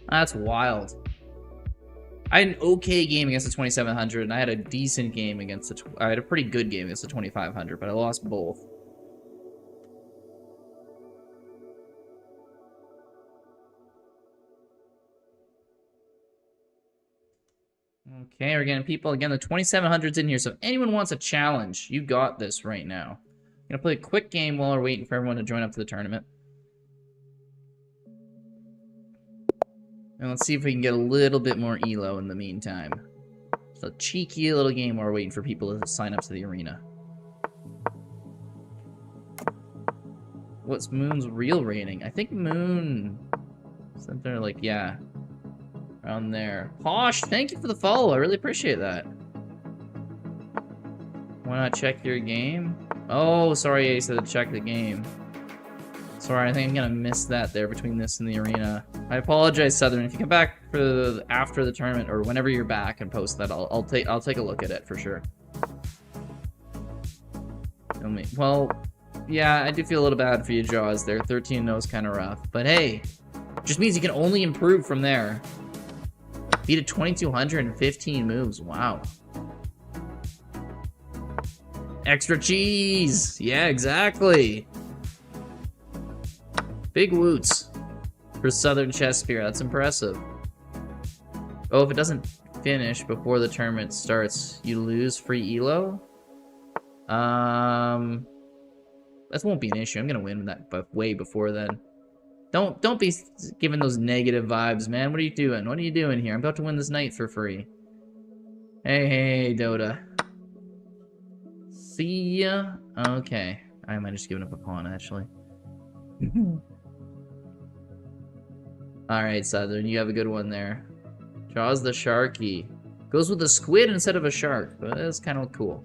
That's wild. I had an okay game against the 2700, and I had a decent game against the... I had a pretty good game against the 2500, but I lost both. Okay, we're getting people. Again, the 2700's in here, so if anyone wants a challenge, you got this right now. I'm gonna play a quick game while we're waiting for everyone to join up to the tournament. And let's see if we can get a little bit more elo in the meantime. It's a cheeky little game while we're waiting for people to sign up to the arena. What's Moon's real rating? I think Moon... Isn't there, like, yeah... around there. Posh, thank you for the follow. I really appreciate that. Why not check your game? Oh, sorry, Ace said to check the game. Sorry, I think I'm gonna miss that there between this and the arena. I apologize, Southern. If you come back for after the tournament or whenever you're back and post that, I'll take a look at it for sure. Well, yeah, I do feel a little bad for you, Jaws. There, 13-0 is kind of rough, but hey, just means you can only improve from there. Beat a 2215 moves. Wow. Extra cheese. Yeah, exactly. Big woots for Southern Chess Spear. That's impressive. Oh, if it doesn't finish before the tournament starts, you lose free elo? That won't be an issue. I'm gonna win that way before then. Don't be giving those negative vibes, man. What are you doing? What are you doing here? I'm about to win this night for free. Hey, Dota. See ya. Okay. I might have just given up a pawn, actually. Alright, Southern. You have a good one there. Jaws the Sharky. Goes with a squid instead of a shark. But that's kind of cool.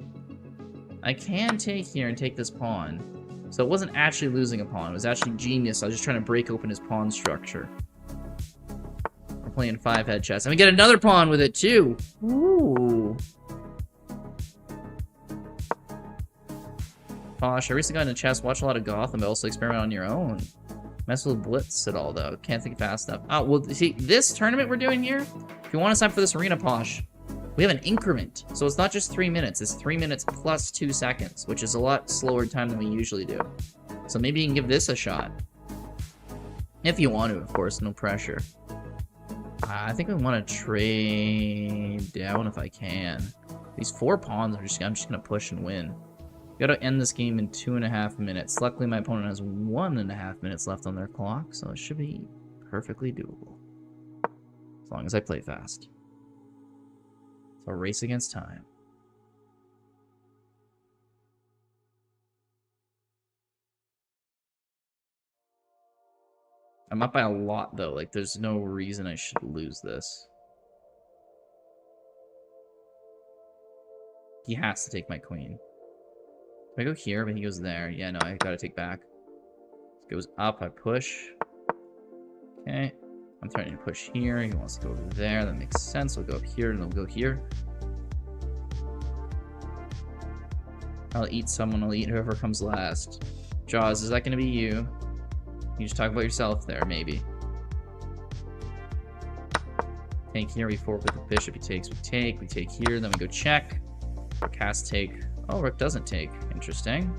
I can take here and take this pawn. So it wasn't actually losing a pawn. It was actually genius. I was just trying to break open his pawn structure. We're playing 5-head chess. And we get another pawn with it, too. Ooh. Posh, I recently got into chess. Watch a lot of Gotham, but also experiment on your own. Mess with Blitz at all, though. Can't think fast enough. Oh, well, see, this tournament we're doing here, if you want to sign up for this arena, Posh, we have an increment. So it's not just 3 minutes. It's 3 minutes plus 2 seconds, which is a lot slower time than we usually do. So maybe you can give this a shot. If you want to, of course. No pressure. I think I want to trade down if I can. These 4 pawns, I'm just going to push and win. Gotta end this game in 2.5 minutes. Luckily, my opponent has 1.5 minutes left on their clock, so it should be perfectly doable. As long as I play fast. A race against time. I'm up by a lot, though. Like, there's no reason I should lose this. He has to take my queen. If I go here, but he goes there. Yeah, no, I gotta take back. It goes up, I push. Okay. I'm trying to push here. He wants to go over there. That makes sense. We'll go up here and we'll go here. I'll eat someone. I'll eat whoever comes last. Jaws, is that going to be you? You just talk about yourself there, maybe. Take here. We fork with the bishop. He takes. We take. We take here. Then we go check. Or cast take. Oh, rook doesn't take. Interesting.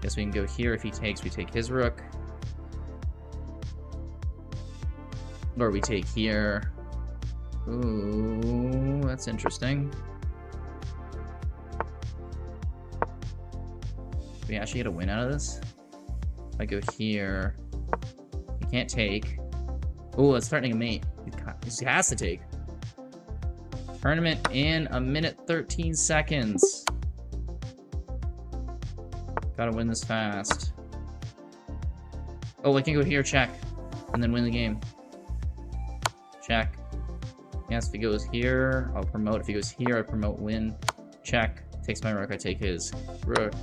Guess we can go here. If he takes, we take his rook. Or we take here. Ooh, that's interesting. Do we actually get a win out of this? If I go here, he can't take. Oh, it's threatening a mate. He has to take. Tournament in 1:13. Gotta win this fast. Oh, I can go here, check, and then win the game. Check. Yes, if he goes here, I'll promote. If he goes here, I promote, win. Check. Takes my rook, I take his rook.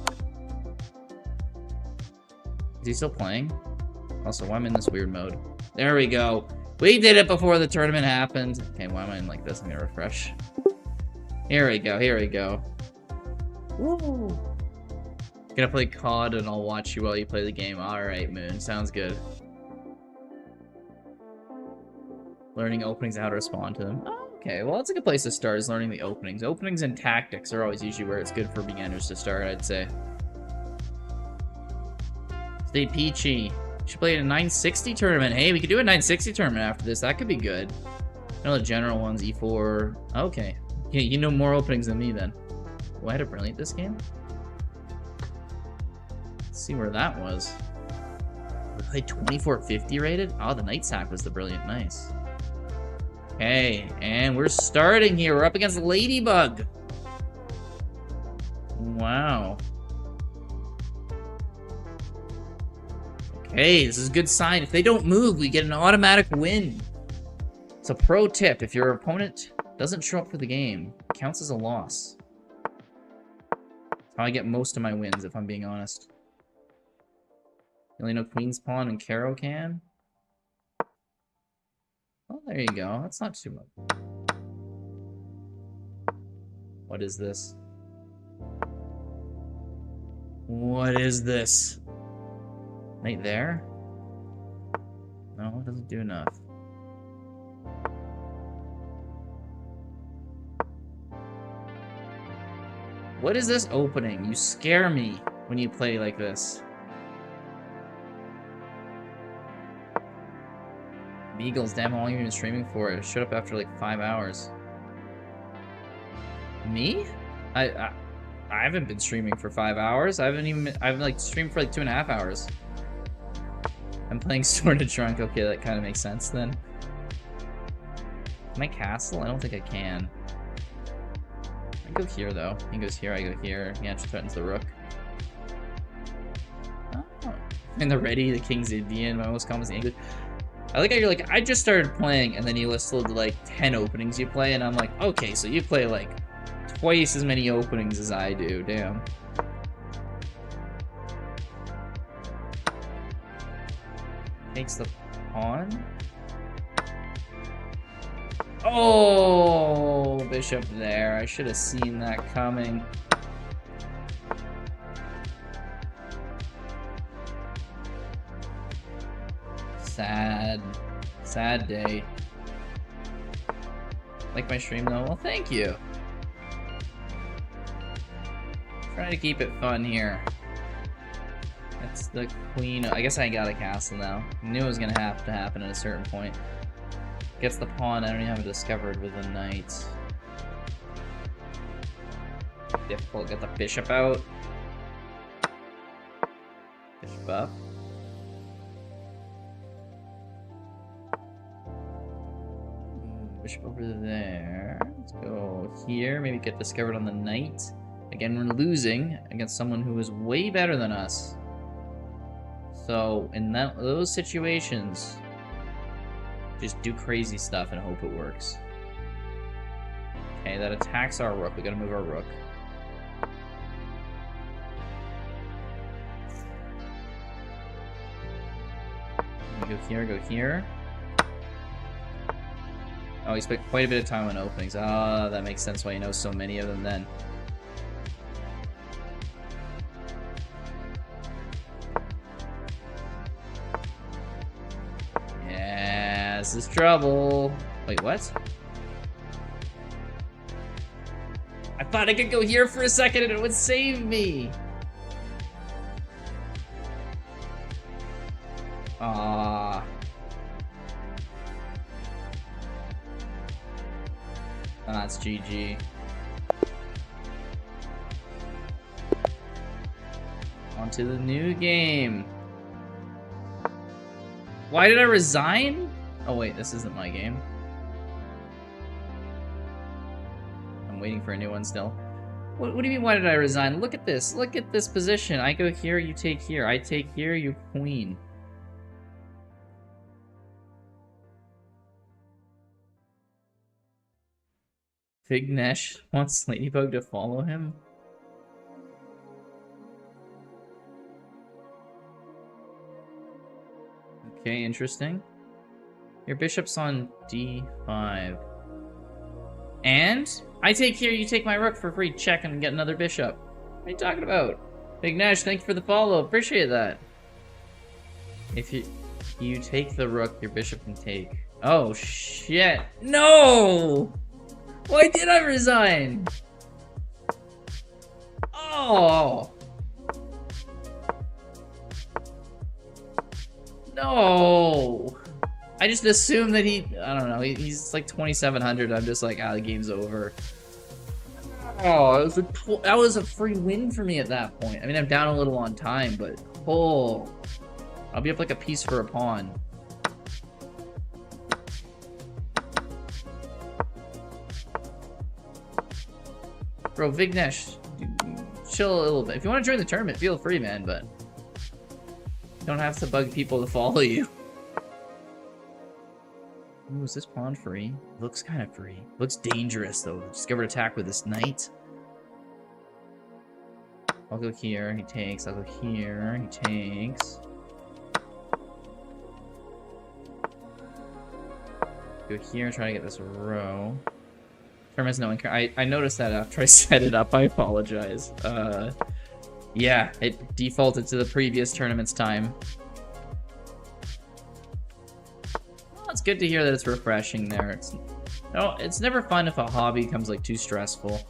Is he still playing? Also, why am I in this weird mode? There we go. We did it before the tournament happened. Okay, why am I in like this? I'm gonna refresh. Here we go, here we go. Woo! Gonna play COD and I'll watch you while you play the game. Alright, Moon. Sounds good. Learning openings and how to respond to them. Oh, okay, well, that's a good place to start, is learning the openings. Openings and tactics are always usually where it's good for beginners to start, I'd say. Stay peachy. Should play in a 960 tournament. Hey, we could do a 960 tournament after this. That could be good. I know the general ones, E4. Okay. Yeah, you know more openings than me, then. Oh, I had a brilliant this game? Let's see where that was. We played 2450 rated? Oh, the Night Sack was the brilliant. Nice. Okay, and we're starting here. We're up against Ladybug. Wow. Okay, this is a good sign. If they don't move, we get an automatic win. It's a pro tip. If your opponent doesn't show up for the game, it counts as a loss. That's how I get most of my wins, if I'm being honest. You only know Queen's Pawn and Caro can? Oh, there you go. That's not too much. What is this? What is this? Right there? No, it doesn't do enough. What is this opening? You scare me when you play like this. Beagles, damn, how long have you been streaming for? It showed up after like 5 hours. Me? I haven't been streaming for 5 hours. I've like streamed for like 2.5 hours. I'm playing Sword of Trunk. Okay, that kind of makes sense then. Can I castle? I don't think I can. I go here though. He goes here, I go here. He actually threatens the rook. Oh. And the ready, the King's Indian, my most common is English. I like how you're like, I just started playing, and then you listed like 10 openings you play, and I'm like, okay, so you play like twice as many openings as I do. Damn. Takes the pawn. Oh, bishop there. I should have seen that coming. Sad. Sad day. Like my stream though? Well, thank you. Trying to keep it fun here. That's the queen. I guess I got a castle now. Knew it was gonna have to happen at a certain point. Gets the pawn. I don't even have it discovered with the knight. Difficult. Get the bishop out. Bishop up. Bishop over there. Let's go here. Maybe get discovered on the knight. Again, we're losing against someone who is way better than us. So, in those situations, just do crazy stuff and hope it works. Okay, that attacks our rook. We gotta move our rook. Go here, go here. Oh, he spent quite a bit of time on openings. Ah, that makes sense why he knows so many of them then. Yeah, this is trouble. Wait, what? I thought I could go here for a second and it would save me. Ah. That's GG. On to the new game. Why did I resign? Oh wait, this isn't my game. I'm waiting for a new one still. What do you mean, why did I resign? Look at this. Look at this position. I go here, you take here. I take here, you queen. Vignesh wants Ladybug to follow him? Okay, interesting. Your bishop's on d5. And? I take here, you take my rook for free. Check and get another bishop. What are you talking about? Vignesh, thank you for the follow. Appreciate that. If you take the rook, your bishop can take. Oh, shit. No! Why did I resign? Oh! No! I just assumed that I don't know, he's like 2,700. I'm just like, the game's over. Oh, that was a free win for me at that point. I mean, I'm down a little on time, but oh, I'll be up like a piece for a pawn. Bro, Vignesh, chill a little bit. If you want to join the tournament, feel free, man, but you don't have to bug people to follow you. Ooh, is this pawn free? Looks kind of free. Looks dangerous, though. Discovered attack with this knight. I'll go here, he takes. I'll go here, he takes. Go here, try to get this row. Term has no income. I noticed that after I set it up. I apologize. Yeah, it defaulted to the previous tournament's time. Well, it's good to hear that it's refreshing there. It's never fun if a hobby becomes like too stressful.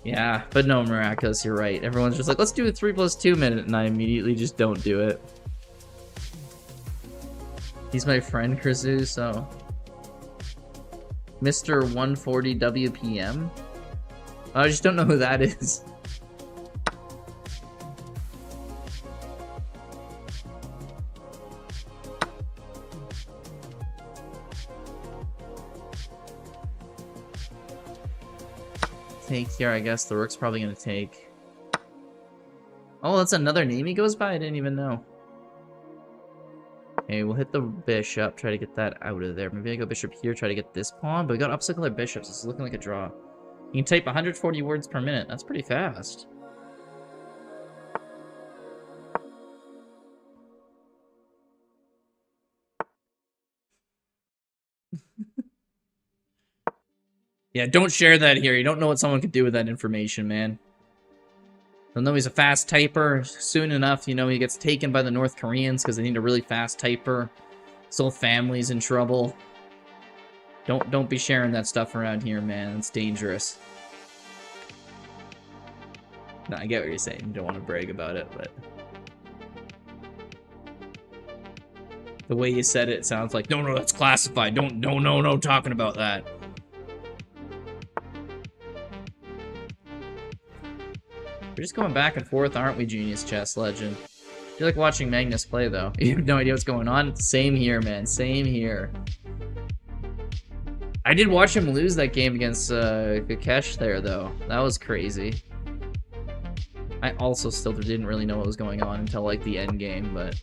Yeah, but no, Miraculous, you're right. Everyone's just like, let's do a 3+2 minute, and I immediately just don't do it. He's my friend, Krizu, so... Mr. 140 WPM? I just don't know who that is. Take here, I guess. The rook's probably gonna take. Oh, that's another name he goes by? I didn't even know. Okay, we'll hit the bishop, try to get that out of there. Maybe I go bishop here, try to get this pawn, but we got opposite color bishops. This is looking like a draw. You can type 140 words per minute. That's pretty fast. Yeah, don't share that here. You don't know what someone could do with that information, man. They'll know he's a fast typer. Soon enough, you know, he gets taken by the North Koreans because they need a really fast typer. His whole family's in trouble. Don't be sharing that stuff around here, man. It's dangerous. No, I get what you're saying. You don't want to brag about it, but... The way you said it sounds like, no, that's classified. No, talking about that. We're just going back and forth, aren't we, Genius Chess Legend? I feel like watching Magnus play, though. You have no idea what's going on? Same here, man. Same here. I did watch him lose that game against Gakesh there, though. That was crazy. I also still didn't really know what was going on until, like, the end game, but...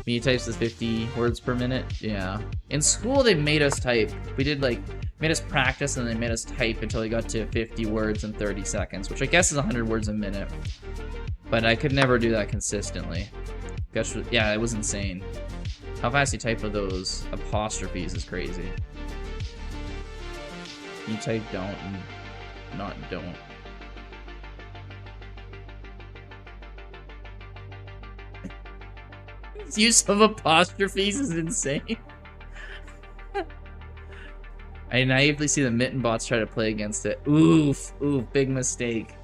Me types is 50 words per minute? Yeah. In school, they made us type. We did, like... Made us practice, and they made us type until we got to 50 words in 30 seconds, which I guess is 100 words a minute. But I could never do that consistently. Yeah, it was insane. How fast you type with those apostrophes is crazy. You type don't and not don't. Its use of apostrophes is insane. I naively see the mitten bots try to play against it. Oof, oof, big mistake.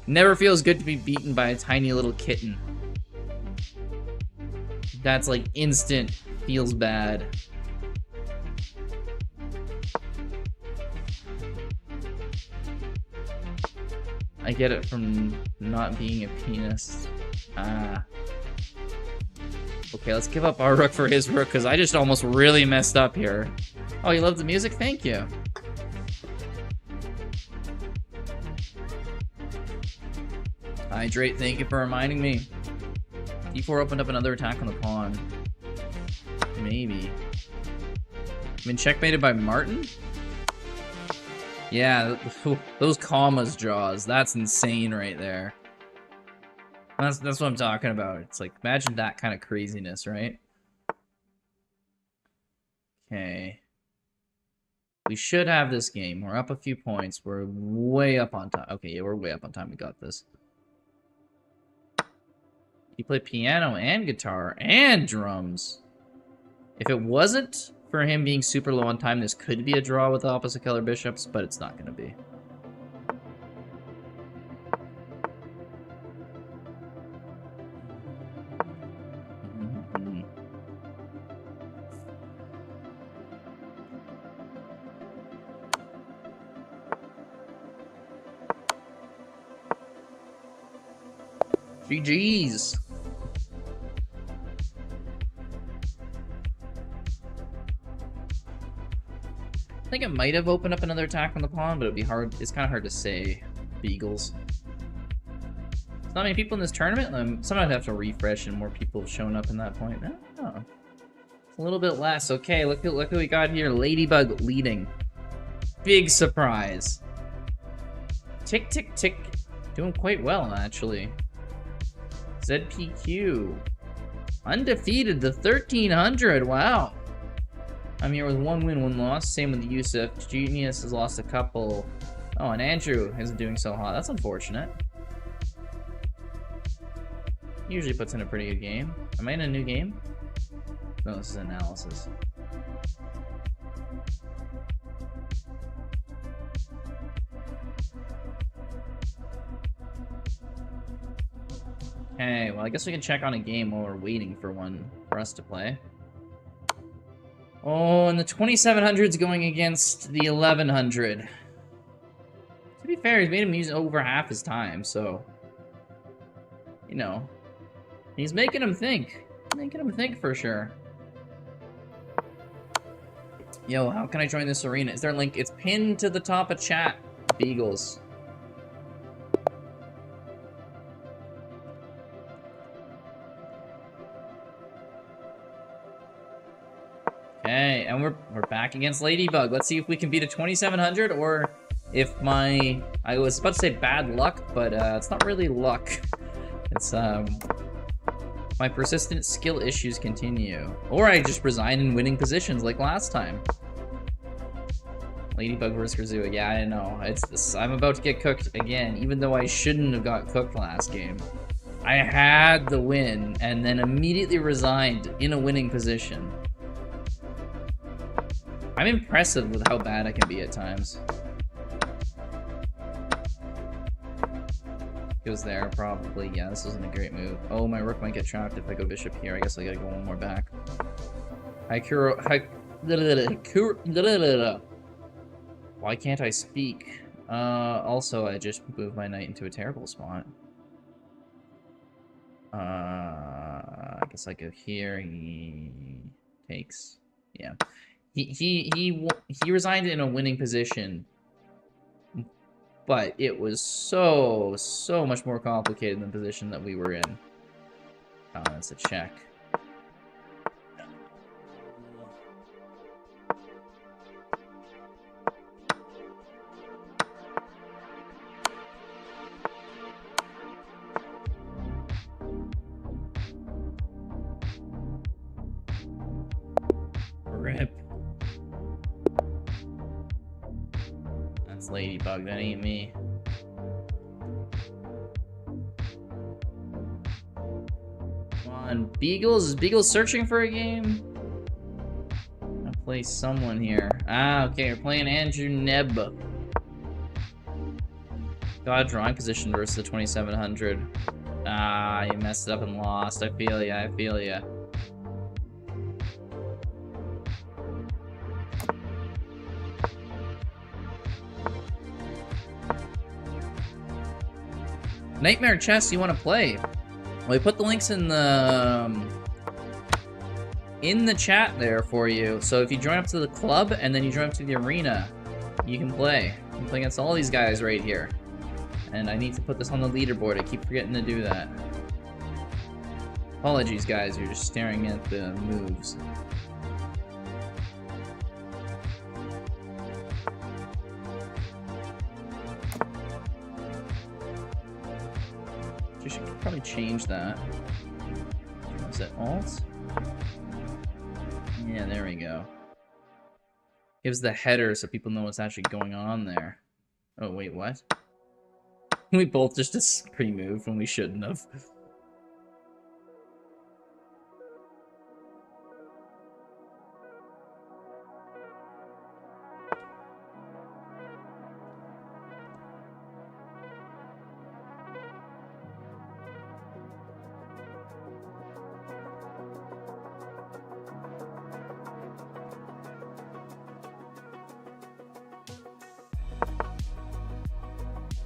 Never feels good to be beaten by a tiny little kitten. That's like instant, feels bad. I get it from not being a penis. Ah. Okay, let's give up our rook for his rook, because I just almost really messed up here. Oh, you love the music? Thank you. Hydrate, thank you for reminding me. D4 opened up another attack on the pawn. Maybe. Been checkmated by Martin? Yeah, those commas draws. That's insane right there. That's what I'm talking about. It's like, imagine that kind of craziness, right? Okay. We should have this game. We're up a few points. We're way up on time. Okay, yeah, we're way up on time. We got this. You play piano and guitar and drums. If it wasn't for him being super low on time, this could be a draw with the opposite color bishops, but it's not going to be. GG's. I think it might have opened up another attack on the pawn, but it'd be hard. It's kind of hard to say. Beagles. There's not many people in this tournament. Sometimes I have to refresh, and more people have shown up in that point. Oh, it's a little bit less. Okay, look what we got here. Ladybug leading. Big surprise. Tick tick tick. Doing quite well actually. ZPQ. Undefeated to 1300. Wow. I'm here with 1 win, 1 loss. Same with Yusuf. Genius has lost a couple. Oh, and Andrew isn't doing so hot. That's unfortunate. Usually puts in a pretty good game. Am I in a new game? No, this is analysis. Okay, well, I guess we can check on a game while we're waiting for one for us to play. Oh, and the 2700's going against the 1100. To be fair, he's made him use over half his time, so... You know. He's making him think. Making him think for sure. Yo, how can I join this arena? Is there a link? It's pinned to the top of chat. Beagles. Okay, and we're back against Ladybug. Let's see if we can beat a 2700 or if I was about to say bad luck, but it's not really luck. It's my persistent skill issues continue. Or I just resign in winning positions like last time. Ladybug versus Grazua. Yeah, I know. It's this. I'm about to get cooked again, even though I shouldn't have got cooked last game. I had the win and then immediately resigned in a winning position. I'm impressive with how bad I can be at times. Goes there, probably. Yeah, this isn't a great move. Oh, my rook might get trapped if I go bishop here. I guess I gotta go one more back. Why can't I speak? Also, I just moved my knight into a terrible spot. I guess I go here. He takes. Yeah. He resigned in a winning position, but it was so much more complicated than the position that we were in. Oh, that's a check. Rip. That's Ladybug, that ain't me. Come on, Beagles? Is Beagles searching for a game? play someone here. Ah, okay, we're playing Andrew Nebb. God, drawing position versus the 2700. Ah, you messed it up and lost. I feel ya, I feel ya. Nightmare Chess you want to play? Well, we put the links in the chat there for you. So if you join up to the club and then you join up to the arena, you can play. You can play against all these guys right here. And I need to put this on the leaderboard. I keep forgetting to do that. Apologies, guys. You're just staring at the moves. You should probably change that. Is it Alt? Yeah, there we go. Gives the header so people know what's actually going on there. Oh, wait, what? We both just pre-moved when we shouldn't have.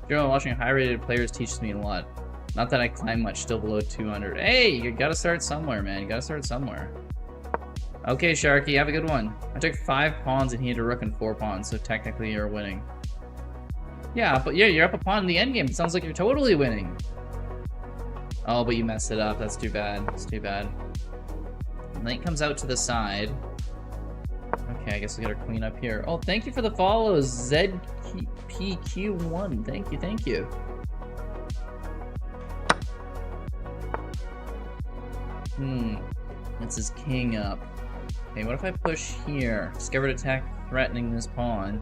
Joe, watching high-rated players teaches me a lot. Not that I climb much, still below 200. Hey, you gotta start somewhere, man. You gotta start somewhere. Okay, Sharky, have a good one. I took 5 pawns and he had a rook and 4 pawns, so technically you're winning. Yeah, but yeah, you're up a pawn in the endgame. It sounds like you're totally winning. Oh, but you messed it up. That's too bad. That's too bad. Knight comes out to the side. Okay, I guess we got our queen up here. Oh, thank you for the follows, ZPQ1. Thank you, thank you. That's his king up. Okay, what if I push here? Discovered attack threatening this pawn.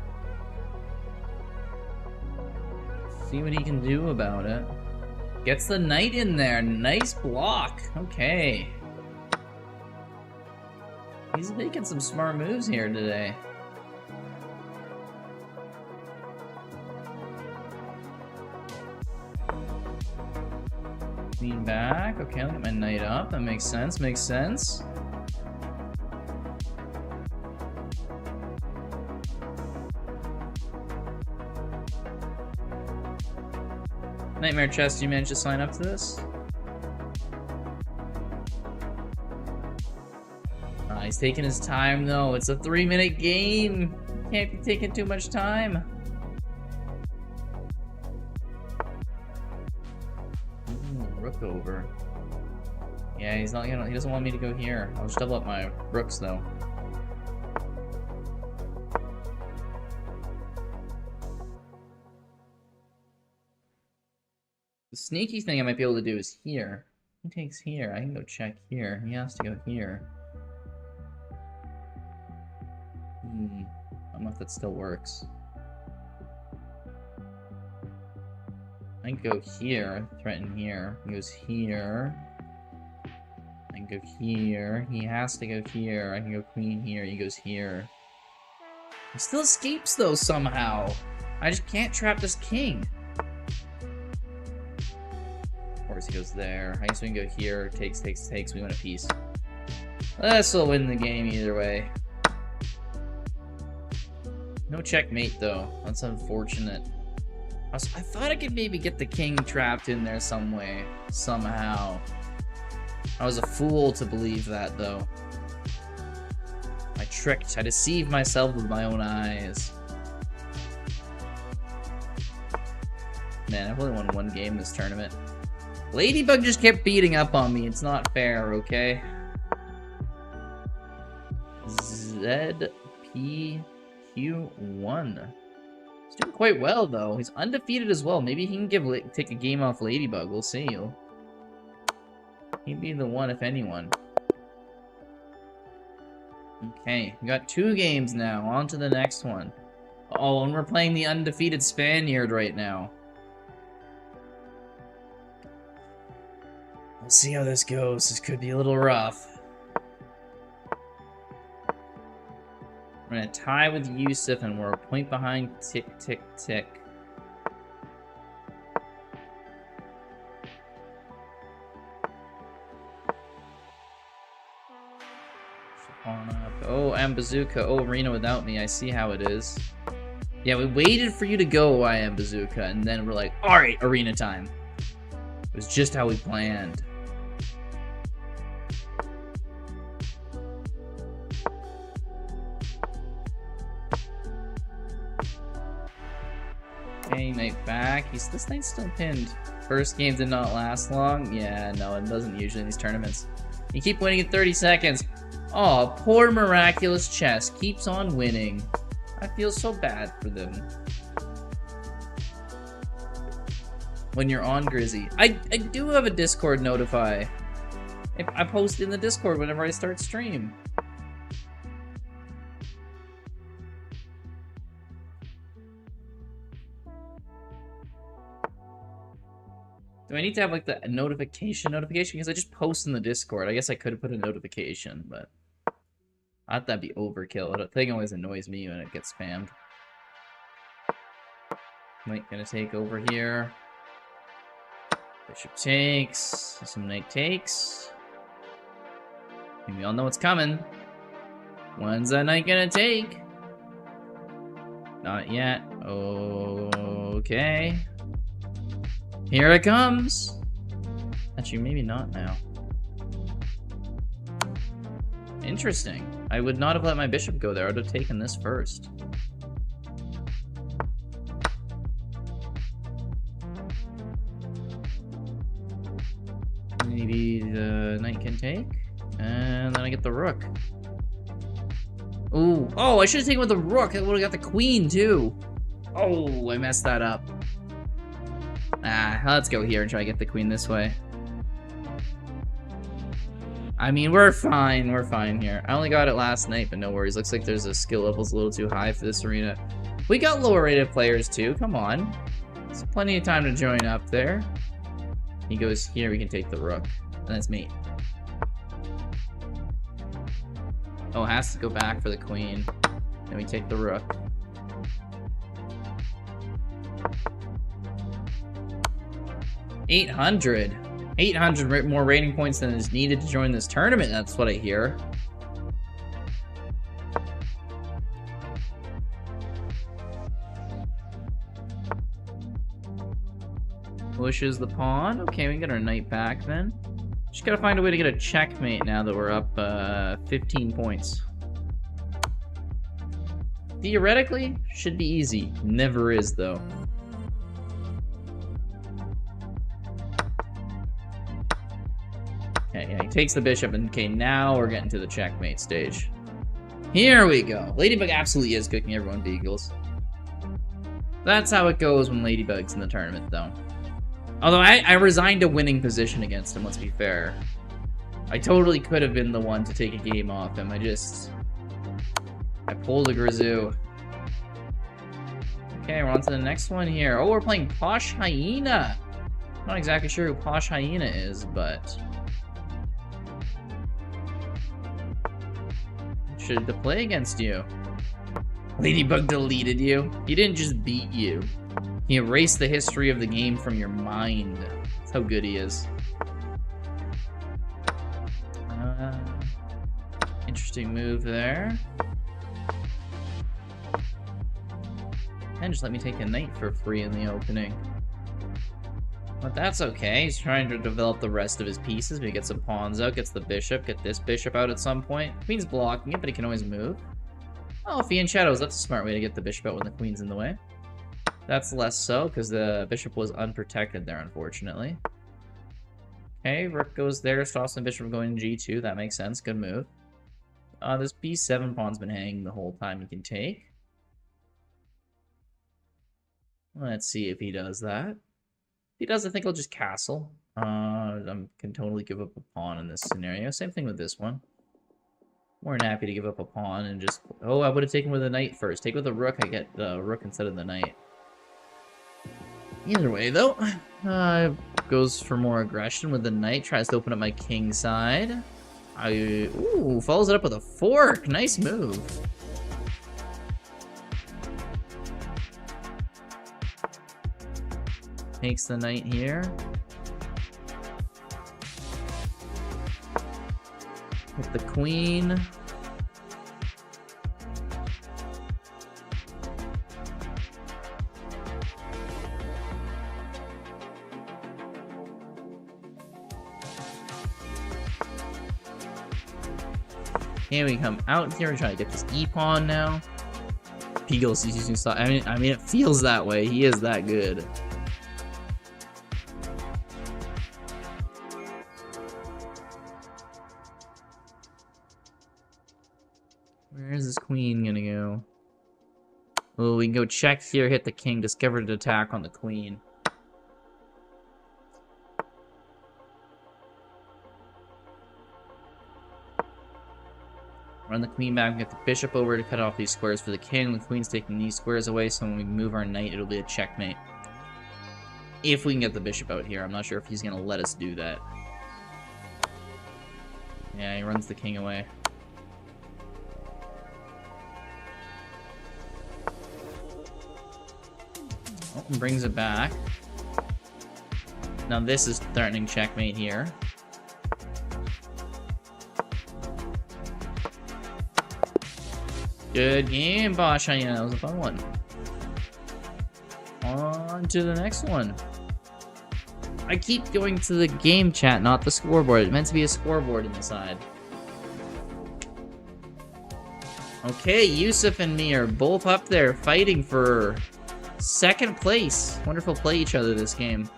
See what he can do about it. Gets the knight in there. Nice block. Okay. He's making some smart moves here today. Queen back. Okay, I'll get my knight up. That makes sense. Makes sense. Nightmare Chest, do you manage to sign up to this? He's taking his time though. It's a 3-minute game. Can't be taking too much time. Ooh, rook over. Yeah, he's not gonna. He doesn't want me to go here. I'll just double up my rooks though. The sneaky thing I might be able to do is here. He takes here. I can go check here. He has to go here. I don't know if that still works. I can go here, threaten here. He goes here. I can go here. He has to go here. I can go queen here. He goes here. He still escapes though somehow. I just can't trap this king. Of course he goes there. I guess we can go here. Takes. We win a piece. This will win the game either way. No checkmate, though. That's unfortunate. I thought I could maybe get the king trapped in there some way. Somehow. I was a fool to believe that, though. I tricked. I deceived myself with my own eyes. Man, I've only won 1 game this tournament. Ladybug just kept beating up on me. It's not fair, okay? ZP... Q1. He's doing quite well, though. He's undefeated as well. Maybe he can take a game off Ladybug. We'll see. He'd be the one, if anyone. Okay, we got 2 games now. On to the next one. Oh, and we're playing the undefeated Spaniard right now. We'll see how this goes. This could be a little rough. We're gonna tie with Yusuf, and we're a point behind. Tick, tick, tick. Oh, and Bazooka. Oh, Arena without me. I see how it is. Yeah, we waited for you to go, I am Bazooka, and then we're like, alright, Arena time. It was just how we planned. Okay, Knight back. This Knight's still pinned. First game did not last long. Yeah, no, it doesn't usually in these tournaments. You keep winning in 30 seconds. Oh, poor Miraculous Chess keeps on winning. I feel so bad for them. When you're on Grizzy. I do have a Discord notify. I post in the Discord whenever I start stream. Do I need to have like the notification because I just post in the Discord? I guess I could have put a notification, but I thought that'd be overkill. The thing always annoys me when it gets spammed. Knight gonna take over here. Bishop takes. Some knight takes. And we all know what's coming. When's that knight gonna take? Not yet. Okay. Here it comes. Actually, maybe not now. Interesting. I would not have let my bishop go there. I would have taken this first. Maybe the knight can take. And then I get the rook. Ooh. Oh, I should have taken with the rook. I would have got the queen, too. Oh, I messed that up. Ah, let's go here and try to get the queen this way. I mean, we're fine here. I only got it last night, but no worries. Looks like there's a skill level's a little too high for this arena. We got lower rated players too, come on. There's plenty of time to join up there. He goes here, we can take the rook. And that's me. Oh, has to go back for the queen. Then we take the rook. $800 more rating points than is needed to join this tournament. That's what I hear. Pushes the pawn. Okay, we get our knight back then. Just gotta find a way to get a checkmate now that we're up 15 points. Theoretically, should be easy. Never is, though. Okay, yeah, he takes the bishop, and okay, now we're getting to the checkmate stage. Here we go. Ladybug absolutely is cooking everyone beagles. That's how it goes when Ladybug's in the tournament, though. Although I resigned a winning position against him, let's be fair. I totally could have been the one to take a game off him. I pulled a Grizoo. Okay, we're on to the next one here. Oh, we're playing Posh Hyena. Not exactly sure who Posh Hyena is, but... should to play against you. Ladybug deleted you. He didn't just beat you. He erased the history of the game from your mind. That's how good he is. Interesting move there. And just let me take a knight for free in the opening. But that's okay. He's trying to develop the rest of his pieces. Maybe get some pawns out, gets the bishop, get this bishop out at some point. Queen's blocking it, but he can always move. Oh, Fiend Shadows. That's a smart way to get the bishop out when the queen's in the way. That's less so, because the bishop was unprotected there, unfortunately. Okay, rook goes there, stops the bishop from going to g2. That makes sense. Good move. This b7 pawn's been hanging the whole time. He can take. Let's see if he does that. If he does, I think I'll just castle. I can totally give up a pawn in this scenario. Same thing with this one. More than happy to give up a pawn and just... oh, I would have taken with a knight first. Take with a rook, I get the rook instead of the knight. Either way, though, goes for more aggression with the knight. Tries to open up my king side. Ooh, follows it up with a fork. Nice move. Takes the knight here. With the queen. Here we come out here and try to get this e-pawn now. Peagles is using stuff. I mean, it feels that way. He is that good. Where is this queen gonna go? Oh, we can go check here, hit the king, discovered an attack on the queen. Run the queen back, get the bishop over to cut off these squares for the king. The queen's taking these squares away, so when we move our knight, it'll be a checkmate. If we can get the bishop out here. I'm not sure if he's going to let us do that. Yeah, he runs the king away. Oh, and brings it back. Now this is threatening checkmate here. Good game, Bosh. Yeah, that was a fun one. On to the next one. I keep going to the game chat, not the scoreboard. It's meant to be a scoreboard in the side. Okay, Yusuf and me are both up there fighting for second place. Wonderful play each other this game.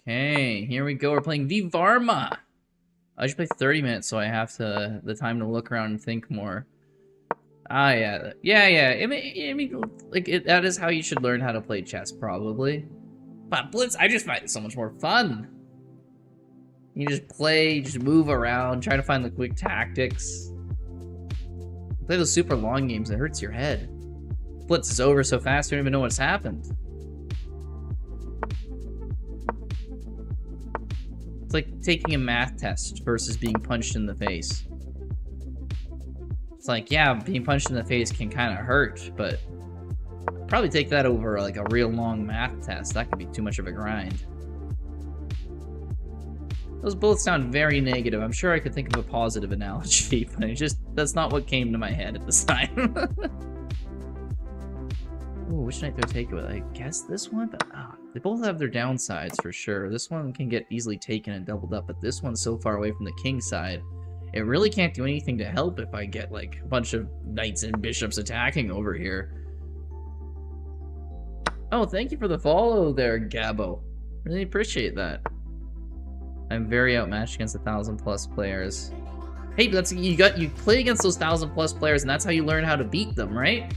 Okay, here we go. We're playing Vivarma. I should play 30 minutes, so I have the time to look around and think more. Ah, yeah. I mean, that is how you should learn how to play chess, probably. But Blitz, I just find it so much more fun. You just play, just move around, try to find the quick tactics. Play those super long games, it hurts your head. Blitz is over so fast, you don't even know what's happened. It's like taking a math test versus being punched in the face. It's like, yeah, being punched in the face can kind of hurt, but probably take that over like a real long math test. That could be too much of a grind. Those both sound very negative. I'm sure I could think of a positive analogy, but that's not what came to my head at this time. Ooh, which knight do I take it with? I guess this one, but they both have their downsides for sure. This one can get easily taken and doubled up, but this one's so far away from the king side, it really can't do anything to help if I get like a bunch of knights and bishops attacking over here. Oh, thank you for the follow there, Gabbo. Really appreciate that. I'm very outmatched against 1,000+ players. Hey, that's you play against those 1,000+ players, and that's how you learn how to beat them, right?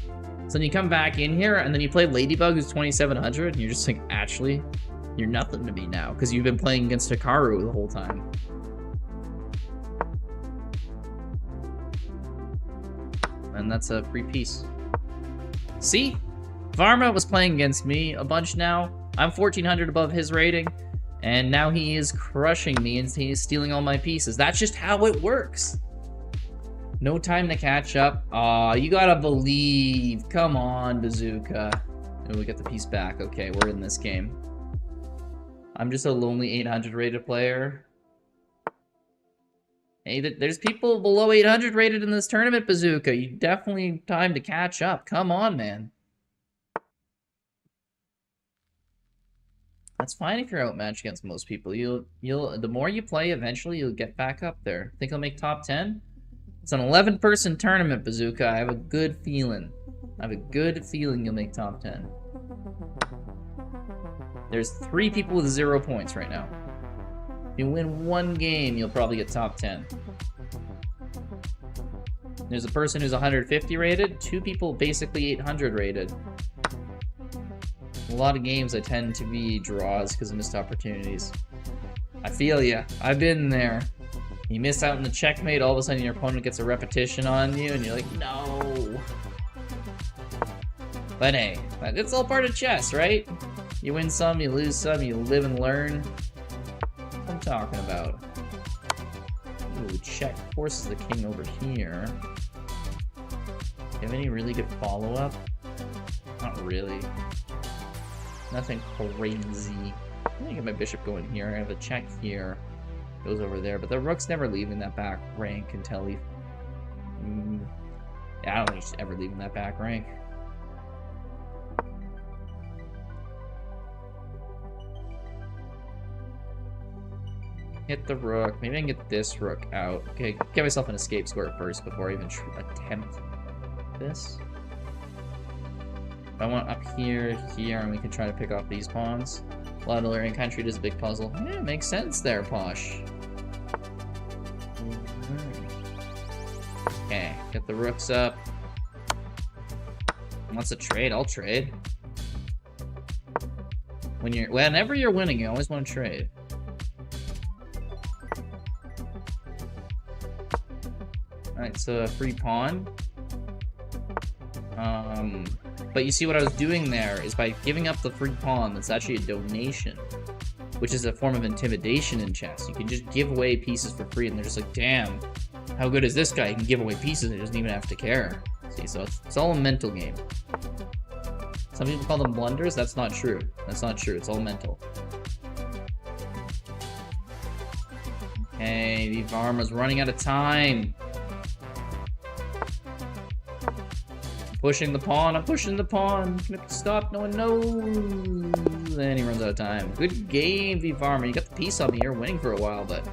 So then you come back in here, and then you play Ladybug, who's 2,700, and you're just like, actually, you're nothing to me now, because you've been playing against Hikaru the whole time. And that's a free piece. See? Varma was playing against me a bunch now. I'm 1,400 above his rating, and now he is crushing me, and he is stealing all my pieces. That's just how it works. No time to catch up. Aw, you gotta believe. Come on, Bazooka. And we get the piece back. Okay, we're in this game. I'm just a lonely 800 rated player. Hey, there's people below 800 rated in this tournament, Bazooka. You definitely time to catch up. Come on, man. That's fine if you're outmatched against most people. The more you play, eventually you'll get back up there. Think I'll make top 10? It's an 11-person tournament, Bazooka. I have a good feeling. I have a good feeling you'll make top 10. There's 3 people with 0 points right now. If you win 1 game, you'll probably get top 10. There's a person who's 150 rated, 2 people basically 800 rated. A lot of games I tend to be draws because of missed opportunities. I feel ya. I've been there. You miss out on the checkmate, all of a sudden your opponent gets a repetition on you, and you're like, no. But hey, it's all part of chess, right? You win some, you lose some, you live and learn. That's what I'm talking about. Ooh, check forces the king over here. Do you have any really good follow-up? Not really. Nothing crazy. I'm gonna get my bishop going here. I have a check here. Goes over there, but the rook's never leaving that back rank until he... Yeah, I don't think he's ever leaving that back rank. Hit the rook. Maybe I can get this rook out. Okay, get myself an escape square first before I even attempt this. I want up here, here, and we can try to pick off these pawns. A lot of learning country does a big puzzle. Yeah, makes sense there, Posh. Okay, get the rooks up. Wants to trade? I'll trade. Whenever you're winning, you always want to trade. Alright, so a free pawn. But you see what I was doing there is by giving up the free pawn, that's actually a donation, which is a form of intimidation in chess. You can just give away pieces for free, and they're just like, damn, how good is this guy? He can give away pieces and he doesn't even have to care. See, so it's all a mental game. Some people call them blunders. That's not true. That's not true. It's all mental. Okay, the Varma's running out of time. Pushing the pawn, I'm pushing the pawn. Stop, no one knows. Then he runs out of time. Good game, Vivarma. You got the piece on me. You're winning for a while, but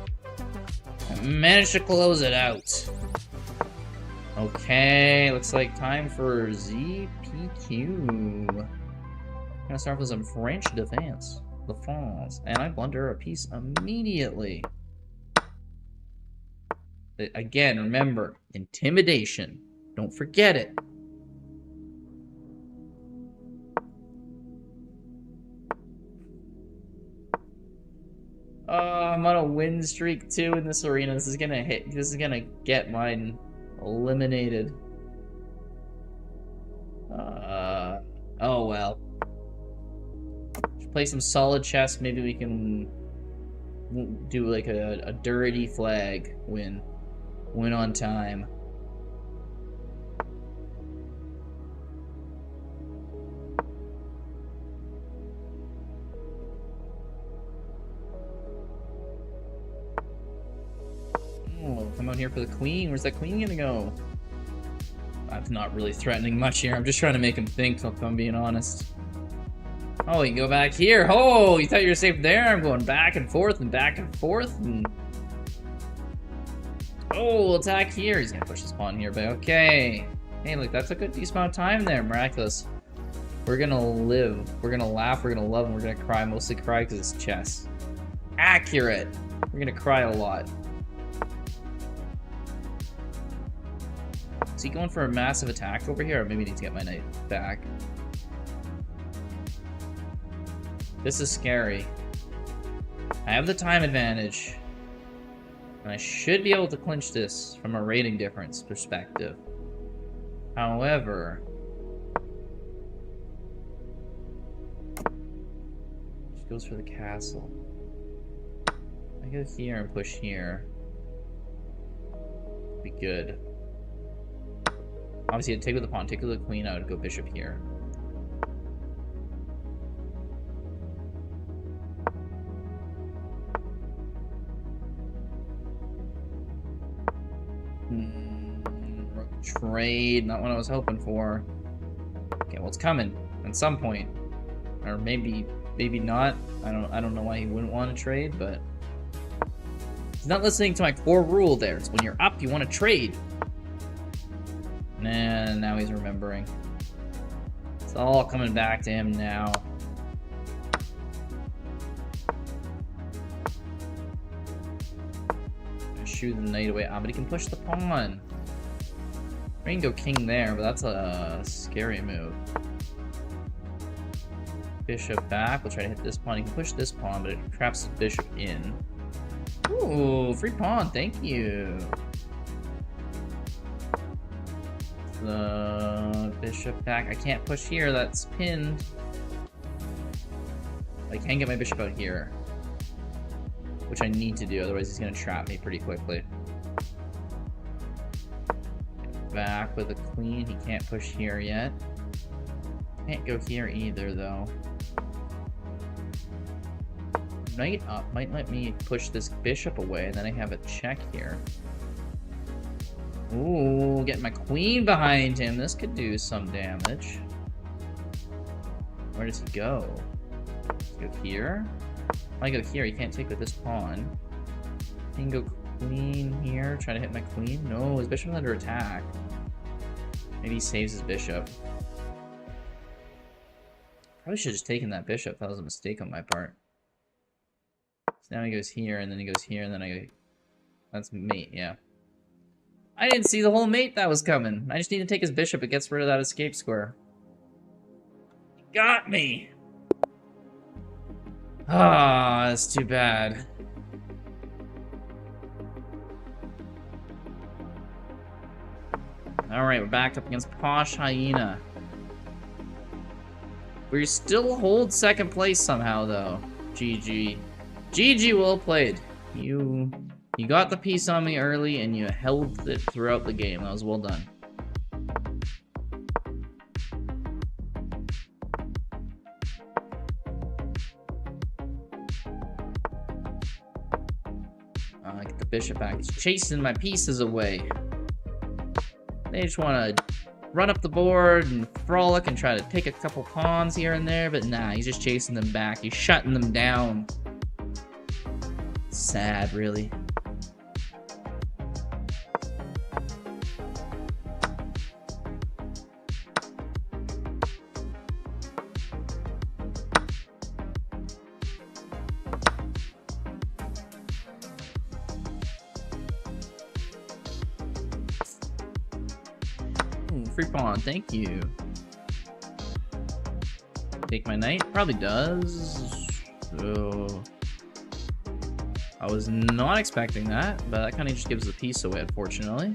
I managed to close it out. Okay, looks like time for ZPQ. Gonna start with some French defense. The France. And I blunder a piece immediately. Again, remember, intimidation. Don't forget it. I'm on a win streak too in this arena. This is gonna get mine eliminated. Oh well. Should play some solid chess. Maybe we can do like a dirty flag win. Win on time. Come out here for the queen. Where's that queen gonna go? That's not really threatening much here. I'm just trying to make him think, if I'm being honest. Oh, you can go back here. Oh, you thought you were safe there? I'm going back and forth and back and forth. And... oh, we'll attack here. He's gonna push his pawn here, but okay. Hey, look, that's a good decent amount of time there. Miraculous. We're gonna live. We're gonna laugh. We're gonna love, and we're gonna cry. Mostly cry because it's chess. Accurate. We're gonna cry a lot. Is he going for a massive attack over here? Or maybe I need to get my knight back. This is scary. I have the time advantage. And I should be able to clinch this from a rating difference perspective. However... she goes for the castle. I go here and push here. Be good. Obviously, I'd take with the pawn, take with the queen, I would go bishop here. Trade, not what I was hoping for. Okay, well, it's coming at some point. Or maybe not. I don't know why he wouldn't want to trade, but... he's not listening to my core rule there. It's when you're up, you want to trade. And now he's remembering. It's all coming back to him now. Shoo the knight away. Ah, but he can push the pawn. We can go king there, but that's a scary move. bishop back. We'll try to hit this pawn. You can push this pawn, but it traps the bishop in. Ooh, free pawn. Thank you. The bishop back. I can't push here. That's pinned. I can get my bishop out here, which I need to do. Otherwise, he's going to trap me pretty quickly. Back with a queen. He can't push here yet. Can't go here either, though. Knight up might let me push this bishop away, and then I have a check here. Ooh, getting my queen behind him. This could do some damage. Where does he go? Does he go here? If I go here, he can't take with this pawn. He can go queen here, try to hit my queen. No, his bishop's under attack. Maybe he saves his bishop. Probably should have just taken that bishop. That was a mistake on my part. So now he goes here, and then he goes here, and then I go... That's mate, yeah. I didn't see the whole mate that was coming. I just need to take his bishop. It gets rid of that escape square. Got me! Ah, that's too bad. Alright, we're back up against Posh Hyena. We still hold second place somehow, though. GG. GG, well played. You got the piece on me early, and you held it throughout the game. That was well done. Get the bishop back. He's chasing my pieces away. They just want to run up the board and frolic and try to take a couple pawns here and there, but nah, he's just chasing them back. He's shutting them down. Sad, really. Ooh, free pawn, thank you. Take my knight? Probably does. So... I was not expecting that, but that kind of just gives the piece away, unfortunately.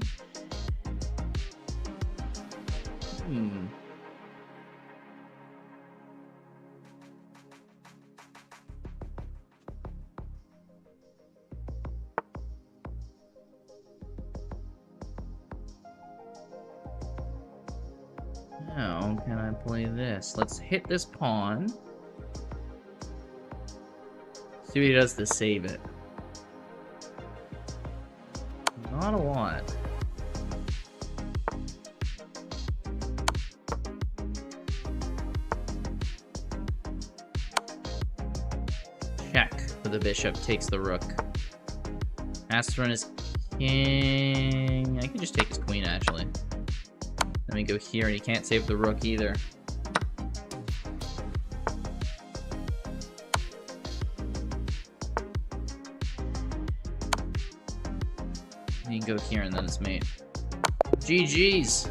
How can I play this? Let's hit this pawn. See what he does to save it. Not a lot. Check for the bishop, takes the rook. Has to run his king. I can just take his queen, actually. Let me go here, and he can't save the rook either. You can go here, and then it's mate. GG's.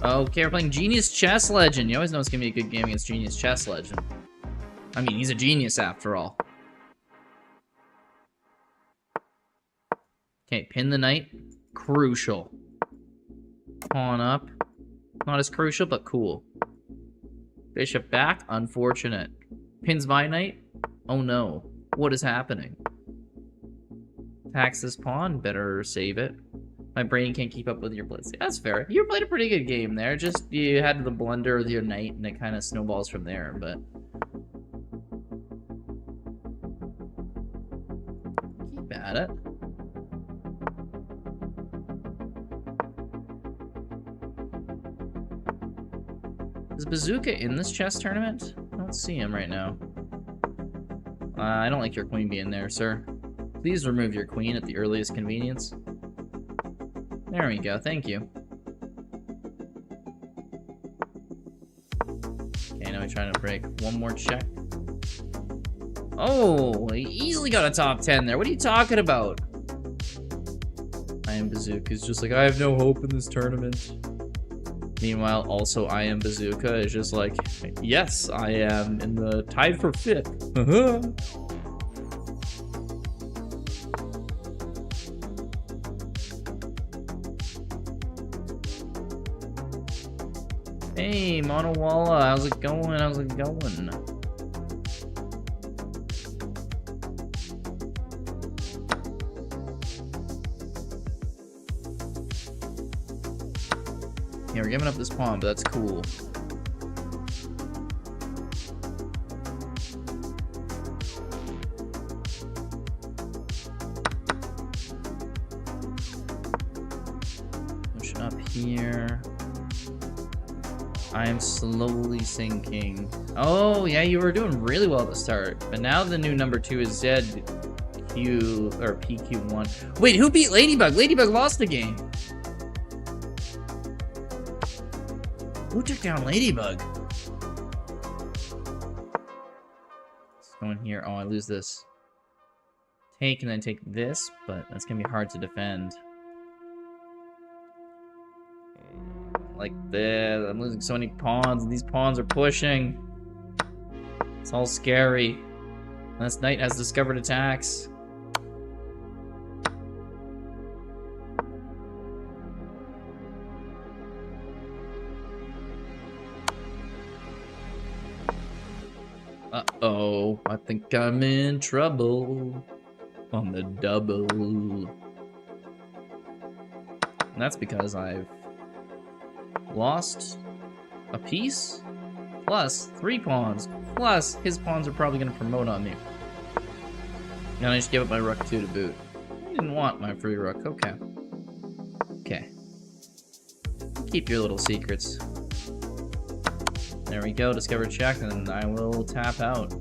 Okay, we're playing Genius Chess Legend. You always know it's gonna be a good game against Genius Chess Legend. I mean, he's a genius after all. Okay, pin the knight. Crucial. Pawn up. Not as crucial, but cool. Bishop back. Unfortunate. Pins my knight. Oh no. What is happening? Attacks this pawn. Better save it. My brain can't keep up with your blitz. Yeah, that's fair. You played a pretty good game there. Just you had the blunder with your knight, and it kind of snowballs from there, but... keep at it. Is Bazooka in this chess tournament? I don't see him right now. I don't like your queen being there, sir. Please remove your queen at the earliest convenience. There we go, thank you. Okay, now we're trying to break one more check. Oh, he easily got a top 10 there. What are you talking about? I am Bazooka's just like, I have no hope in this tournament. Meanwhile, also I am Bazooka is just like, yes, I am in the tied for 5th. Hey, Monowalla, how's it going? How's it going? Yeah, we're giving up this pawn, but that's cool. Push up here. I am slowly sinking. Oh, yeah, you were doing really well at the start. But now the new number 2 is ZQ, or PQ1. Wait, who beat Ladybug? Ladybug lost the game. Who took down Ladybug? Let's go in here. Oh, I lose this. Take and then take this, but that's gonna be hard to defend. Like this. I'm losing so many pawns, and these pawns are pushing. It's all scary. This knight has discovered attacks. Uh-oh, I think I'm in trouble on the double. And that's because I've lost a piece, plus 3 pawns, plus his pawns are probably going to promote on me. And I just give up my rook 2 to boot. I didn't want my free rook, okay. Okay. Keep your little secrets. There we go, discover check, and I will tap out.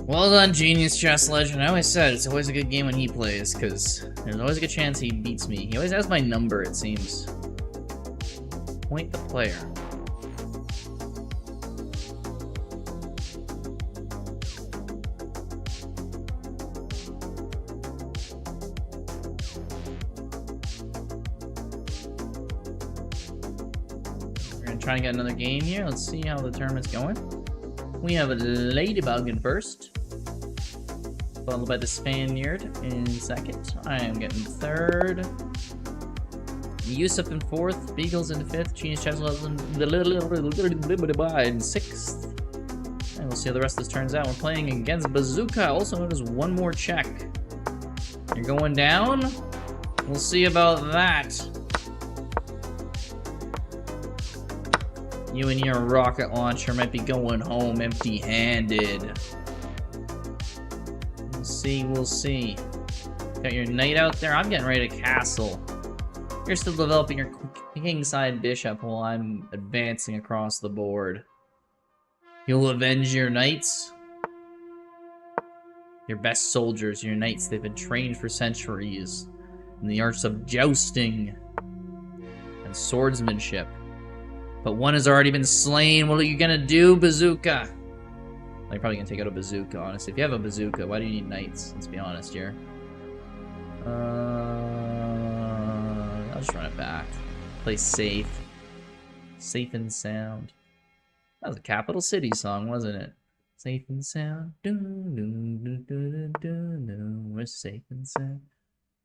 Well done, Genius Chess Legend. I always said it's always a good game when he plays, because there's always a good chance he beats me. He always has my number, it seems. Point the player. Trying to get another game here. Let's see how the tournament's going. We have a Ladybug in first, followed by the Spaniard in second. I am getting third. Yusuf in fourth. Beagles in fifth. Genius Chess Legend in sixth. And we'll see how the rest of this turns out. We're playing against Bazooka, also known as One More Check. You're going down? We'll see about that. You and your rocket launcher might be going home empty-handed. We'll see, we'll see. Got your knight out there. I'm getting ready to castle. You're still developing your kingside bishop while I'm advancing across the board. You'll avenge your knights? Your best soldiers, your knights, they've been trained for centuries in the arts of jousting and swordsmanship. But one has already been slain. What are you gonna do, Bazooka? Well, you're probably gonna take out a bazooka, honestly. If you have a bazooka, why do you need knights? Let's be honest here. I'll just run it back. Play safe. Safe and sound. That was a Capital City song, wasn't it? Safe and sound. Dun, dun, dun, dun, dun, dun, dun. We're safe and sound.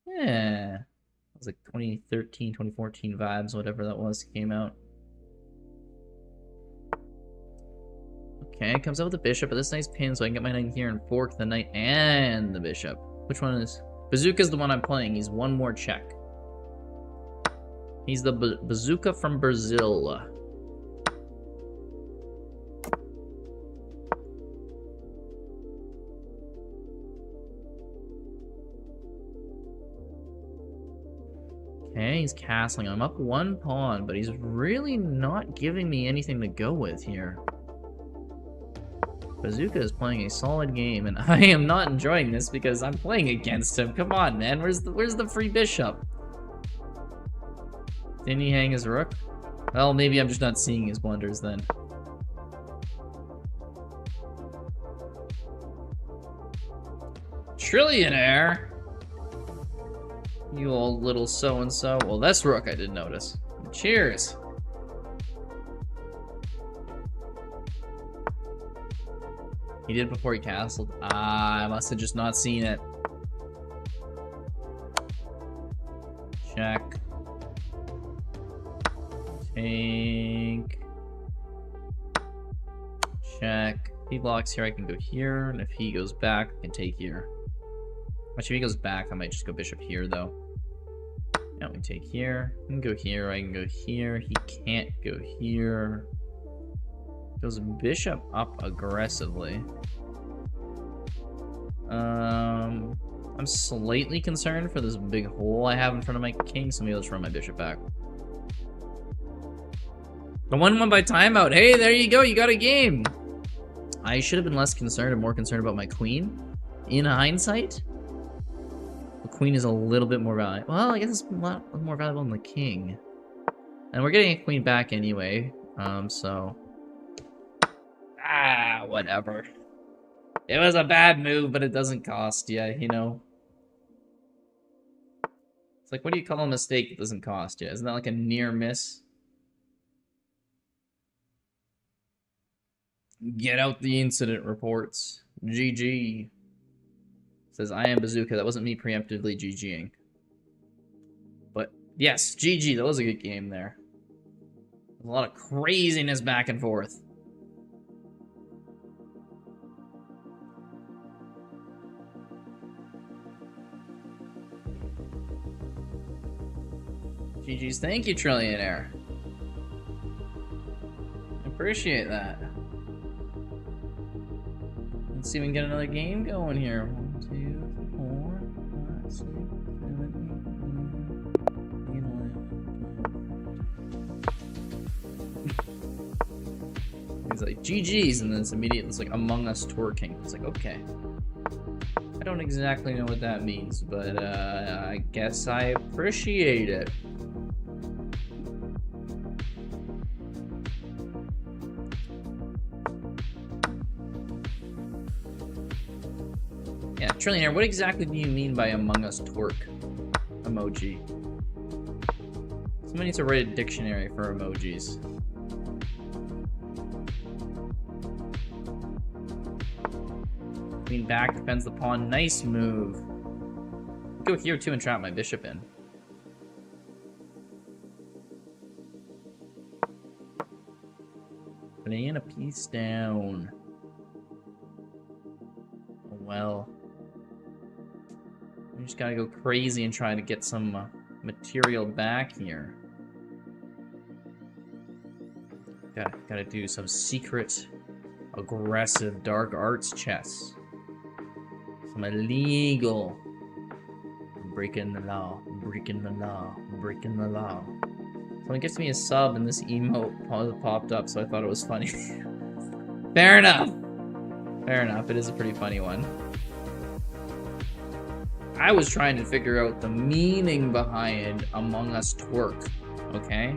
Yeah. That was like 2013, 2014 vibes, whatever that was, came out. Okay, comes out with the bishop, but this knight's pinned, so I can get my knight here and fork the knight and the bishop. Which one is? Bazooka's the one I'm playing. He's one more check. He's the bazooka from Brazil. Okay, he's castling. I'm up 1 pawn, but he's really not giving me anything to go with here. Bazooka is playing a solid game, and I am not enjoying this because I'm playing against him. Come on, man. Where's the free bishop? Didn't he hang his rook? Well, maybe I'm just not seeing his blunders then. Trillionaire? You old little so-and-so. Well, this rook I did notice. Cheers. He did before he castled. Ah, I must have just not seen it. Check. Take. Check. If he blocks here, I can go here. And if he goes back, I can take here. Actually, if he goes back, I might just go bishop here, though. Yeah, we take here. I can go here. I can go here. He can't go here. Goes bishop up aggressively. I'm slightly concerned for this big hole I have in front of my king, so maybe let's run my bishop back. The 1-1 by timeout. Hey, there you go. You got a game. I should have been less concerned and more concerned about my queen. In hindsight, the queen is a little bit more valuable. Well, I guess it's a lot more valuable than the king. And we're getting a queen back anyway, so... Ah, whatever. It was a bad move, but it doesn't cost you, you know? It's like, what do you call a mistake that doesn't cost you? Isn't that like a near miss? Get out the incident reports. GG. Says, I am Bazooka. That wasn't me preemptively GGing. But, yes, GG. That was a good game there. A lot of craziness back and forth. GG's. Thank you, Trillionaire. I appreciate that. Let's see if we can get another game going here. 1, 2, 4, 5, 6, 7, 8, 9. He's like, GG's, and then it's immediately, it's like Among Us twerking. It's like, okay. I don't exactly know what that means, but I guess I appreciate it. Yeah, Trillionaire, what exactly do you mean by Among Us twerk emoji? Somebody needs to write a dictionary for emojis. Queen back, defends the pawn. Nice move. Go here too and trap my bishop in. Putting in a piece down. Oh, well. We just gotta go crazy and try to get some material back here. Gotta do some secret, aggressive dark arts chess. Some illegal. Breaking the law, breaking the law, breaking the law. Someone gives me a sub and this emote popped up, so I thought it was funny. Fair enough. Fair enough, it is a pretty funny one. I was trying to figure out the meaning behind Among Us twerk, okay?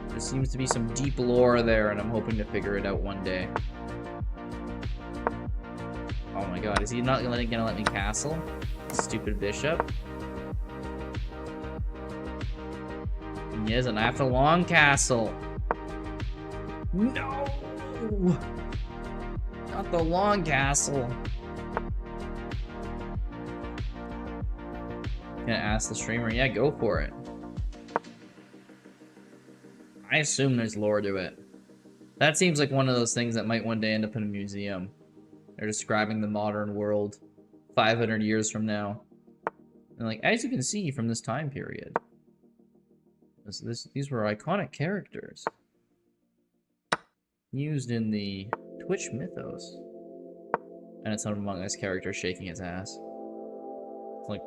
There seems to be some deep lore there, and I'm hoping to figure it out one day. Oh my god, is he not gonna let me castle? Stupid bishop. He isn't. I have to long castle. No! Not the long castle. Gonna ask the streamer? Yeah, go for it. I assume there's lore to it. That seems like one of those things that might one day end up in a museum. They're describing the modern world 500 years from now. And like, as you can see from this time period, these were iconic characters used in the Twitch mythos. And it's not Among Us character shaking its ass. It's like,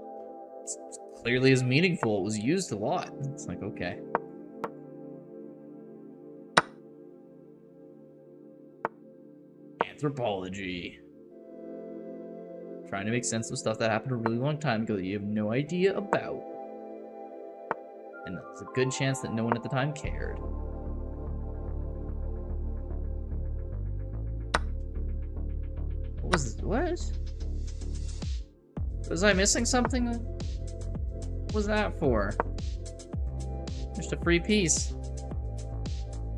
it's clearly is meaningful. It was used a lot. It's like, okay. Anthropology. Trying to make sense of stuff that happened a really long time ago that you have no idea about. And there's a good chance that no one at the time cared. What was this? What? Was I missing something? What was that for? Just a free piece.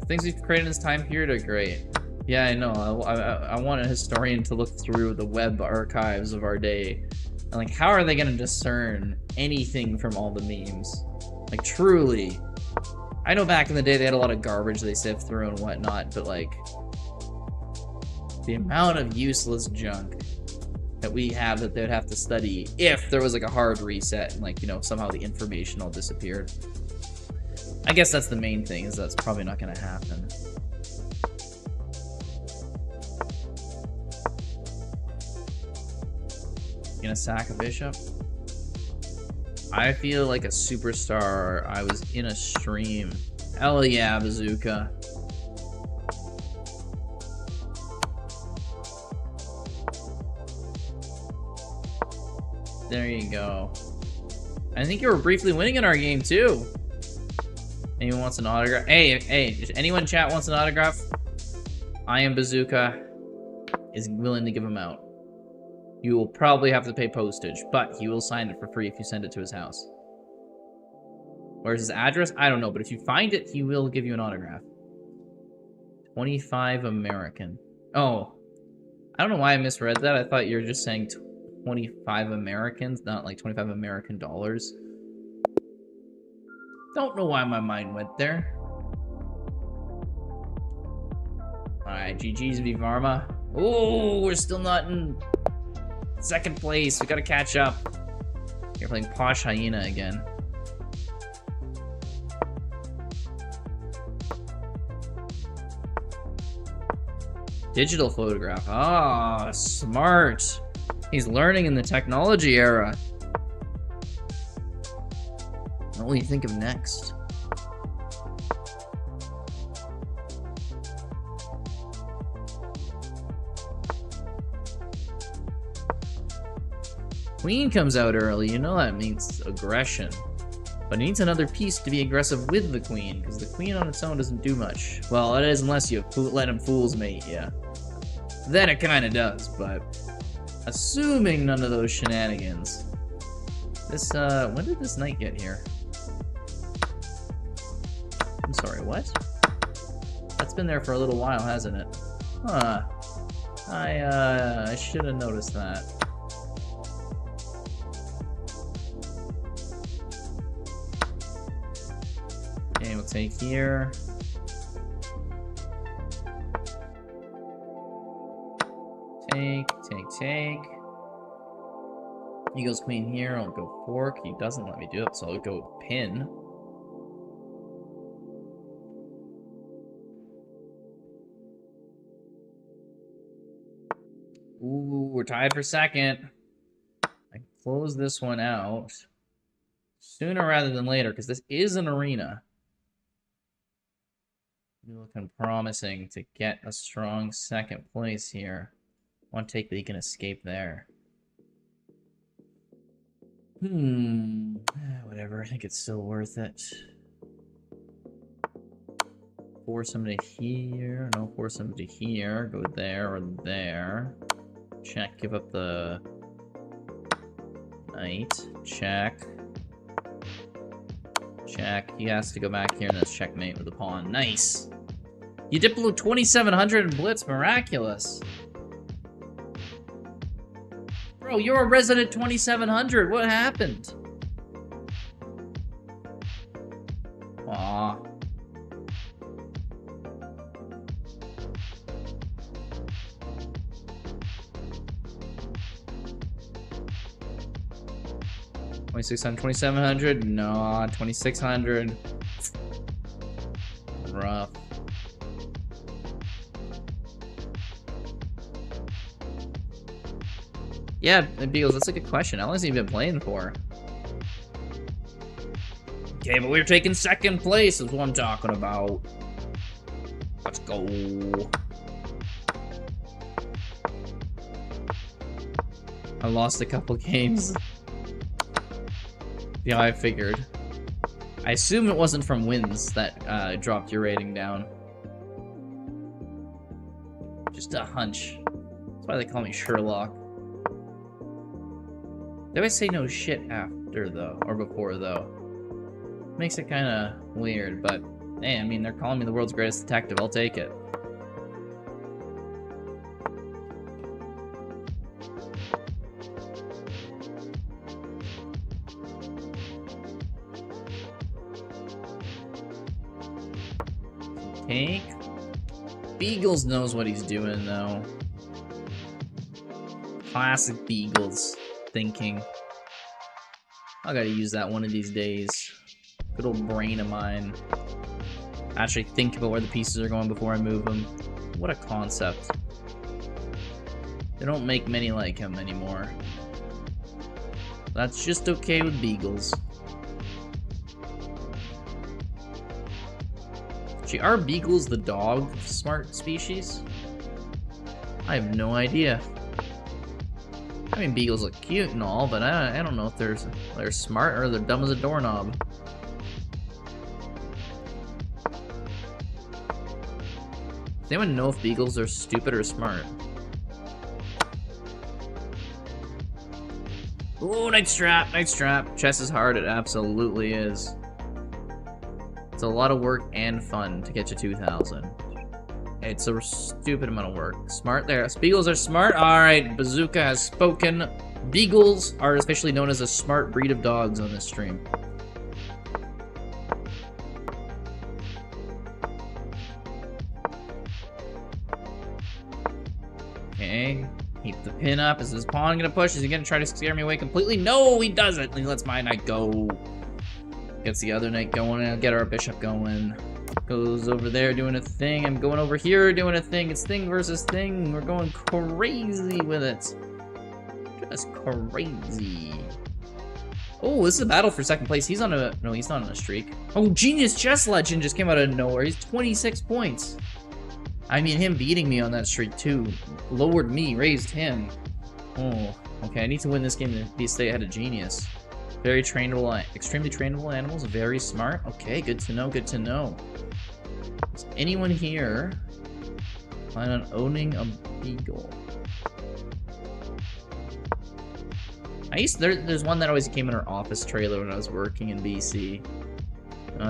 The things we've created in this time period are great. Yeah, I know. I want a historian to look through the web archives of our day. And like, how are they gonna discern anything from all the memes? Like, truly. I know back in the day they had a lot of garbage they sift through and whatnot, but like, the amount of useless junk that we have that they'd have to study if there was like a hard reset and like, you know, somehow the information all disappeared. I guess that's the main thing, is that's probably not gonna happen. You gonna sack a bishop? I feel like a superstar. I was in a stream. Hell yeah, bazooka. There you go. I think you were briefly winning in our game too. Anyone wants an autograph? Hey, does anyone in chat wants an autograph? I am Bazooka is willing to give them out. You will probably have to pay postage, but he will sign it for free if you send it to his house. Where's his address? I don't know, but if you find it, he will give you an autograph. 25 American. Oh, I don't know why I misread that. I thought you were just saying 25 Americans, not like 25 American dollars. Don't know why my mind went there. Alright, GG's V Varma. Oh, we're still not in second place. We gotta catch up. You're playing Posh Hyena again. Digital photograph. Ah, smart. He's learning in the technology era. What will you think of next? Queen comes out early, you know that means aggression. But it needs another piece to be aggressive with the queen, because the queen on its own doesn't do much. Well, it is unless you let him fool's mate, yeah. Then it kinda does, but assuming none of those shenanigans. This, when did this knight get here? I'm sorry, what? That's been there for a little while, hasn't it? Huh. I should have noticed that. Okay, we'll take here. Take. He goes queen here, I'll go fork. He doesn't let me do it, so I'll go pin. Ooh, we're tied for second. I can close this one out sooner rather than later, because this is an arena. You're looking promising to get a strong second place here. One take that he can escape there. Whatever, I think it's still worth it. Force him to here. No, force him to here. Go there or there. Check, give up the knight. Check. Check. He has to go back here and that's checkmate with the pawn. Nice! You did below 2,700 in Blitz. Miraculous. Bro, you're a resident 2,700. What happened? Aw. $2,600, $2,700? No, 2,600. Rough. Yeah, Beagles, that's a good question. How long has he been playing for? Okay, but we're taking second place is what I'm talking about. Let's go. I lost a couple games. Yeah, I figured. I assume it wasn't from wins that dropped your rating down. Just a hunch. That's why they call me Sherlock. They always say no shit after, though, or before, though. Makes it kind of weird, but hey, I mean, they're calling me the world's greatest detective. I'll take it. Take. Beagles knows what he's doing, though. Classic Beagles thinking. I gotta use that one of these days. Good old brain of mine. Actually think about where the pieces are going before I move them. What a concept. They don't make many like him anymore. That's just okay with Beagles. Gee, are Beagles the dog smart species? I have no idea. I mean, Beagles look cute and all, but I don't know if they're smart or they're dumb as a doorknob. Does anyone know if Beagles are stupid or smart? Ooh, nice trap, nice trap. Chess is hard, it absolutely is. It's a lot of work and fun to get to 2,000. It's a stupid amount of work. Smart there. Beagles are smart. Alright, Bazooka has spoken. Beagles are officially known as a smart breed of dogs on this stream. Okay. Keep the pin up. Is this pawn gonna push? Is he gonna try to scare me away completely? No, he doesn't. He lets my knight go. Gets the other knight going, and I'll get our bishop going. Goes over there doing a thing. I'm going over here doing a thing. It's thing versus thing. We're going crazy with it. Just crazy. Oh, this is a battle for second place. He's on a... No, he's not on a streak. Oh, Genius Chess Legend just came out of nowhere. He's 26 points. I mean, him beating me on that streak, too. Lowered me, raised him. Oh, okay. I need to win this game to stay ahead of Genius. Very trainable, extremely trainable animals. Very smart. Okay, good to know, good to know. Is anyone here plan on owning a beagle? There's one that always came in our office trailer when I was working in BC.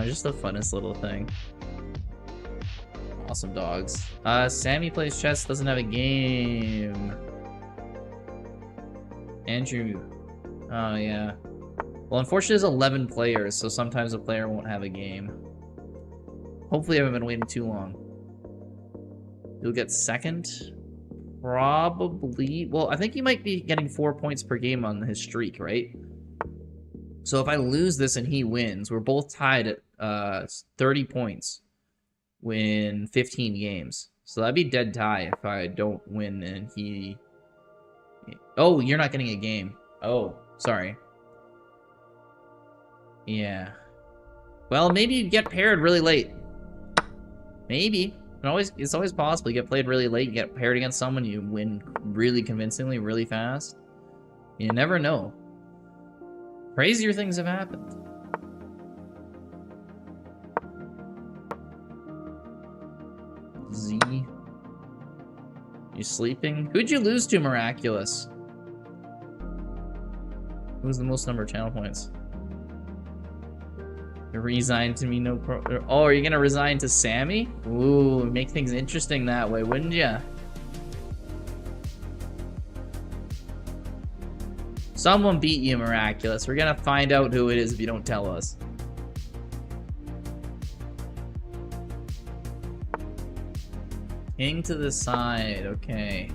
Just the funnest little thing. Awesome dogs. Sammy plays chess, doesn't have a game. Andrew. Oh, yeah. Well, unfortunately, there's 11 players, so sometimes a player won't have a game. Hopefully, I haven't been waiting too long. You'll get second? Probably. Well, I think he might be getting 4 points per game on his streak, right? So if I lose this and he wins, we're both tied at 30 points. Win 15 games. So that'd be dead tie if I don't win and he... Oh, you're not getting a game. Oh, sorry. Yeah. Well, maybe you get paired really late. Maybe. It's always possible. You get played really late, you get paired against someone, you win really convincingly, really fast. You never know. Crazier things have happened. Z. You sleeping? Who'd you lose to, Miraculous? Who's the most number of channel points? Resign to me, no pro. Oh, are you gonna resign to Sammy? Ooh, make things interesting that way, wouldn't ya? Someone beat you, Miraculous. We're gonna find out who it is if you don't tell us. King to the side, okay.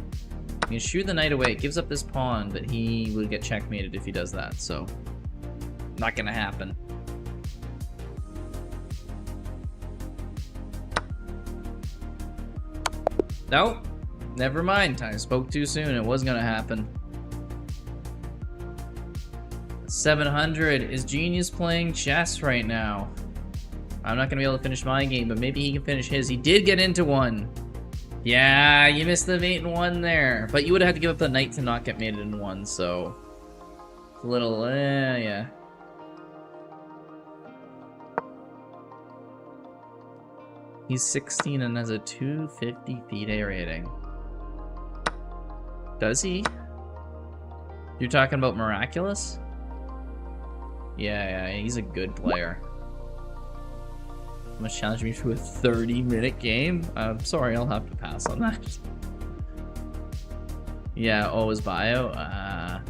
You can shoot the knight away. It gives up this pawn, but he would get checkmated if he does that, so... Not gonna happen. Nope. Never mind. I spoke too soon. It was gonna happen. 700. Is Genius playing chess right now? I'm not gonna be able to finish my game, but maybe he can finish his. He did get into one. Yeah, you missed the mate in one there. But you would have had to give up the knight to not get mated in one, so... It's a little, yeah. He's 16 and has a 250 FIDE rating. Does he? You're talking about Miraculous? Yeah, he's a good player. You must challenge me to a 30-minute game? I'm sorry, I'll have to pass on that. Yeah, his bio?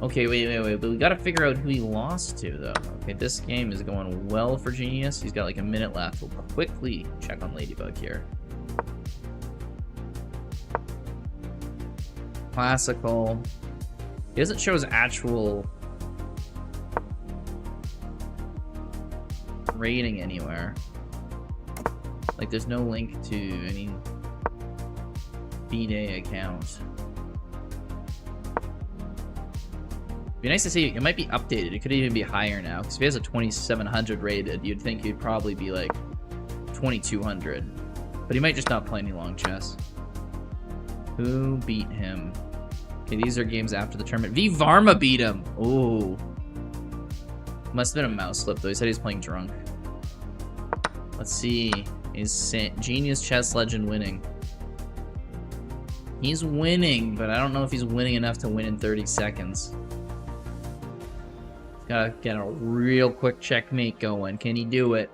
Okay, wait, but we gotta figure out who he lost to, though. Okay, this game is going well for Genius. He's got like a minute left. We'll quickly check on Ladybug here. Classical. He doesn't show his actual rating anywhere. Like, there's no link to any B-Day account. Be nice to see. It might be updated. It could even be higher now. Because if he has a 2700 rated, you'd think he'd probably be like 2200. But he might just not play any long chess. Who beat him? Okay, these are games after the tournament. V Varma beat him. Ooh. Must have been a mouse slip though. He said he was playing drunk. Let's see. Is Genius Chess Legend winning? He's winning, but I don't know if he's winning enough to win in 30 seconds. Gotta get a real quick checkmate going. Can he do it?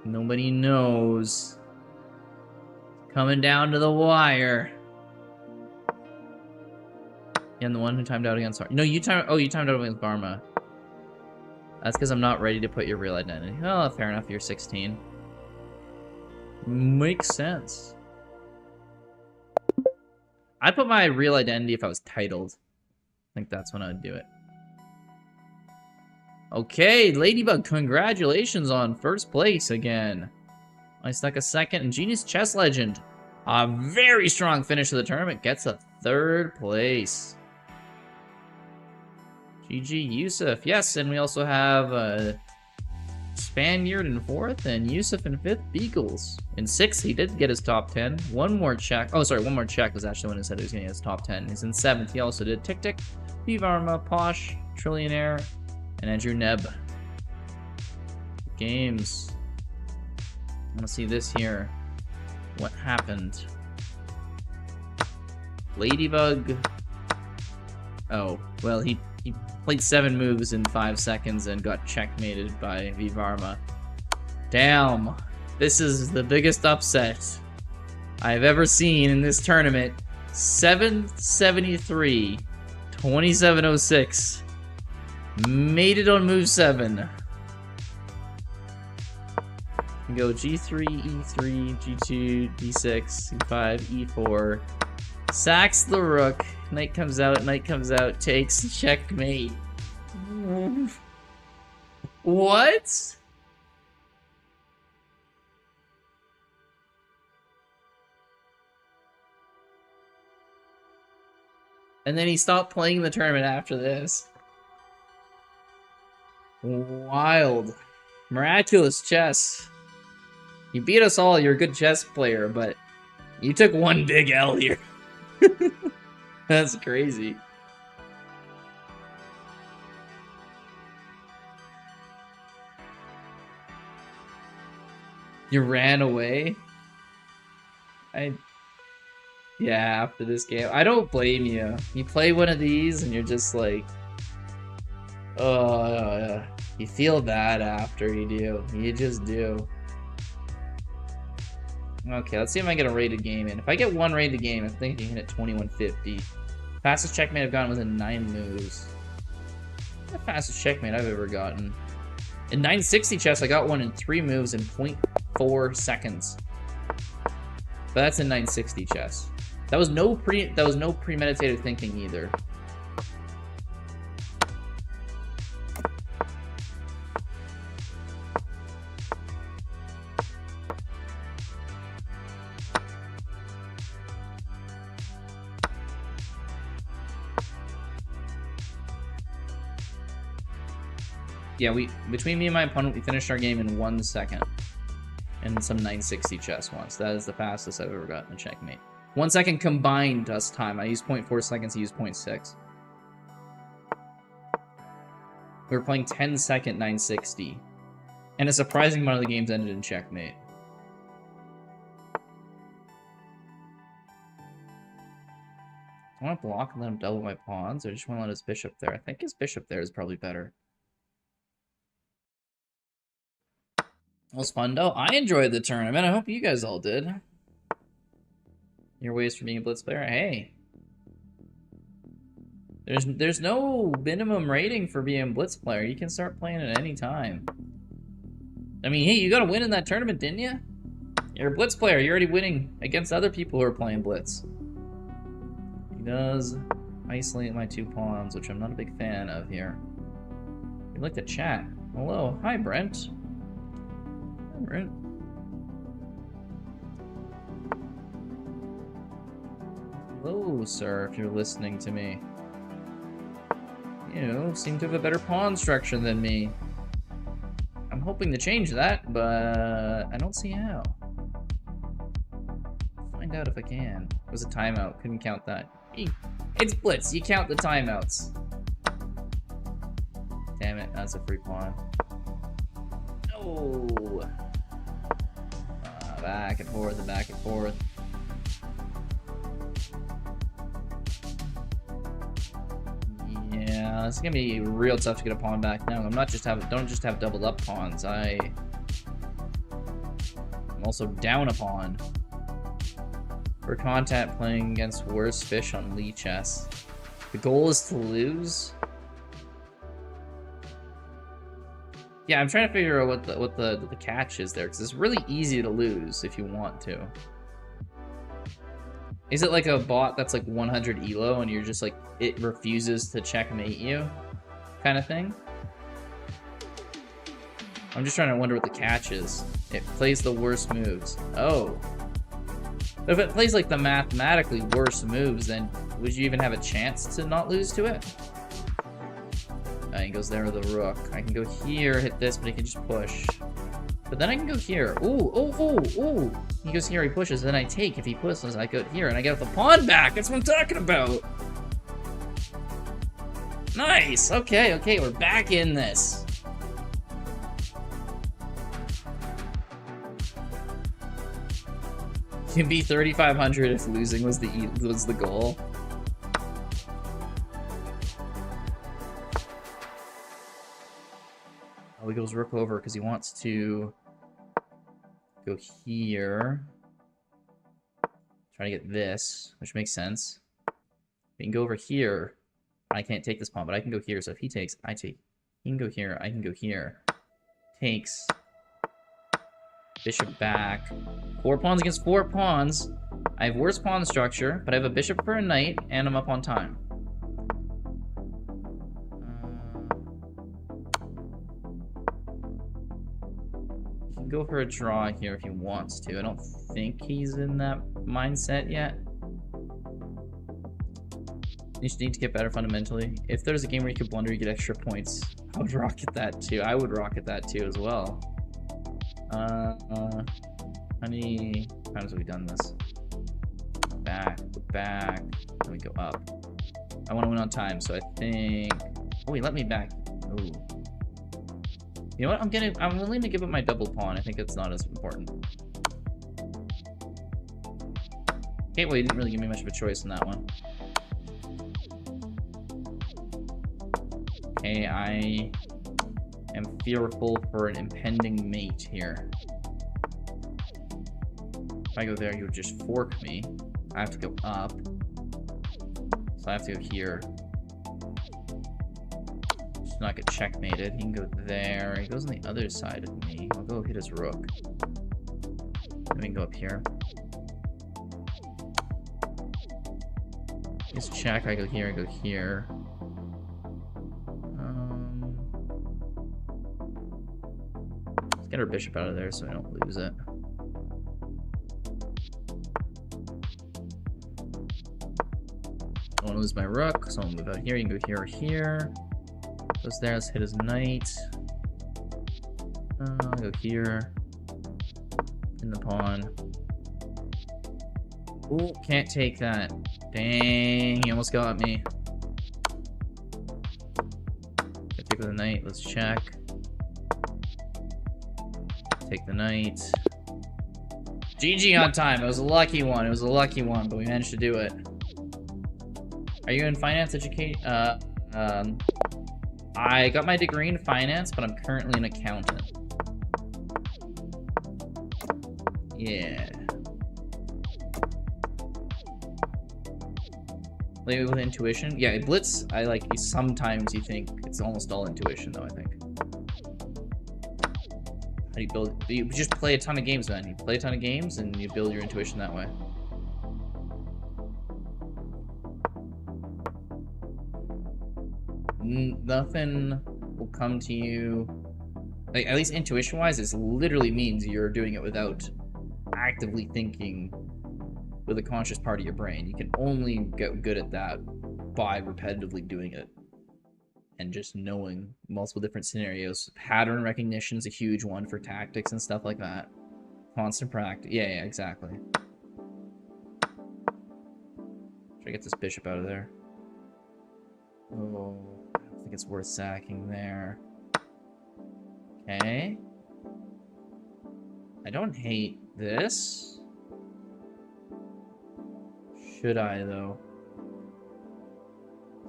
Nobody knows. Coming down to the wire. And the one who timed out against Varma. No, you timed out against Varma. That's because I'm not ready to put your real identity. Oh, fair enough. You're 16. Makes sense. I'd put my real identity if I was titled. I think that's when I'd do it. Okay, Ladybug, congratulations on first place again. I stuck a second, and Genius Chess Legend, a very strong finish of the tournament, gets a third place. GG Yusuf, yes, and we also have Spaniard in fourth, and Yusuf in fifth, Beagles. In sixth, he did get his top 10. One more check. Oh, sorry, one more check was actually when he said he was getting his top 10. He's in seventh. He also did Tick Tick, Vivarma, Posh, Trillionaire, and Andrew Neb. Games. I want to see this here. What happened? Ladybug. Oh, well, he played 7 moves in 5 seconds and got checkmated by Vivarma. Damn. This is the biggest upset I've ever seen in this tournament. 773, 2706. Made it on move 7. We go G3, E3, G2, D6, E5, E4. Sacks the rook. Knight comes out, takes checkmate. What? And then he stopped playing the tournament after this. Wild. Miraculous chess. You beat us all, you're a good chess player, but you took one big L here. That's crazy. You ran away? Yeah, after this game. I don't blame you. You play one of these and you're just like, oh, you feel bad after you do. You just do. Okay, let's see if I get a rated game in. If I get one rated game, I think I can hit 2150. Fastest checkmate I've gotten was in 9 moves. That's the fastest checkmate I've ever gotten. In 960 chess, I got one in 3 moves in 0.4 seconds. But that's in 960 chess. That was no premeditated thinking either. Yeah, between me and my opponent, we finished our game in 1 second. And some 960 chess once. That is the fastest I've ever gotten a checkmate. 1 second combined us time. I used 0.4 seconds, he used 0.6. We were playing 10-second 960. And a surprising amount of the games ended in checkmate. I want to block and let him double my pawns, or I just want to let his bishop there. I think his bishop there is probably better. It was fun, though. I enjoyed the tournament. I hope you guys all did. Your ways for being a Blitz player? Hey. There's no minimum rating for being a Blitz player. You can start playing at any time. I mean, hey, you got a win in that tournament, didn't you? You're a Blitz player. You're already winning against other people who are playing Blitz. He does isolate my 2 pawns, which I'm not a big fan of here. We'd like to chat. Hello. Hi, Brent. Hi, Brent. Hello, sir, if you're listening to me. You seem to have a better pawn structure than me. I'm hoping to change that, but I don't see how. Find out if I can. It was a timeout. Couldn't count that. It's Blitz. You count the timeouts. Damn it. That's a free pawn. No. Back and forth and back and forth. Yeah, it's gonna be real tough to get a pawn back now. Don't just have doubled up pawns. I'm also down a pawn. For content playing against worse fish on Lee chess. The goal is to lose. Yeah, I'm trying to figure out what the catch is there, because it's really easy to lose if you want to. Is it like a bot that's like 100 elo and you're just like, it refuses to checkmate you kind of thing? I'm just trying to wonder what the catch is. It plays the worst moves. Oh. But if it plays like the mathematically worst moves, then would you even have a chance to not lose to it? He goes there with the rook. I can go here, hit this, but he can just push. But then I can go here. Ooh, ooh, ooh, ooh. He goes here, he pushes, then I take. If he pushes, I go here, and I get the pawn back. That's what I'm talking about. Nice. Okay, okay, we're back in this. You can be 3,500 if losing was the goal. Oh, he goes rook over because he wants to go here. Try to get this, which makes sense. We can go over here. I can't take this pawn, but I can go here. So if he takes, I take. He can go here. I can go here. Takes. Bishop back. 4 pawns against 4 pawns. I have worse pawn structure, but I have a bishop for a knight, and I'm up on time. He can go for a draw here if he wants to. I don't think he's in that mindset yet. You just need to get better fundamentally. If there's a game where you could blunder, you get extra points. I would rocket that too. I would rocket that too as well. How many times have we done this? Back, then we go up. I want to win on time, so I think... Oh, he let me back. Ooh. You know what? I'm willing to give up my double pawn. I think it's not as important. Okay, well, he didn't really give me much of a choice in that one. Okay, I am fearful for an impending mate here. If I go there, he would just fork me. I have to go up. So I have to go here. Just not get checkmated. He can go there. He goes on the other side of me. I'll go hit his rook. Then we can go up here. Just check. I go here, I go here. Let's get our bishop out of there so I don't lose it. I don't want to lose my rook, so I'll move out here. You can go here or here. Goes there, let's hit his knight. I'll go here. In the pawn. Ooh, can't take that. Dang, he almost got me. Gotta take with the knight, let's check. Take the knight. GG on time, it was a lucky one, but we managed to do it. Are you in finance education? I got my degree in finance, but I'm currently an accountant. Yeah. Play with intuition? Yeah, Blitz, I like, sometimes you think it's almost all intuition, though, I think. How do you build? You just play a ton of games, man. You play a ton of games, and you build your intuition that way. Nothing will come to you, like, at least intuition-wise, it literally means you're doing it without actively thinking with a conscious part of your brain. You can only get good at that by repetitively doing it and just knowing multiple different scenarios. Pattern recognition is a huge one for tactics and stuff like that. Constant practice. Yeah, exactly. Should I get this bishop out of there? Oh, I don't think it's worth sacking there. Okay. I don't hate this. Should I, though?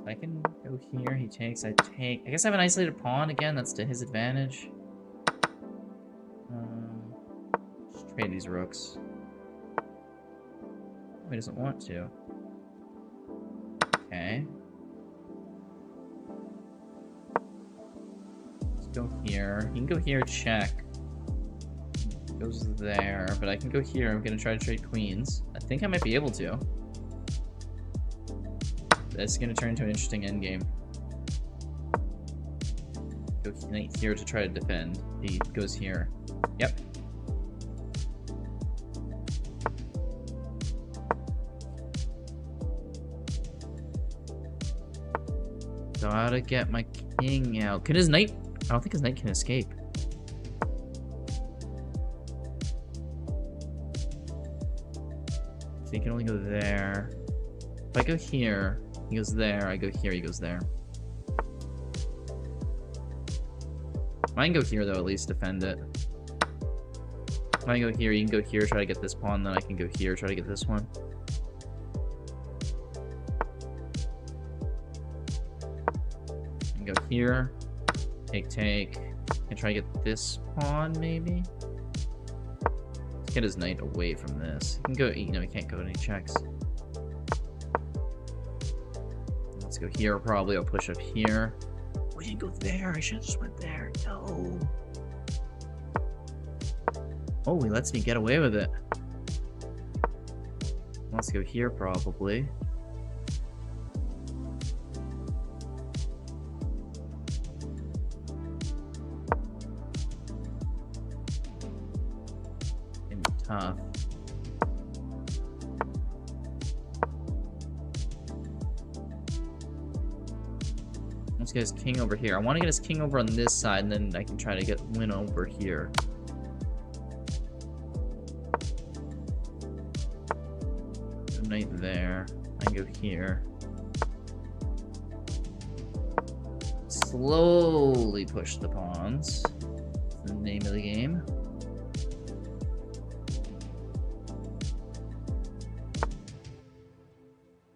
I can go here, he takes, I take. I guess I have an isolated pawn again, that's to his advantage. Just trade these rooks. Oh, he doesn't want to. Okay. Let's go here. He can go here, check. Goes there, but I can go here. I'm gonna try to trade queens. I think I might be able to. That's gonna turn into an interesting endgame. Go knight here to try to defend. He goes here. Yep. Gotta get my king out. Can his knight? I don't think his knight can escape. So he can only go there. If I go here, he goes there. I go here, he goes there. I can go here, though, at least defend it. If I go here, you can go here, try to get this pawn, then I can go here, try to get this one. I can go here, take, and try to get this pawn, maybe? Let's get his knight away from this. He can go, you know, he can't go any checks. Let's go here, probably. I'll push up here. We didn't go there. I should have just went there. No. Oh, he lets me get away with it. Let's go here, probably. Gonna be tough. Let's get his king over here. I want to get his king over on this side, and then I can try to win over here. Go knight there. I can go here. Slowly push the pawns. That's the name of the game.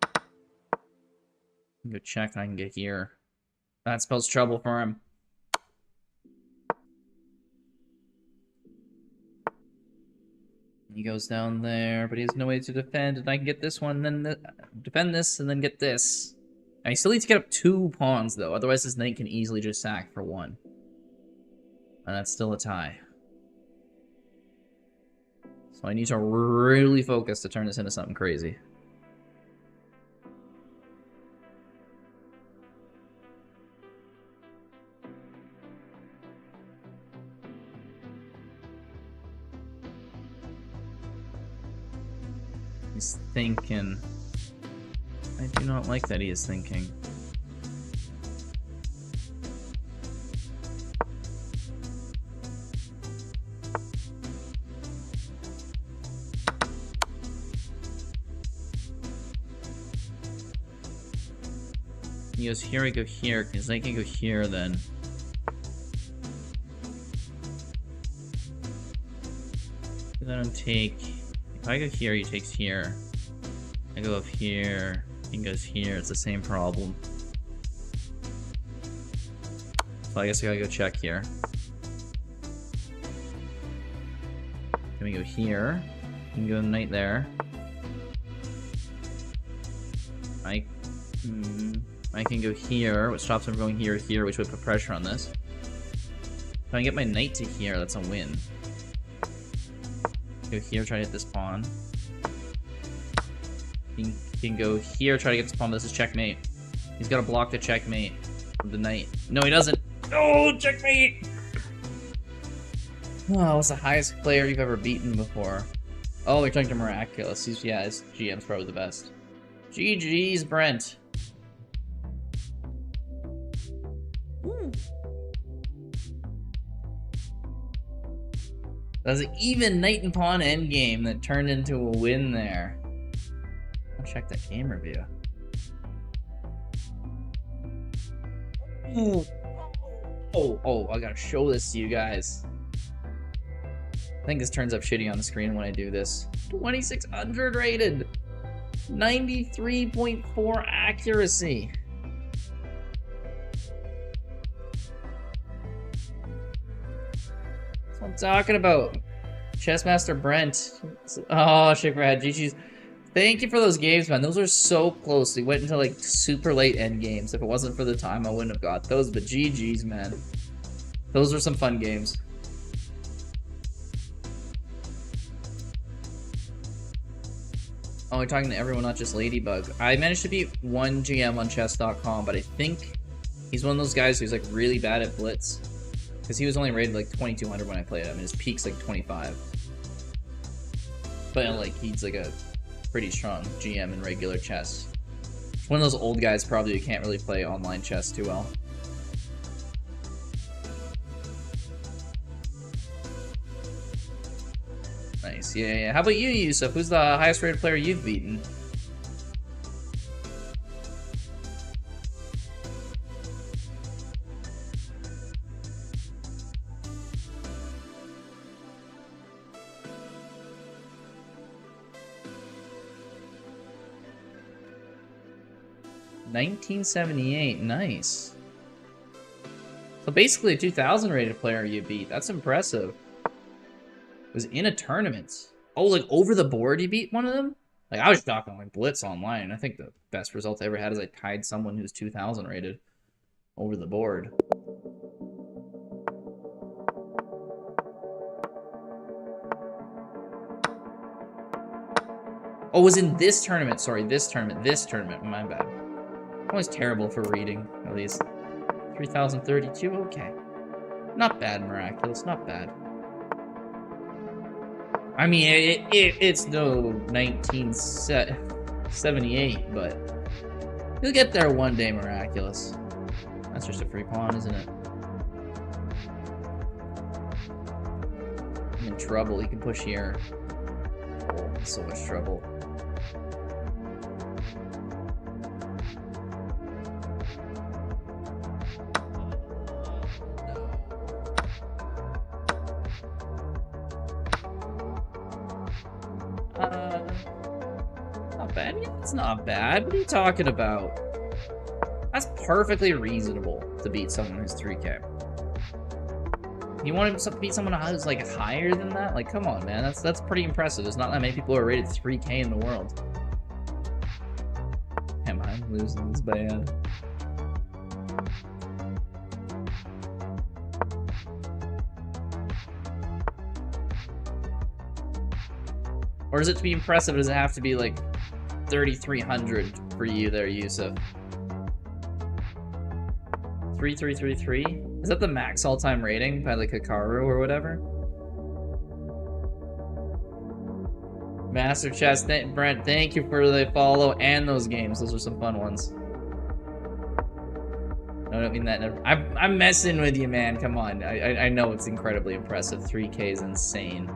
I can go check, and I can get here. That spells trouble for him. He goes down there, but he has no way to defend, and I can get this one, then defend this, and then get this. And he still needs to get up 2 pawns, though, otherwise this knight can easily just sack for 1. And that's still a tie. So I need to really focus to turn this into something crazy. He's thinking. I do not like that he is thinking. He goes here, I go here, because I can go here then. Then I'll take. If I go here, he takes here. I go up here. King goes here. It's the same problem. So I guess I gotta go check here. Can we go here? We can go knight there. I can go here, which stops him from going here or here, which would put pressure on this. If I can get my knight to here, that's a win. Go here, try to hit this pawn. He can go here, try to get this pawn, but this is checkmate. He's got to block the checkmate with the knight. No, he doesn't. Oh, checkmate! Oh, what's the highest player you've ever beaten before? Oh, you're talking to Miraculous. Yeah, his GM's probably the best. GG's, Brent. That was an even knight and pawn endgame that turned into a win there. I'll check that game review. Ooh. Oh, I gotta show this to you guys. I think this turns up shitty on the screen when I do this. 2600 rated. 93.4 accuracy. That's what I'm talking about. Chessmaster Brent. Oh, Shakrad, GG's. Thank you for those games, man. Those are so close. They went into like super late end games. If it wasn't for the time, I wouldn't have got those. But GG's, man. Those were some fun games. Oh, we're talking to everyone, not just Ladybug. I managed to beat one GM on chess.com, but I think he's one of those guys who's like really bad at Blitz. Because he was only rated like 2200 when I played him, and his peak's like 25. But like, he's like a pretty strong GM in regular chess. One of those old guys probably who can't really play online chess too well. Nice, yeah. How about you, Yusuf? Who's the highest rated player you've beaten? $1978, nice. So basically a 2000 rated player you beat. That's impressive. Was in a tournament. Oh, like over the board you beat one of them? Like I was talking like Blitz online. I think the best result I ever had is I tied someone who's 2000 rated over the board. Oh, it was in this tournament. Sorry, this tournament. My bad. I'm always terrible for reading, at least. 3032, okay. Not bad, Miraculous, not bad. I mean, it's no 1978, but you'll get there one day, Miraculous. That's just a free pawn, isn't it? I'm in trouble. He can push here. Oh, I'm in so much trouble. Not bad. Yeah, it's not bad. What are you talking about? That's perfectly reasonable to beat someone who's 3K. You want to beat someone who's like higher than that? Like, come on, man. That's pretty impressive. There's not that many people who are rated 3K in the world. Am I losing this bad? Or is it to be impressive? Does it have to be like 3,300 for you there, Yusuf? 3333? Is that the max all-time rating by like Hikaru or whatever? Master Chess, Brent, thank you for the follow and those games. Those are some fun ones. No, I don't mean that. I'm messing with you, man. Come on. I know it's incredibly impressive. 3K is insane.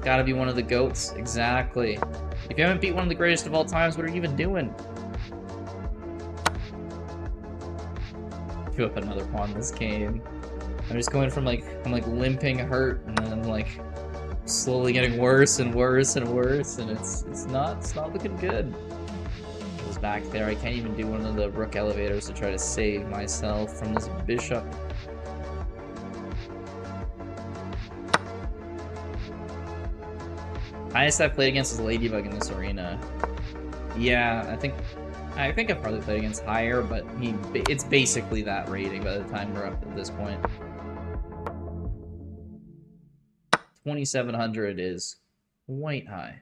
Gotta be one of the GOATs. Exactly. If you haven't beat one of the greatest of all times, what are you even doing? Give up another pawn this game. I'm just going from like, I'm like limping hurt, and then I'm like slowly getting worse and worse and worse, and it's not looking good. Goes back there. I can't even do one of the rook elevators to try to save myself from this bishop. Highest I've played against is Ladybug in this arena. Yeah, I think I've probably played against higher, but it's basically that rating by the time we're up at this point. 2,700 is quite high.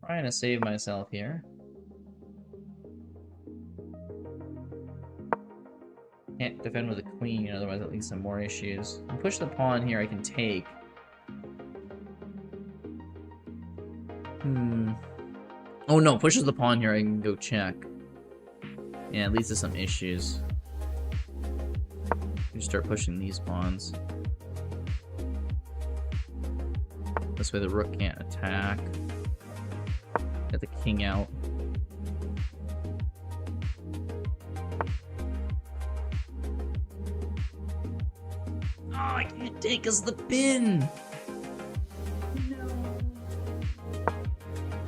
Trying to save myself here. Can't defend with a queen, otherwise that leads to more issues. And push the pawn here I can take. Oh no, pushes the pawn here, I can go check. Yeah, it leads to some issues. You start pushing these pawns. This way the rook can't attack. Get the king out. Oh, I can't take us the pin! No.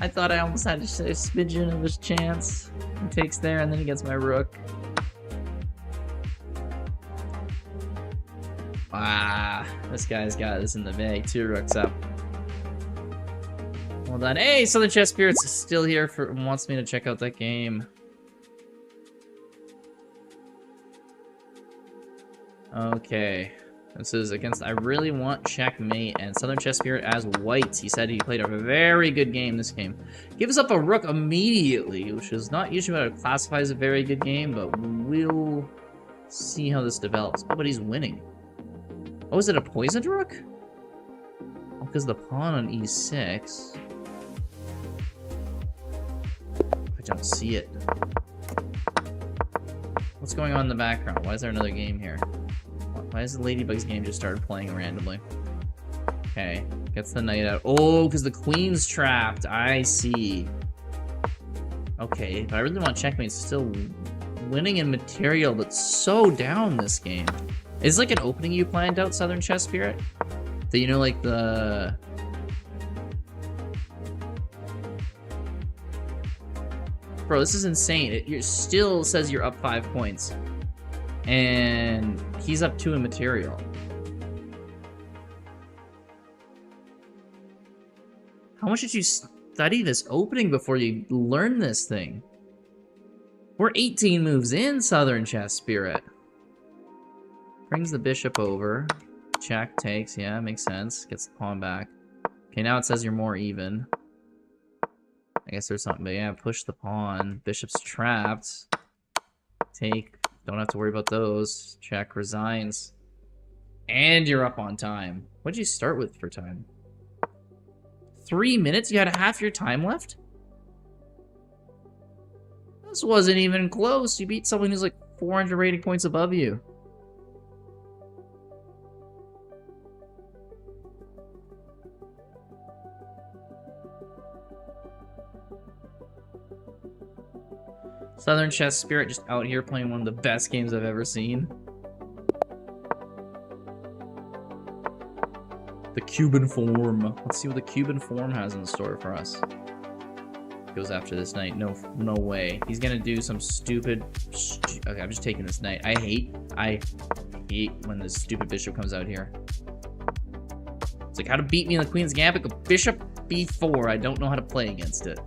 I thought I almost had a smidgen of his chance. He takes there and then he gets my rook. Ah, this guy's got this in the bag. 2 rooks up. Well done. Hey, Southern Chess Spirits is still here wants me to check out that game. Okay. This is against I really want checkmate and Southern Chess Spirit as whites. He said he played a very good game this game. Gives up a rook immediately, which is not usually what I would classify as a very good game, but we'll see how this develops. Oh, but he's winning. Oh, is it a poisoned rook? Oh, because the pawn on e6. I don't see it. What's going on in the background? Why is there another game here? Why has the Ladybug's game just started playing randomly? Okay, gets the knight out. Oh, because the queen's trapped. I see. Okay, but I really want checkmate. It's still winning in material, but so down this game. Is like an opening you planned out, Southern Chess Spirit? That you know, like the... Bro, this is insane. It still says you're up 5 points. And he's up 2 in material. How much did you study this opening before you learn this thing? We're 18 moves in, Southern Chess Spirit. Brings the bishop over. Check, takes, yeah, makes sense. Gets the pawn back. Okay, now it says you're more even. I guess there's something, but yeah, push the pawn. Bishop's trapped. Take. Don't have to worry about those. Check, resigns. And you're up on time. What'd you start with for time? 3 minutes? You had half your time left? This wasn't even close. You beat someone who's like 400 rating points above you. Southern Chess Spirit just out here playing one of the best games I've ever seen. The Cuban form. Let's see what the Cuban form has in store for us. Goes after this knight. No way. He's gonna do some stupid... Okay, I'm just taking this knight. I hate when this stupid bishop comes out here. It's like how to beat me in the Queen's Gambit. Go bishop b4. I don't know how to play against it.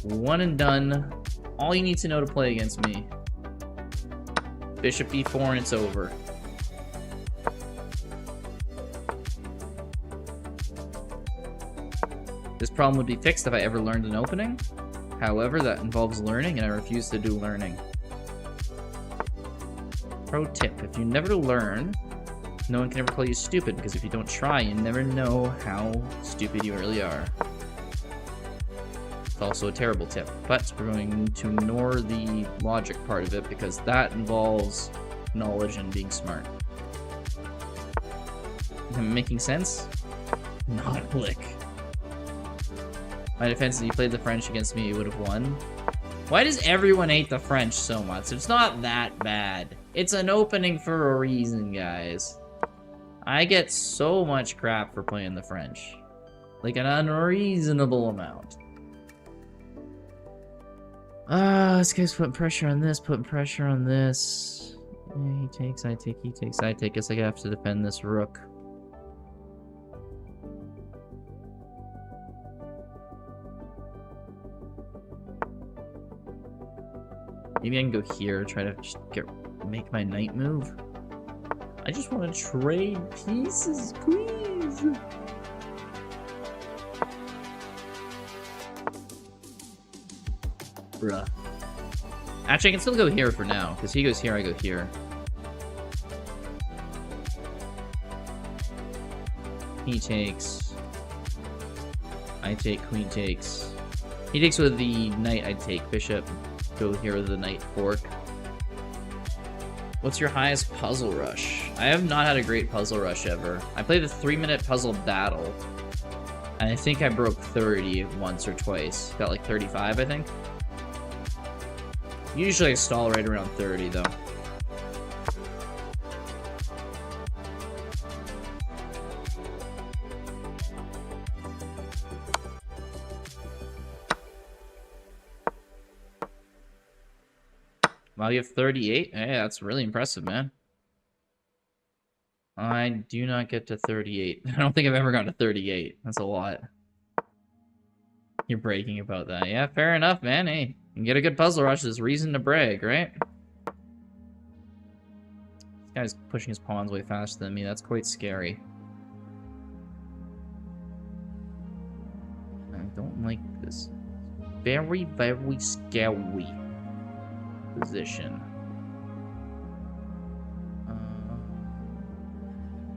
One and done. All you need to know to play against me. Bishop b4 and it's over. This problem would be fixed if I ever learned an opening. However, that involves learning and I refuse to do learning. Pro tip, if you never learn, no one can ever call you stupid, because if you don't try, you never know how stupid you really are. It's also a terrible tip, but we're going to ignore the logic part of it because that involves knowledge and being smart. Am I making sense? Not a click. My defense is you played the French against me, you would have won. Why does everyone hate the French so much? It's not that bad. It's an opening for a reason, guys. I get so much crap for playing the French. Like an unreasonable amount. This guy's putting pressure on this, putting pressure on this. Yeah, he takes, I take, he takes, I take. Guess I have to defend this rook. Maybe I can go here, try to just make my knight move. I just want to trade pieces, please. Bruh. Actually, I can still go here for now, because he goes here, I go here. He takes. I take, queen takes. He takes with the knight, I take. Bishop, go here with the knight fork. What's your highest puzzle rush? I have not had a great puzzle rush ever. I played the 3-minute puzzle battle. And I think I broke 30 once or twice. Got like 35, I think. Usually I stall right around 30, though. Wow, you have 38? Hey, that's really impressive, man. I do not get to 38. I don't think I've ever gotten to 38. That's a lot. You're bragging about that. Yeah, fair enough, man. Hey, you can get a good puzzle rush. There's reason to brag, right? This guy's pushing his pawns way faster than me. That's quite scary. I don't like this. Very, very scary position.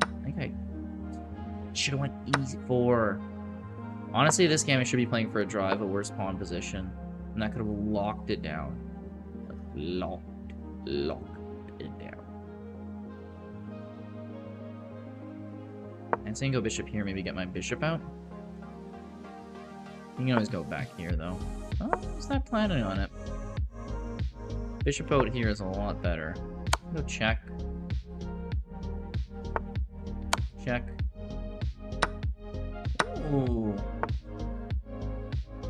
I think I should have went e4. Honestly, this game I should be playing for a draw. I have a worse pawn position. And that could have locked it down. Like, locked it down. And saying go bishop here, maybe get my bishop out. You can always go back here, though. Oh, I was not planning on it. Bishop out here is a lot better. Go check. Check. Ooh.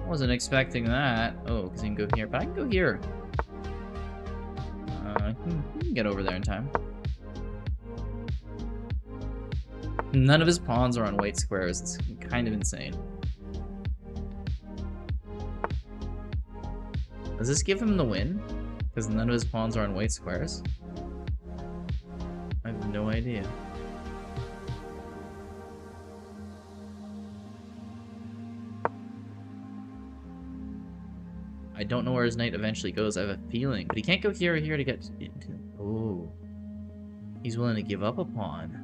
Wasn't expecting that. Oh, because he can go here. But I can go here. He can get over there in time. None of his pawns are on white squares. It's kind of insane. Does this give him the win? Because none of his pawns are on white squares? I have no idea. I don't know where his knight eventually goes. I have a feeling. But he can't go here or here to get into... Oh. He's willing to give up a pawn.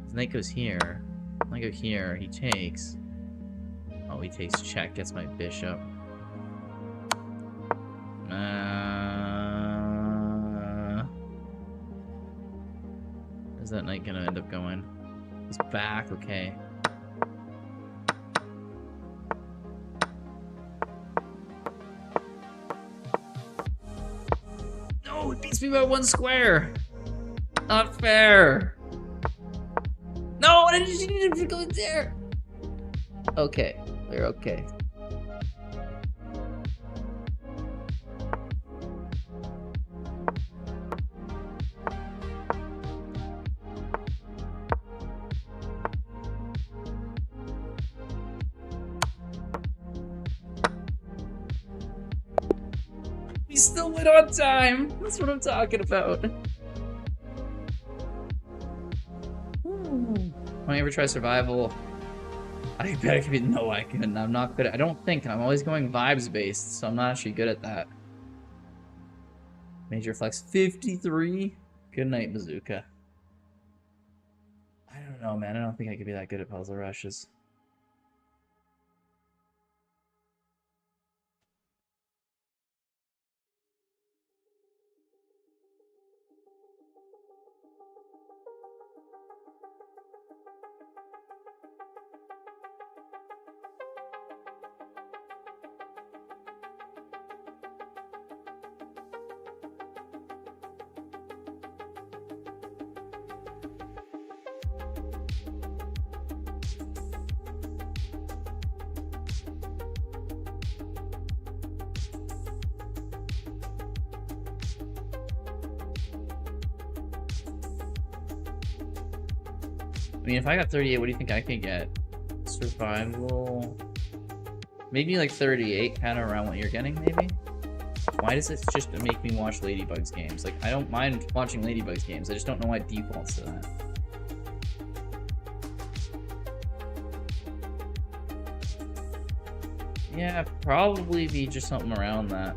His knight goes here. I go here. He takes. Oh, he takes check. Gets my bishop. Where's that knight gonna end up going? He's back, okay. No, it beats me by 1 square! Not fair! No, I didn't need to go there! Okay, we're okay. We still went on time. That's what I'm talking about. Want to ever try survival? I bet I could be. No, I couldn't. I'm not good at. I don't think. I'm always going vibes based, so I'm not actually good at that. Major flex 53. Good night, bazooka. I don't know, man. I don't think I could be that good at puzzle rushes. mean, if I got 38, what do you think I could get? Survival... Maybe like 38, kind of around what you're getting, maybe? Why does it just make me watch Ladybug's games? Like, I don't mind watching Ladybug's games, I just don't know why it defaults to that. Yeah, probably be just something around that.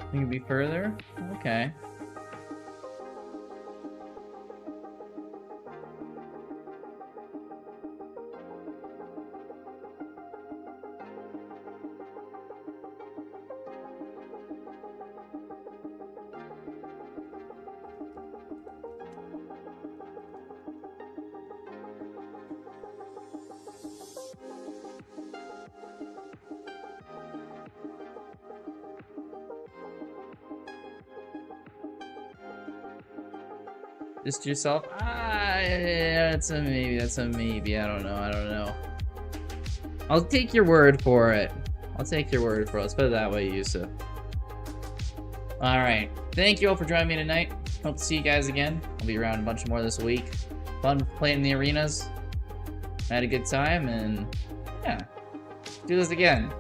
Think it'd be further? Okay. Just yourself? Yeah, that's a maybe, that's a maybe. I don't know. I'll take your word for it. Let's put it that way, Yusuf. Alright. Thank you all for joining me tonight. Hope to see you guys again. I'll be around a bunch more this week. Fun playing in the arenas. I had a good time, and yeah. Do this again.